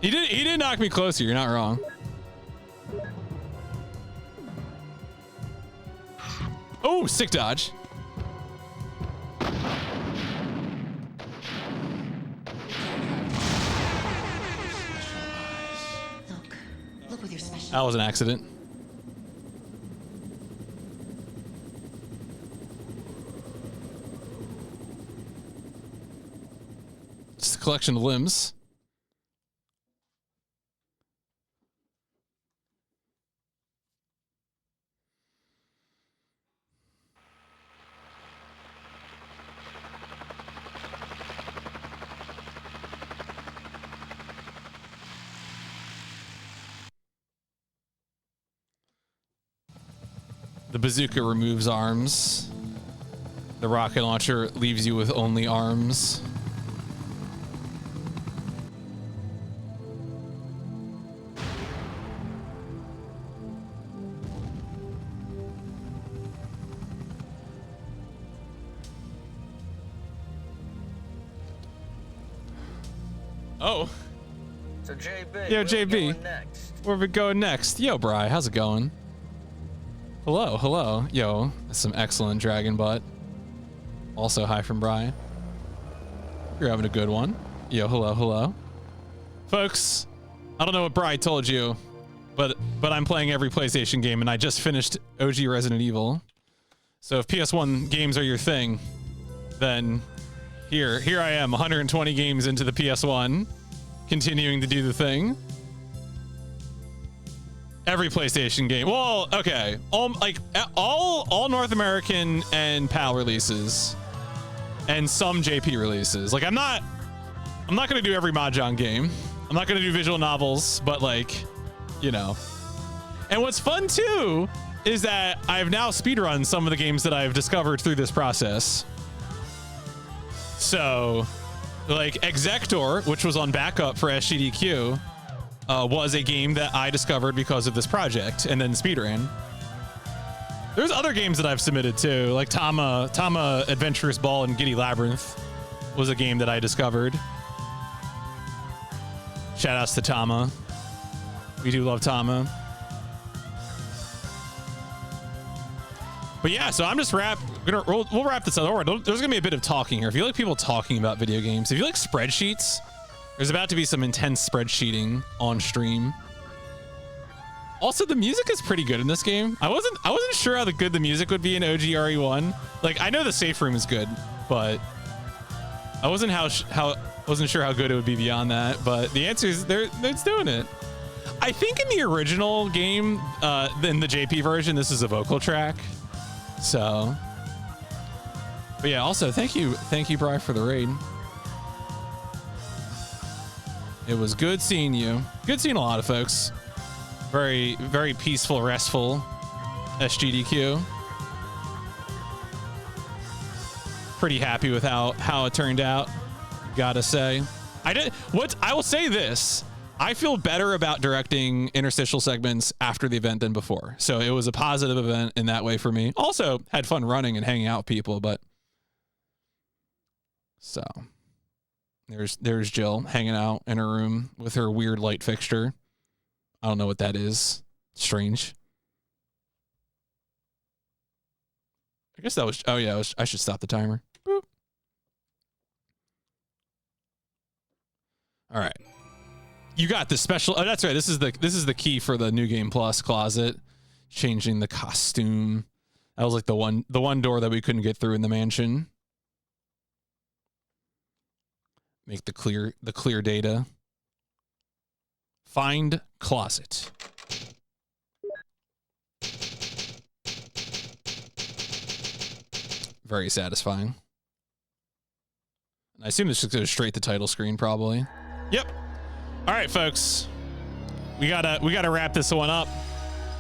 He did knock me closer, you're not wrong. Oh, sick dodge. Look with your special. That was an accident. Just a collection of limbs. The bazooka removes arms. The rocket launcher leaves you with only arms. Oh. So JB. Yo, JB. Where we going next? Yo, Bri, how's it going? Hello, hello. Yo, that's some excellent dragon butt. Also, hi from Bri. You're having a good one. Yo, hello, hello. Folks, I don't know what Bri told you, but I'm playing every PlayStation game, and I just finished OG Resident Evil. So if PS1 games are your thing, then here I am, 120 games into the PS1, continuing to do the thing. Every PlayStation game. Well, okay. All North American and PAL releases, and some JP releases. Like I'm not gonna do every Mahjong game. I'm not gonna do visual novels, but like, you know. And what's fun too is that I've now speedrun some of the games that I've discovered through this process. So, like Exector, which was on backup for SGDQ. Was a game that I discovered because of this project and then speedran. There's other games that I've submitted too, like Tama Adventurous Ball and Giddy Labyrinth was a game that I discovered. Shout outs to Tama. We do love Tama. But yeah, so I'm just we'll wrap this up. There's gonna be a bit of talking here. If you like people talking about video games, if you like spreadsheets, there's about to be some intense spreadsheeting on stream. Also, the music is pretty good in this game. I wasn't sure how good the music would be in OG RE1. Like, I know the safe room is good, but I wasn't sure how good it would be beyond that. But the answer is it's doing it. I think in the original game, in the JP version, this is a vocal track. So, but yeah. Also, thank you, Bri, for the raid. It was good seeing you. Good seeing a lot of folks. Very, very peaceful, restful SGDQ. Pretty happy with how it turned out. Gotta say, I will say this. I feel better about directing interstitial segments after the event than before. So it was a positive event in that way for me. Also had fun running and hanging out with people, but so there's Jill hanging out in her room with her weird light fixture. I don't know what that is. Strange. I guess that was, oh yeah, I should stop the timer. Boop. All right. You got the special. Oh, that's right. This is the key for the New Game Plus closet. Changing the costume. That was like the one door that we couldn't get through in the mansion. Make the clear data. Find closet. Very satisfying. I assume this just goes straight to title screen, probably. Yep. All right, folks. We gotta wrap this one up.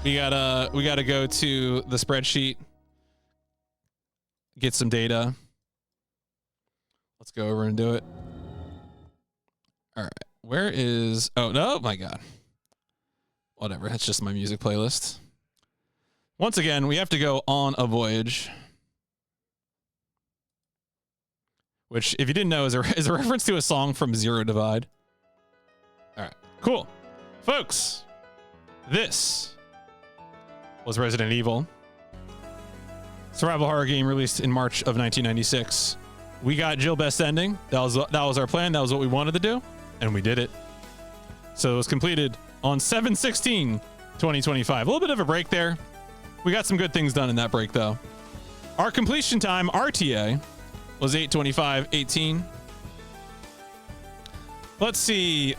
We gotta go to the spreadsheet. Get some data. Let's go over and do it. All right. Where is... Oh, no. My God. Whatever. That's just my music playlist. Once again, we have to go on a voyage. Which, if you didn't know, is a reference to a song from Zero Divide. All right. Cool. Folks, this was Resident Evil. Survival horror game released in March of 1996. We got Jill Best Ending. That was our plan. That was what we wanted to do. And we did it. So it was completed on 7/16/2025. A little bit of a break there. We got some good things done in that break, though. Our completion time, RTA, was 8/25/18. Let's see.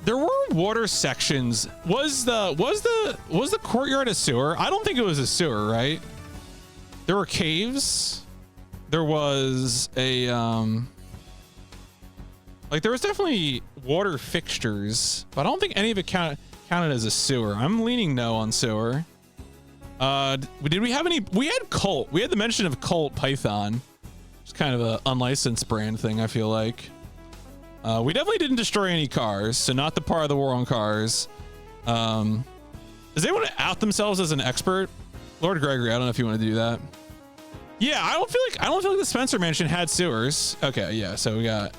There were water sections. Was the courtyard a sewer? I don't think it was a sewer, right? There were caves. There was a like there was definitely water fixtures, but I don't think any of it counted as a sewer. I'm leaning no on sewer. Did we have any? We had Colt. We had the mention of Colt Python. It's kind of an unlicensed brand thing, I feel like. We definitely didn't destroy any cars, so not the part of the war on cars. Does anyone out themselves as an expert? Lord Gregory, I don't know if you want to do that. Yeah, I don't feel like the Spencer Mansion had sewers. Okay, yeah, so we got.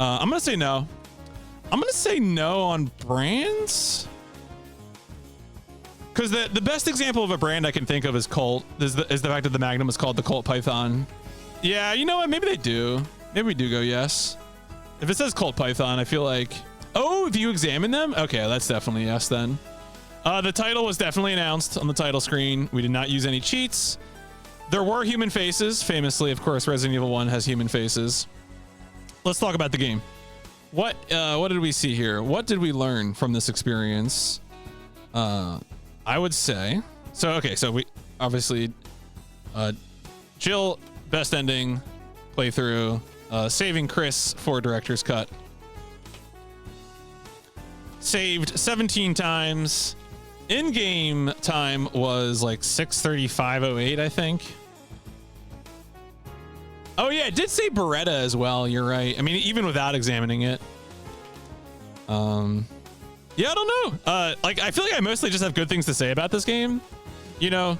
I'm gonna say no. I'm gonna say no on brands. Because the best example of a brand I can think of is Colt. Is the fact that the Magnum is called the Colt Python. Yeah, you know what? Maybe they do. Maybe we do go yes. If it says Colt Python, I feel like... Oh, if you examine them? Okay, that's definitely yes then. The title was definitely announced on the title screen. We did not use any cheats. There were human faces. Famously, of course, Resident Evil 1 has human faces. Let's talk about the game. What did we see here? What did we learn from this experience? I would say... So we obviously... Jill, best ending, playthrough, saving Chris for director's cut. Saved 17 times. In-game time was like 6:35:08, I think. Oh yeah, it did say Beretta as well. You're right. I mean, even without examining it. Yeah, I don't know. Like I feel like I mostly just have good things to say about this game. You know,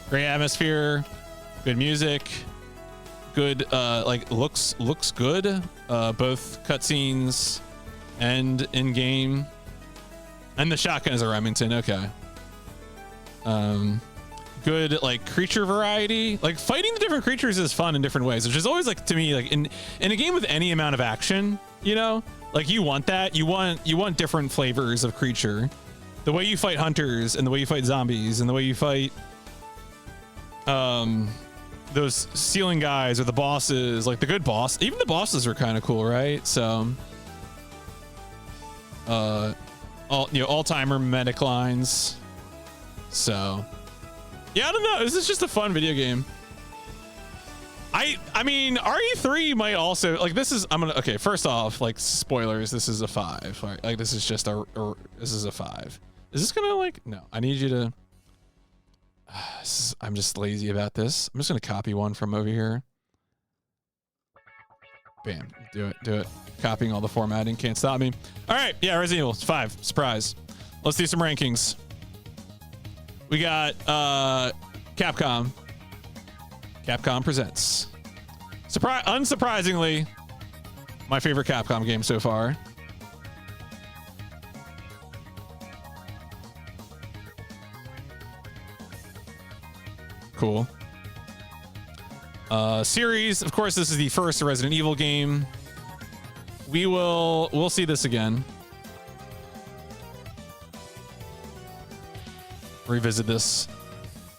great atmosphere, good music, good like looks good. Both cutscenes and in game. And the shotgun is a Remington. Okay. Good like creature variety. Like fighting the different creatures is fun in different ways, which is always like to me like in a game with any amount of action, you know, like you want that. You want different flavors of creature. The way you fight hunters and the way you fight zombies and the way you fight those ceiling guys or the bosses, like the good boss. Even the bosses are kind of cool, right? So all-timer medic lines. So yeah, I don't know. This is just a fun video game. I mean, RE3 might also like this is. Okay. First off, like spoilers. This is a 5. Like this is just this is a 5. Is this gonna like? No. I need you to. I'm just lazy about this. I'm just gonna copy one from over here. Bam. Do it. Copying all the formatting. Can't stop me. All right. Yeah. Resident Evil 5. Surprise. Let's do some rankings. We got Capcom. Capcom presents. Unsurprisingly, my favorite Capcom game so far. Cool. Series, of course, this is the first Resident Evil game. We'll see this again. Revisit this.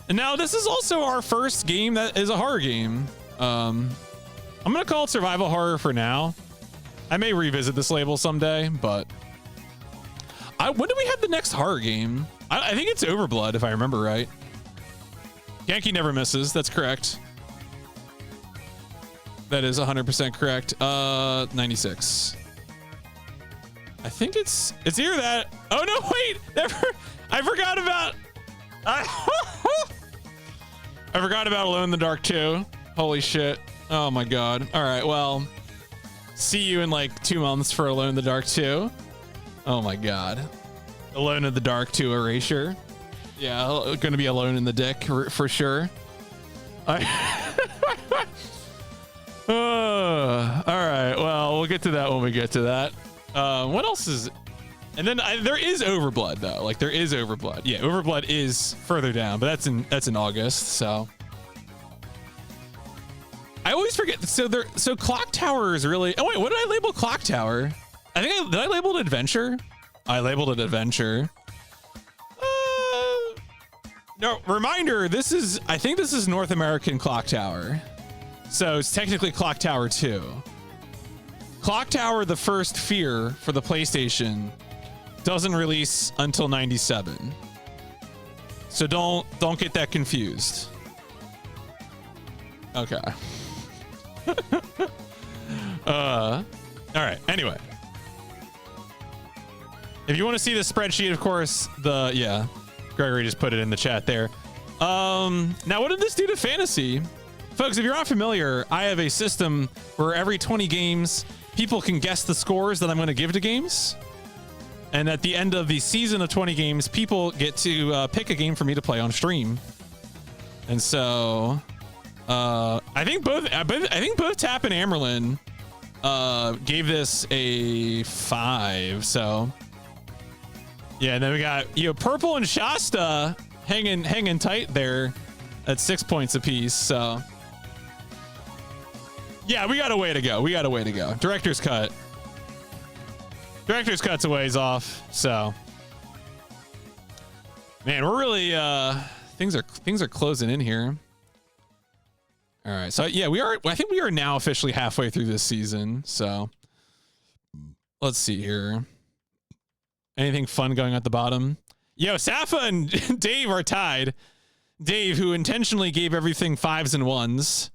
And now this is also our first game that is a horror game. I'm gonna call it survival horror for now. I may revisit this label someday, but when do we have the next horror game? I think it's Overblood, if I remember right. Yankee never misses. That's correct. That is 100% correct. 96. I think it's either that. Oh no, wait! I forgot about. I forgot about Alone in the Dark 2. Holy shit. Oh my god. All right, well, see you in like 2 months for Alone in the Dark 2. Oh my god. Alone in the Dark 2 erasure. Yeah, gonna be alone in the dick for sure. All right, well, we'll get to that when we get to that. What else is... And then there is Overblood though. Like there is Overblood. Yeah, Overblood is further down, but that's in August. So I always forget. So Clock Tower is really. Oh wait, what did I label Clock Tower? Did I label it Adventure? I labeled it Adventure. No, reminder. I think this is North American Clock Tower. So it's technically Clock Tower 2. Clock Tower: The First Fear for the PlayStation doesn't release until 97. So don't get that confused. Okay. All right. Anyway, if you want to see the spreadsheet, of course, Gregory just put it in the chat there. Now, what did this do to fantasy? Folks, if you're not familiar, I have a system where every 20 games, people can guess the scores that I'm going to give to games. And at the end of the season of 20 games, people get to pick a game for me to play on stream. And so, I think both Tap and Amerlin gave this a 5. So, yeah. And then we got Purple and Shasta hanging tight there at 6 points apiece. So, yeah, we got a way to go. Director's cut. Director's cut's a ways off, so man, we're really things are closing in here. All right, so yeah, I think we are now officially halfway through this season. So let's see here. Anything fun going at the bottom? Yo, Safa and Dave are tied. Dave, who intentionally gave everything 5s and 1s.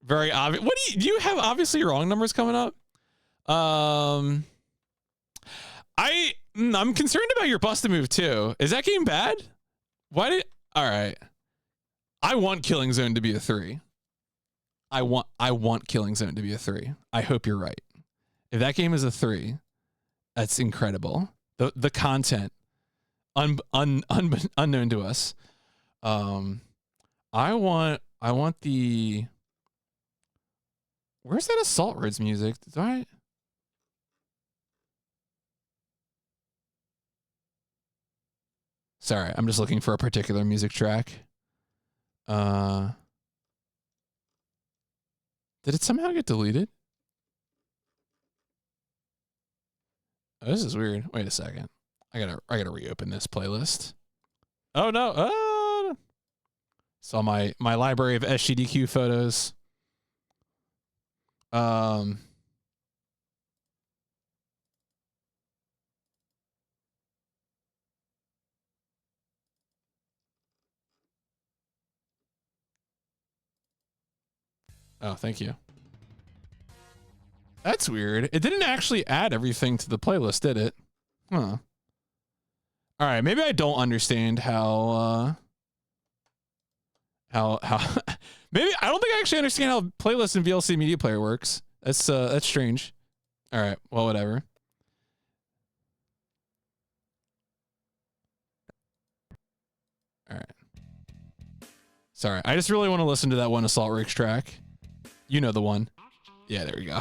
Very obvious. Do you have obviously wrong numbers coming up? I'm concerned about your bust a move too. Is that game bad? All right. I want Killing Zone to be a 3. I want Killing Zone to be a 3. I hope you're right. If that game is a 3, That's incredible. The content unknown to us. I want the. Where's that Assault Rids music? Did I? Sorry, I'm just looking for a particular music track. Did it somehow get deleted? Oh, this is weird. Wait a second. I gotta reopen this playlist. Oh no. Saw my library of SGDQ photos. Oh, thank you. That's weird. It didn't actually add everything to the playlist, did it? Huh. All right, maybe I don't understand how maybe I don't think I actually understand how playlist and VLC media player works. That's strange. All right, well, whatever. All right. Sorry, I just really want to listen to that one Assault Rigs track. You know the one. Yeah, there we go.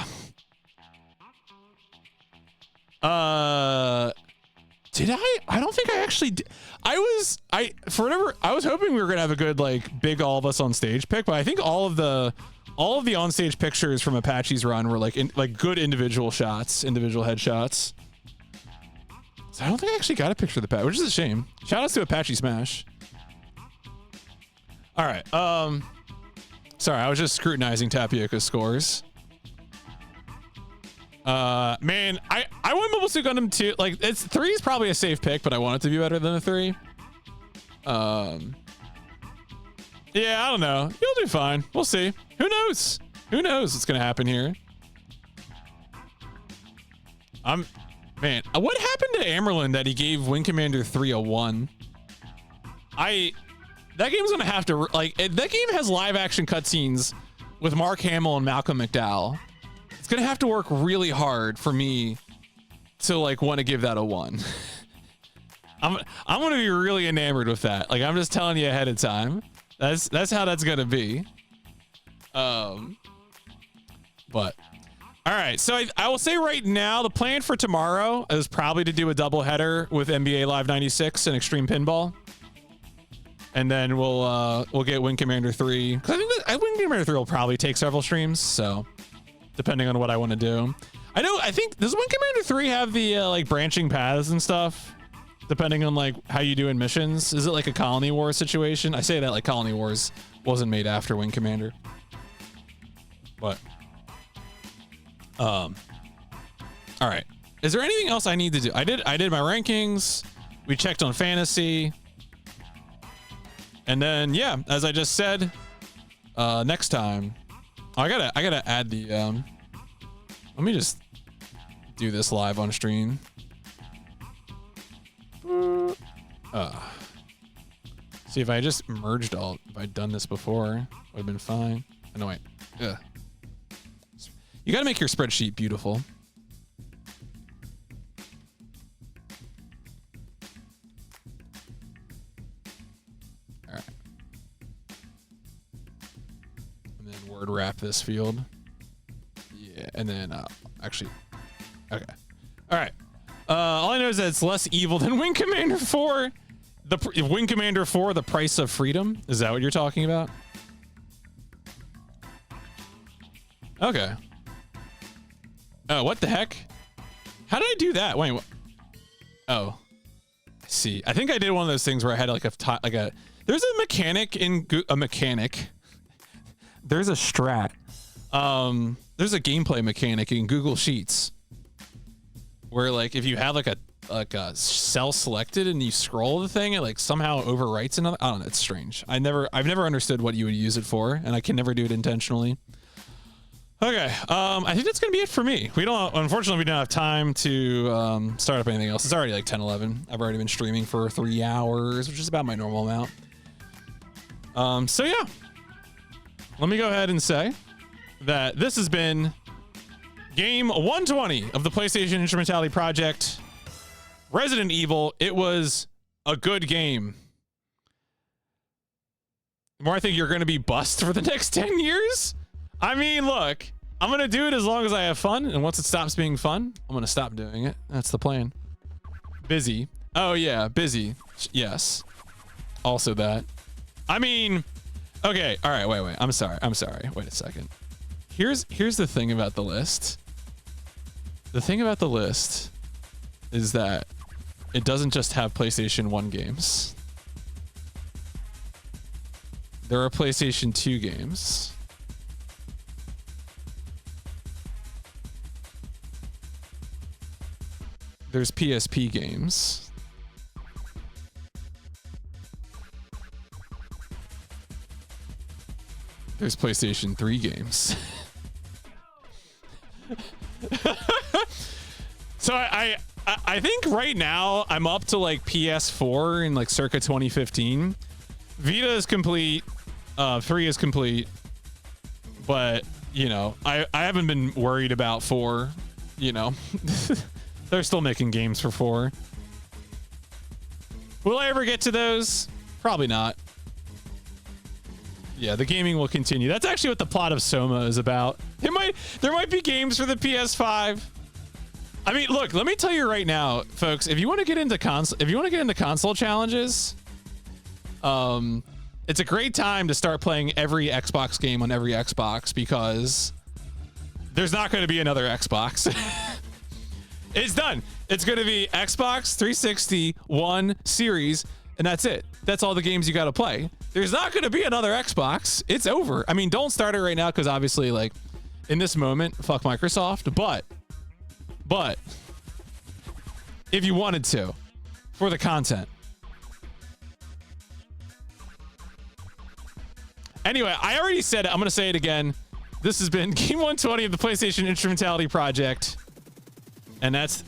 Did I? I don't think I actually did. I was hoping we were gonna have a good like big all of us on stage pick, but I think all of the on stage pictures from Apache's run were like good individual shots, individual headshots. So I don't think I actually got a picture of the Pat, which is a shame. Shout outs to Apache Smash. All right. Sorry, I was just scrutinizing Tapioca's scores. Man, I want Mobile Suit Gundam 2. Like, 3 is probably a safe pick, but I want it to be better than a 3. Yeah, I don't know. You'll do fine. We'll see. Who knows? Who knows what's gonna happen here? Man, what happened to Amerlin that he gave Wing Commander 3 a 1? That game's gonna have to that game has live action cutscenes with Mark Hamill and Malcolm McDowell. It's gonna have to work really hard for me to like want to give that a 1. I'm gonna be really enamored with that. Like, I'm just telling you ahead of time. That's how that's gonna be. But all right, so I will say right now the plan for tomorrow is probably to do a double header with NBA Live 96 and Extreme Pinball. And then we'll get Wing Commander 3. Because I think Wing Commander 3 will probably take several streams, so depending on what I want to do. I think does Wing Commander 3 have the like branching paths and stuff? Depending on like how you do in missions. Is it like a Colony Wars situation? I say that like Colony Wars wasn't made after Wing Commander. But all right. Is there anything else I need to do? I did my rankings. We checked on fantasy. And then, yeah, as I just said, next time, I gotta add the, let me just do this live on stream. See, if I just merged all, if I'd done this before, would have been fine. Oh, no, wait. Ugh. You gotta make your spreadsheet beautiful. Word wrap this field. Yeah, and then actually, okay. All right. All I know is that it's less evil than Wing Commander 4. Wing Commander 4, The Price of Freedom. Is that what you're talking about? Okay. Oh, what the heck? How did I do that? Wait. Oh, I see. I think I did one of those things where I had like a. There's a mechanic in a mechanic. There's a strat. There's a gameplay mechanic in Google Sheets where like if you have like a cell selected and you scroll the thing, it like somehow overwrites another. I don't know. It's strange. I've never understood what you would use it for, and I can never do it intentionally. Okay. I think that's gonna be it for me. Unfortunately, we don't have time to start up anything else. It's already like 10:11. I've already been streaming for 3 hours, which is about my normal amount. So yeah. Let me go ahead and say that this has been Game 120 of the PlayStation Instrumentality Project, Resident Evil. It was a good game. The more I think you're going to be bust for the next 10 years. I mean, look, I'm going to do it as long as I have fun. And once it stops being fun, I'm going to stop doing it. That's the plan. Busy. Oh, yeah, busy. Yes. Also that. I mean, okay. All right, wait. I'm sorry. Wait a second. Here's the thing about the list. The thing about the list is that it doesn't just have PlayStation 1 games. There are PlayStation 2 games. There's PSP games. There's PlayStation 3 games. So I think right now I'm up to like PS4 in like circa 2015. Vita is complete. 3 is complete. But, you know, I haven't been worried about 4, you know. They're still making games for 4. Will I ever get to those? Probably not. Yeah, the gaming will continue. That's actually what the plot of Soma is about. There might be games for the PS5. I mean, look, let me tell you right now, folks, if you want to get into console challenges, it's a great time to start playing every Xbox game on every Xbox, because there's not going to be another Xbox. It's done. It's going to be Xbox 360, One, Series, and that's it. That's all the games you got to play. There's not going to be another Xbox. It's over. I mean, don't start it right now, because obviously, like, in this moment, fuck Microsoft. But if you wanted to, for the content. Anyway, I already said it. I'm going to say it again. This has been Game 120 of the PlayStation Instrumentality Project. And that's